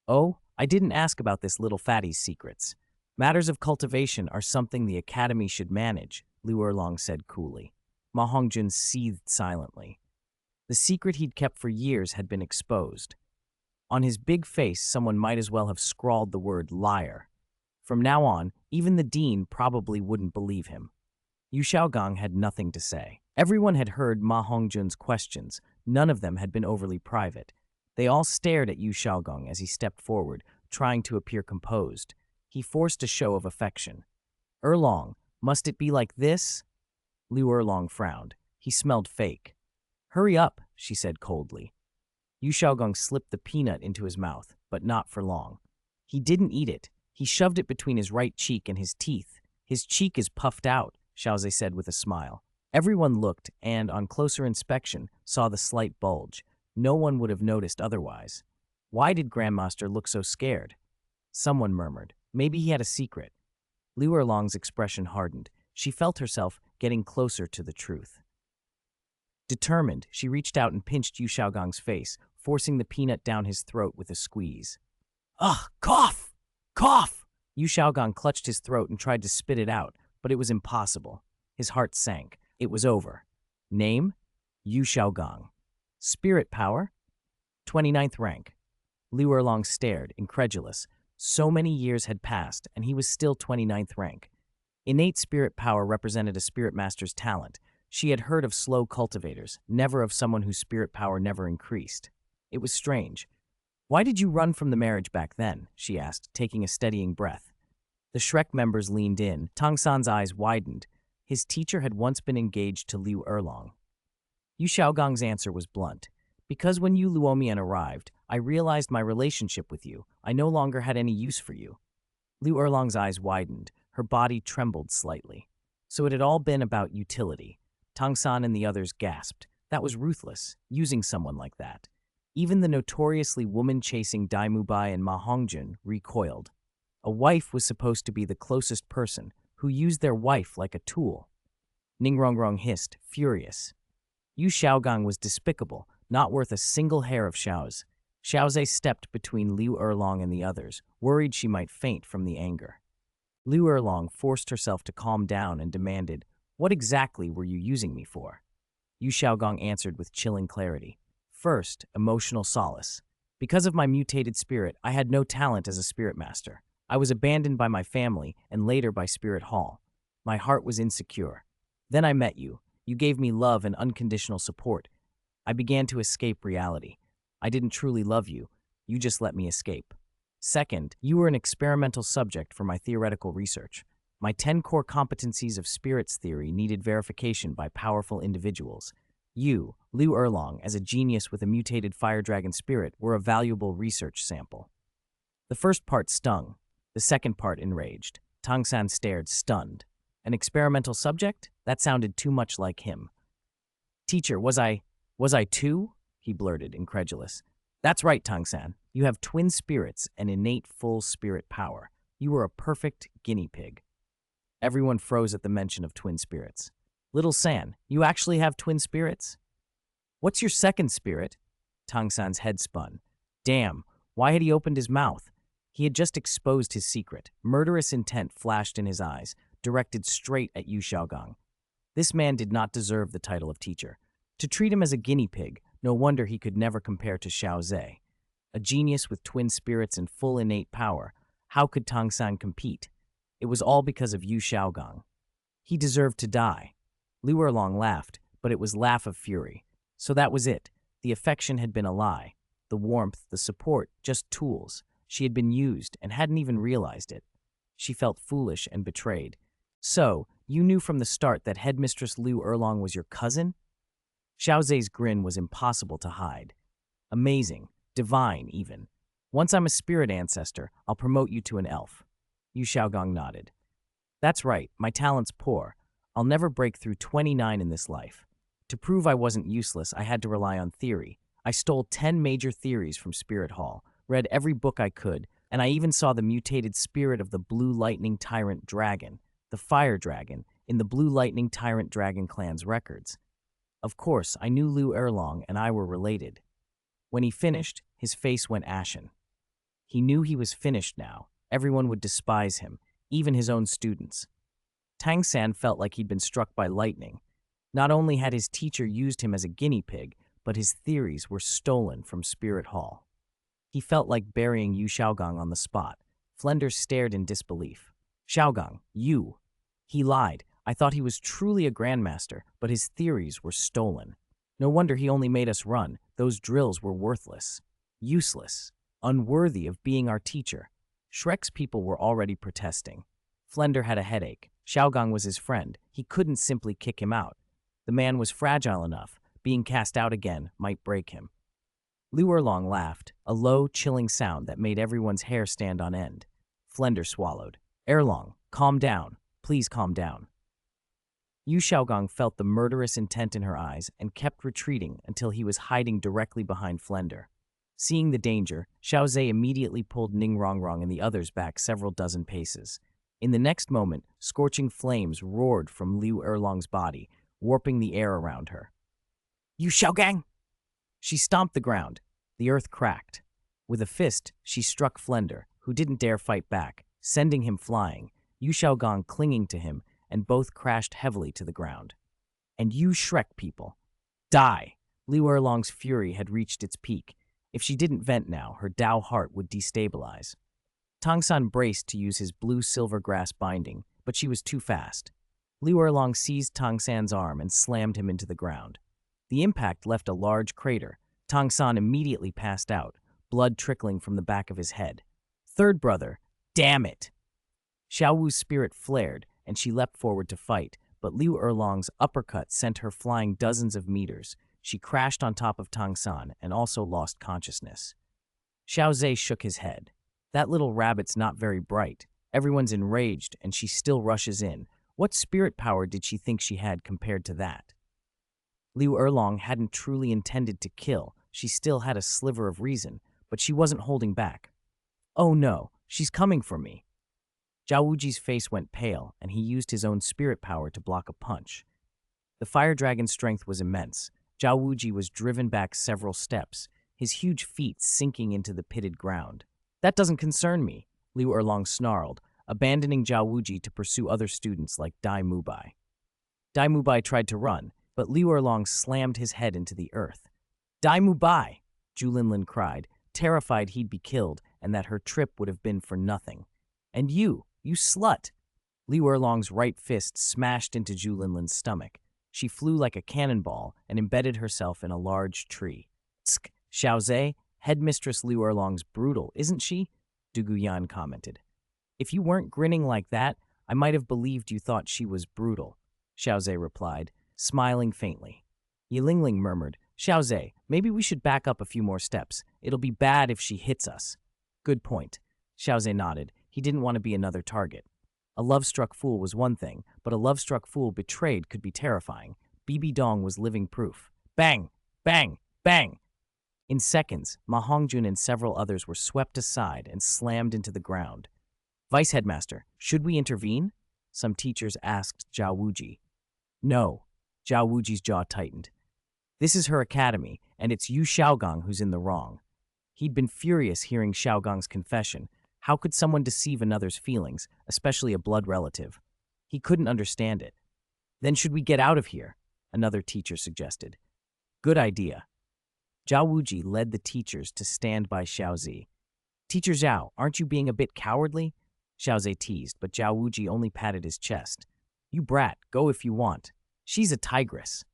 Speaker 1: Oh, I didn't ask about this little fatty's secrets. Matters of cultivation are something the academy should manage, Liu Erlong said coolly. Ma Hongjun seethed silently. The secret he'd kept for years had been exposed. On his big face, someone might as well have scrawled the word liar. From now on, even the dean probably wouldn't believe him. Yu Xiaogang had nothing to say. Everyone had heard Ma Hongjun's questions. None of them had been overly private. They all stared at Yu Xiaogang as he stepped forward, trying to appear composed. He forced a show of affection. Erlong, must it be like this? Liu Erlong frowned. He smelled fake. Hurry up, she said coldly. Yu Xiaogang slipped the peanut into his mouth, but not for long. He didn't eat it. He shoved it between his right cheek and his teeth. His cheek is puffed out, Xiao Ze said with a smile. Everyone looked and, on closer inspection, saw the slight bulge. No one would have noticed otherwise. Why did Grandmaster look so scared? Someone murmured. Maybe he had a secret. Liu Erlong's expression hardened. She felt herself getting closer to the truth. Determined, she reached out and pinched Yu Xiaogang's face, forcing the peanut down his throat with a squeeze. Ugh, cough! Cough! Yu Xiaogang clutched his throat and tried to spit it out, but it was impossible. His heart sank. It was over. Name? Yu Xiaogang. Spirit power? 29th rank. Liu Erlong stared, incredulous. So many years had passed, and he was still 29th rank. Innate spirit power represented a spirit master's talent. She had heard of slow cultivators, never of someone whose spirit power never increased. It was strange. Why did you run from the marriage back then? She asked, taking a steadying breath. The Shrek members leaned in. Tang San's eyes widened. His teacher had once been engaged to Liu Erlong. Yu Xiaogang's answer was blunt. Because when you Luomian arrived, I realized my relationship with you. I no longer had any use for you. Liu Erlong's eyes widened. Her body trembled slightly. So it had all been about utility. Tang San and the others gasped. That was ruthless, using someone like that. Even the notoriously woman-chasing Dai Mubai and Ma Hongjun recoiled. A wife was supposed to be the closest person, who used their wife like a tool. Ningrongrong hissed, furious. Yu Xiaogang was despicable, not worth a single hair of Xiao's. Xiao Ze stepped between Liu Erlong and the others, worried she might faint from the anger. Liu Erlong forced herself to calm down and demanded, "What exactly were you using me for?" Yu Xiaogong answered with chilling clarity. "First, emotional solace. Because of my mutated spirit, I had no talent as a spirit master. I was abandoned by my family and later by Spirit Hall. My heart was insecure. Then I met you. You gave me love and unconditional support. I began to escape reality. I didn't truly love you. You just let me escape. Second, you were an experimental subject for my theoretical research. My 10 core competencies of spirits theory needed verification by powerful individuals. You, Liu Erlong, as a genius with a mutated fire dragon spirit, were a valuable research sample." The first part stung. The second part enraged. Tang San stared, stunned. An experimental subject? That sounded too much like him. "Teacher, was I too?" he blurted, incredulous. "That's right, Tang San. You have twin spirits and innate full spirit power. You were a perfect guinea pig." Everyone froze at the mention of twin spirits. "Little San, you actually have twin spirits?" "What's your second spirit?" Tang San's head spun. Damn, why had he opened his mouth? He had just exposed his secret. Murderous intent flashed in his eyes, directed straight at Yu Xiaogang. This man did not deserve the title of teacher. To treat him as a guinea pig, no wonder he could never compare to Xiao Ze. A genius with twin spirits and full innate power, how could Tang San compete? It was all because of Yu Xiaogang. He deserved to die. Liu Erlong laughed, but it was laugh of fury. So that was it. The affection had been a lie. The warmth, the support, just tools. She had been used and hadn't even realized it. She felt foolish and betrayed. "So, you knew from the start that Headmistress Liu Erlong was your cousin?" Xiao Ze's grin was impossible to hide. "Amazing. Divine, even. Once I'm a spirit ancestor, I'll promote you to an elf." Yu Xiaogang nodded. "That's right, my talent's poor. I'll never break through 29 in this life. To prove I wasn't useless, I had to rely on theory. I stole 10 major theories from Spirit Hall, read every book I could, and I even saw the mutated spirit of the Blue Lightning Tyrant Dragon, the Fire Dragon, in the Blue Lightning Tyrant Dragon clan's records. Of course, I knew Liu Erlong and I were related." When he finished, his face went ashen. He knew he was finished now. Everyone would despise him, even his own students. Tang San felt like he'd been struck by lightning. Not only had his teacher used him as a guinea pig, but his theories were stolen from Spirit Hall. He felt like burying Yu Xiaogang on the spot. Flender stared in disbelief. "Xiaogang, you." He lied. "I thought he was truly a grandmaster, but his theories were stolen. No wonder he only made us run. Those drills were worthless. Useless. Unworthy of being our teacher." Shrek's people were already protesting. Flender had a headache. Xiaogang was his friend. He couldn't simply kick him out. The man was fragile enough. Being cast out again might break him. Liu Erlong laughed, a low, chilling sound that made everyone's hair stand on end. Flender swallowed. "Erlong, calm down. Please calm down." Yu Xiaogang felt the murderous intent in her eyes and kept retreating until he was hiding directly behind Flender. Seeing the danger, Xiao Ze immediately pulled Ningrongrong and the others back several dozen paces. In the next moment, scorching flames roared from Liu Erlong's body, warping the air around her. "Yu Xiaogang!" She stomped the ground. The earth cracked. With a fist, she struck Flender, who didn't dare fight back, sending him flying, Yu Xiaogang clinging to him, and both crashed heavily to the ground. "And you Shrek people, die!" Liu Erlong's fury had reached its peak. If she didn't vent now, her Dao heart would destabilize. Tang San braced to use his blue-silver grass binding, but she was too fast. Liu Erlong seized Tang San's arm and slammed him into the ground. The impact left a large crater. Tang San immediately passed out, blood trickling from the back of his head. "Third brother, damn it!" Xiao Wu's spirit flared, and she leapt forward to fight, but Liu Erlong's uppercut sent her flying dozens of meters. She crashed on top of Tang San and also lost consciousness. Xiao Ze shook his head. "That little rabbit's not very bright. Everyone's enraged, and she still rushes in. What spirit power did she think she had compared to that? Liu Erlong hadn't truly intended to kill. She still had a sliver of reason, but she wasn't holding back. Oh no, she's coming for me. Zhao Wuji's face went pale, and he used his own spirit power to block a punch. The fire dragon's strength was immense. Zhao Wuji was driven back several steps, his huge feet sinking into the pitted ground. That doesn't concern me, Liu Erlong snarled, abandoning Zhao Wuji to pursue other students like Dai Mubai. Dai Mubai tried to run, but Liu Erlong slammed his head into the earth. Dai Mubai! Zhu Linlin cried, terrified he'd be killed and that her trip would have been for nothing. And you slut! Liu Erlong's right fist smashed into Zhu Linlin's stomach. She flew like a cannonball and embedded herself in a large tree. Tsk, Xiao Ze, Headmistress Liu Erlong's brutal, isn't she? Du Guyan commented. If you weren't grinning like that, I might have believed you thought she was brutal, Xiao Ze replied, smiling faintly. Yilingling murmured, Xiao Ze, maybe we should back up a few more steps. It'll be bad if she hits us. Good point. Xiao Ze nodded. He didn't want to be another target. A love-struck fool was one thing, but a love-struck fool betrayed could be terrifying. Bibi Dong was living proof. Bang! Bang! Bang! In seconds, Ma Hongjun and several others were swept aside and slammed into the ground. Vice Headmaster, should we intervene? Some teachers asked Zhao Wuji. No. Zhao Wuji's jaw tightened. This is her academy, and it's Yu Xiaogang who's in the wrong. He'd been furious hearing Xiaogang's confession. How could someone deceive another's feelings, especially a blood relative? He couldn't understand it. Then should we get out of here? Another teacher suggested. Good idea. Zhao Wuji led the teachers to stand by Xiao Ze. Teacher Zhao, aren't you being a bit cowardly? Xiao Ze teased, but Zhao Wuji only patted his chest. You brat, go if you want. She's a tigress.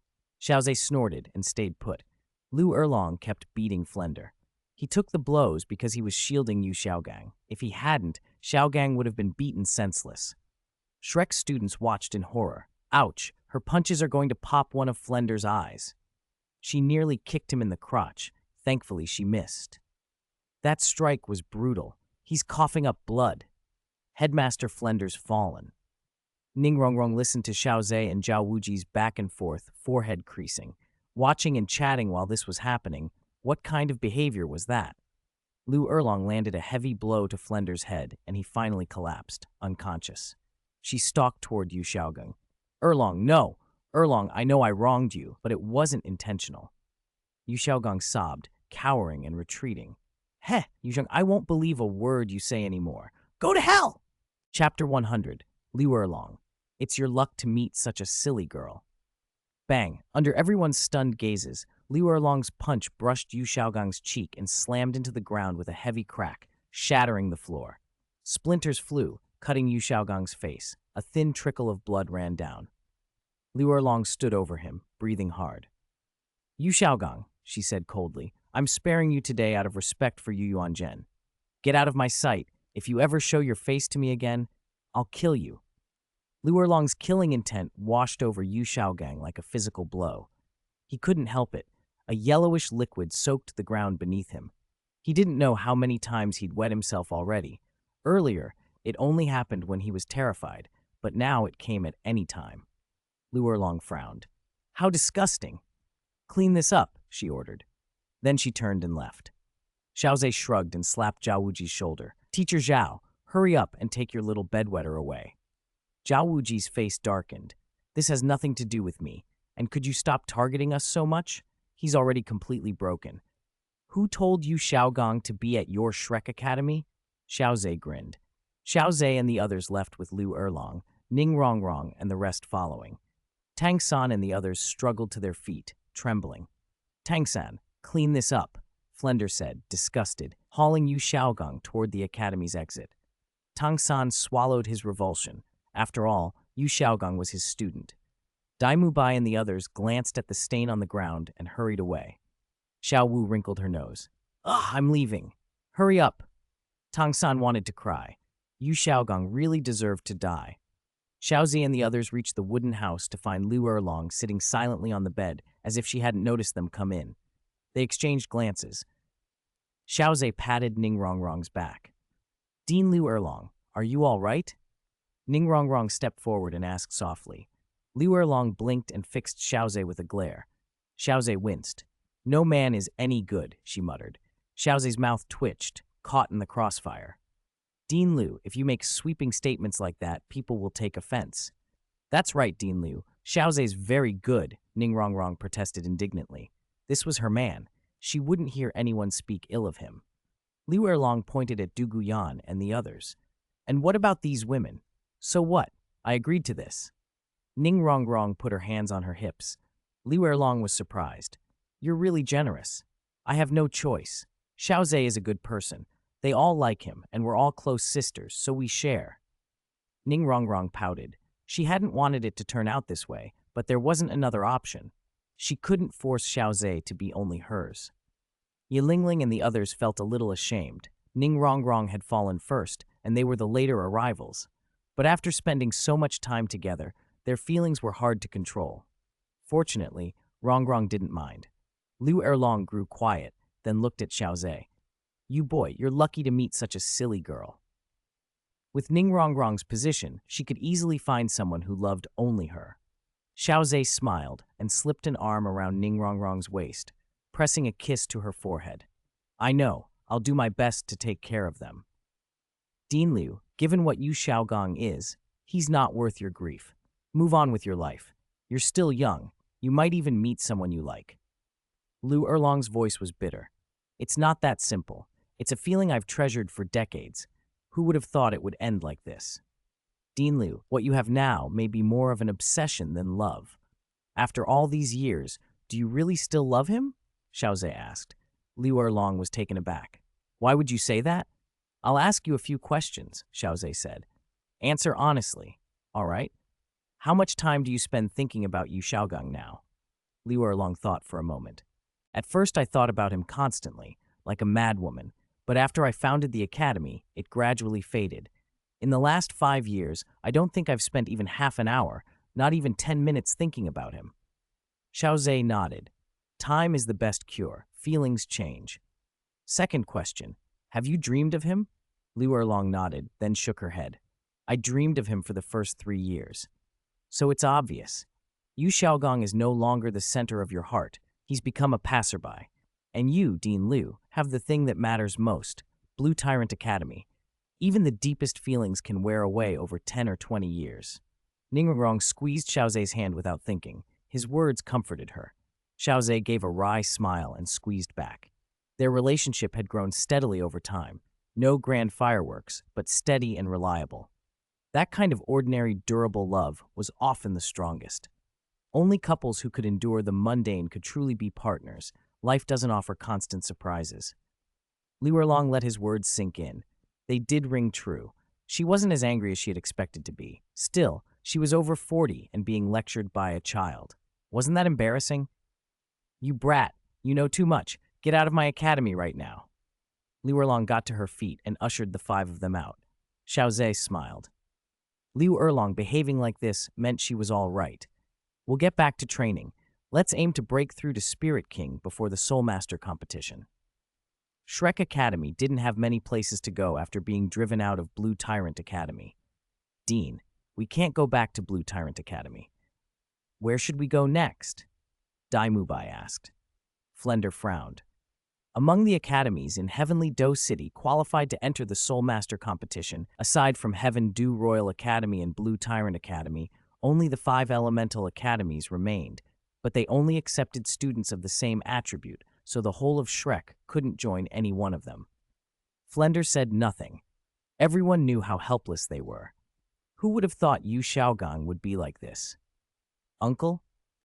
Speaker 1: Xiao Ze snorted and stayed put. Liu Erlong kept beating Flender. He took the blows because he was shielding Yu Xiaogang. If he hadn't, Xiaogang would have been beaten senseless. Shrek's students watched in horror. Ouch, her punches are going to pop one of Flender's eyes. She nearly kicked him in the crotch. Thankfully, she missed. That strike was brutal. He's coughing up blood. Headmaster Flender's fallen. Ningrongrong listened to Xiao Ze and Zhao Wuji's back and forth, forehead creasing. Watching and chatting while this was happening, what kind of behavior was that? Liu Erlong landed a heavy blow to Flender's head, and he finally collapsed, unconscious. She stalked toward Yu Xiaogang. Erlong, no! Erlong, I know I wronged you, but it wasn't intentional. Yu Xiaogang sobbed, cowering and retreating. Heh, Yu Xiaogang, I won't believe a word you say anymore. Go to hell! Chapter 100, Liu Erlong. It's your luck to meet such a silly girl. Bang! Under everyone's stunned gazes, Liu Erlong's punch brushed Yu Xiaogang's cheek and slammed into the ground with a heavy crack, shattering the floor. Splinters flew, cutting Yu Xiaogang's face. A thin trickle of blood ran down. Liu Erlong stood over him, breathing hard. Yu Xiaogang, she said coldly, I'm sparing you today out of respect for Yu Yuanzhen. Get out of my sight. If you ever show your face to me again, I'll kill you. Liu Erlong's killing intent washed over Yu Xiaogang like a physical blow. He couldn't help it. A yellowish liquid soaked the ground beneath him. He didn't know how many times he'd wet himself already. Earlier, it only happened when he was terrified, but now it came at any time. Liu Erlong frowned. How disgusting. Clean this up, she ordered. Then she turned and left. Xiao Ze shrugged and slapped Zhao Wuji's shoulder. Teacher Zhao, hurry up and take your little bedwetter away. Zhao Wuji's face darkened. This has nothing to do with me. And could you stop targeting us so much? He's already completely broken. Who told you Xiaogang to be at your Shrek Academy? Xiao Ze grinned. Xiao Ze and the others left with Liu Erlong, Ning Rongrong and the rest following. Tang San and the others struggled to their feet, trembling. Tang San, clean this up, Flender said, disgusted, hauling Yu Xiaogang toward the academy's exit. Tang San swallowed his revulsion. After all, Yu Xiaogang was his student. Dai Mubai and the others glanced at the stain on the ground and hurried away. Xiao Wu wrinkled her nose. Ugh, I'm leaving. Hurry up. Tang San wanted to cry. Yu Xiaogang really deserved to die. Xiao Ze and the others reached the wooden house to find Liu Erlong sitting silently on the bed as if she hadn't noticed them come in. They exchanged glances. Xiao Ze patted Ning Rongrong's back. Dean Liu Erlong, are you all right? Ning Rongrong stepped forward and asked softly. Liu Erlong blinked and fixed Xiao Ze with a glare. Xiao Ze winced. No man is any good, she muttered. Xiao Ze's mouth twitched, caught in the crossfire. Dean Liu, if you make sweeping statements like that, people will take offense. That's right, Dean Liu. Xiao Ze's very good, Ning Rongrong protested indignantly. This was her man. She wouldn't hear anyone speak ill of him. Liu Erlong pointed at Du Guyan and the others. And what about these women? So what? I agreed to this. Ning Rongrong put her hands on her hips. Liu Erlong was surprised. You're really generous. I have no choice. Xiao Ze is a good person. They all like him, and we're all close sisters, so we share. Ning Rongrong pouted. She hadn't wanted it to turn out this way, but there wasn't another option. She couldn't force Xiao Ze to be only hers. Yilingling and the others felt a little ashamed. Ning Rongrong had fallen first, and they were the later arrivals. But after spending so much time together, their feelings were hard to control. Fortunately, Rongrong didn't mind. Liu Erlong grew quiet, then looked at Xiao Ze. You boy, you're lucky to meet such a silly girl. With Ning Rongrong's position, she could easily find someone who loved only her. Xiao Ze smiled and slipped an arm around Ning Rongrong's waist, pressing a kiss to her forehead. I know, I'll do my best to take care of them. Dean Liu, given what Yu Xiaogong is, he's not worth your grief. Move on with your life. You're still young. You might even meet someone you like. Liu Erlong's voice was bitter. It's not that simple. It's a feeling I've treasured for decades. Who would have thought it would end like this? Dean Liu, what you have now may be more of an obsession than love. After all these years, do you really still love him? Xiao Ze asked. Liu Erlong was taken aback. Why would you say that? I'll ask you a few questions, Xiao Ze said. Answer honestly, all right? How much time do you spend thinking about Yu Xiaogong now? Liu Erlong thought for a moment. At first I thought about him constantly, like a madwoman, but after I founded the academy, it gradually faded. In the last 5 years, I don't think I've spent even half an hour, not even 10 minutes thinking about him. Xiao Ze nodded. Time is the best cure. Feelings change. Second question, have you dreamed of him? Liu Erlong nodded, then shook her head. I dreamed of him for the first 3 years. So it's obvious. Yu Xiaogong is no longer the center of your heart. He's become a passerby. And you, Dean Liu, have the thing that matters most, Blue Tyrant Academy. Even the deepest feelings can wear away over 10 or 20 years. Ning Rongrong squeezed Xiao Ze's hand without thinking. His words comforted her. Xiao Ze gave a wry smile and squeezed back. Their relationship had grown steadily over time. No grand fireworks, but steady and reliable. That kind of ordinary, durable love was often the strongest. Only couples who could endure the mundane could truly be partners. Life doesn't offer constant surprises. Liu Erlong let his words sink in. They did ring true. She wasn't as angry as she had expected to be. Still, she was over 40 and being lectured by a child. Wasn't that embarrassing? You brat, you know too much. Get out of my academy right now. Liu Erlong got to her feet and ushered the 5 of them out. Xiao Ze smiled. Liu Erlong behaving like this meant she was all right. We'll get back to training. Let's aim to break through to Spirit King before the Soul Master competition. Shrek Academy didn't have many places to go after being driven out of Blue Tyrant Academy. Dean, we can't go back to Blue Tyrant Academy. Where should we go next? Daimubai asked. Flender frowned. Among the academies in Heavenly Do City qualified to enter the Soul Master competition, aside from Heaven Do Royal Academy and Blue Tyrant Academy, only the 5 elemental academies remained, but they only accepted students of the same attribute, so the whole of Shrek couldn't join any one of them. Flender said nothing. Everyone knew how helpless they were. Who would have thought Yu Xiaogong would be like this? Uncle?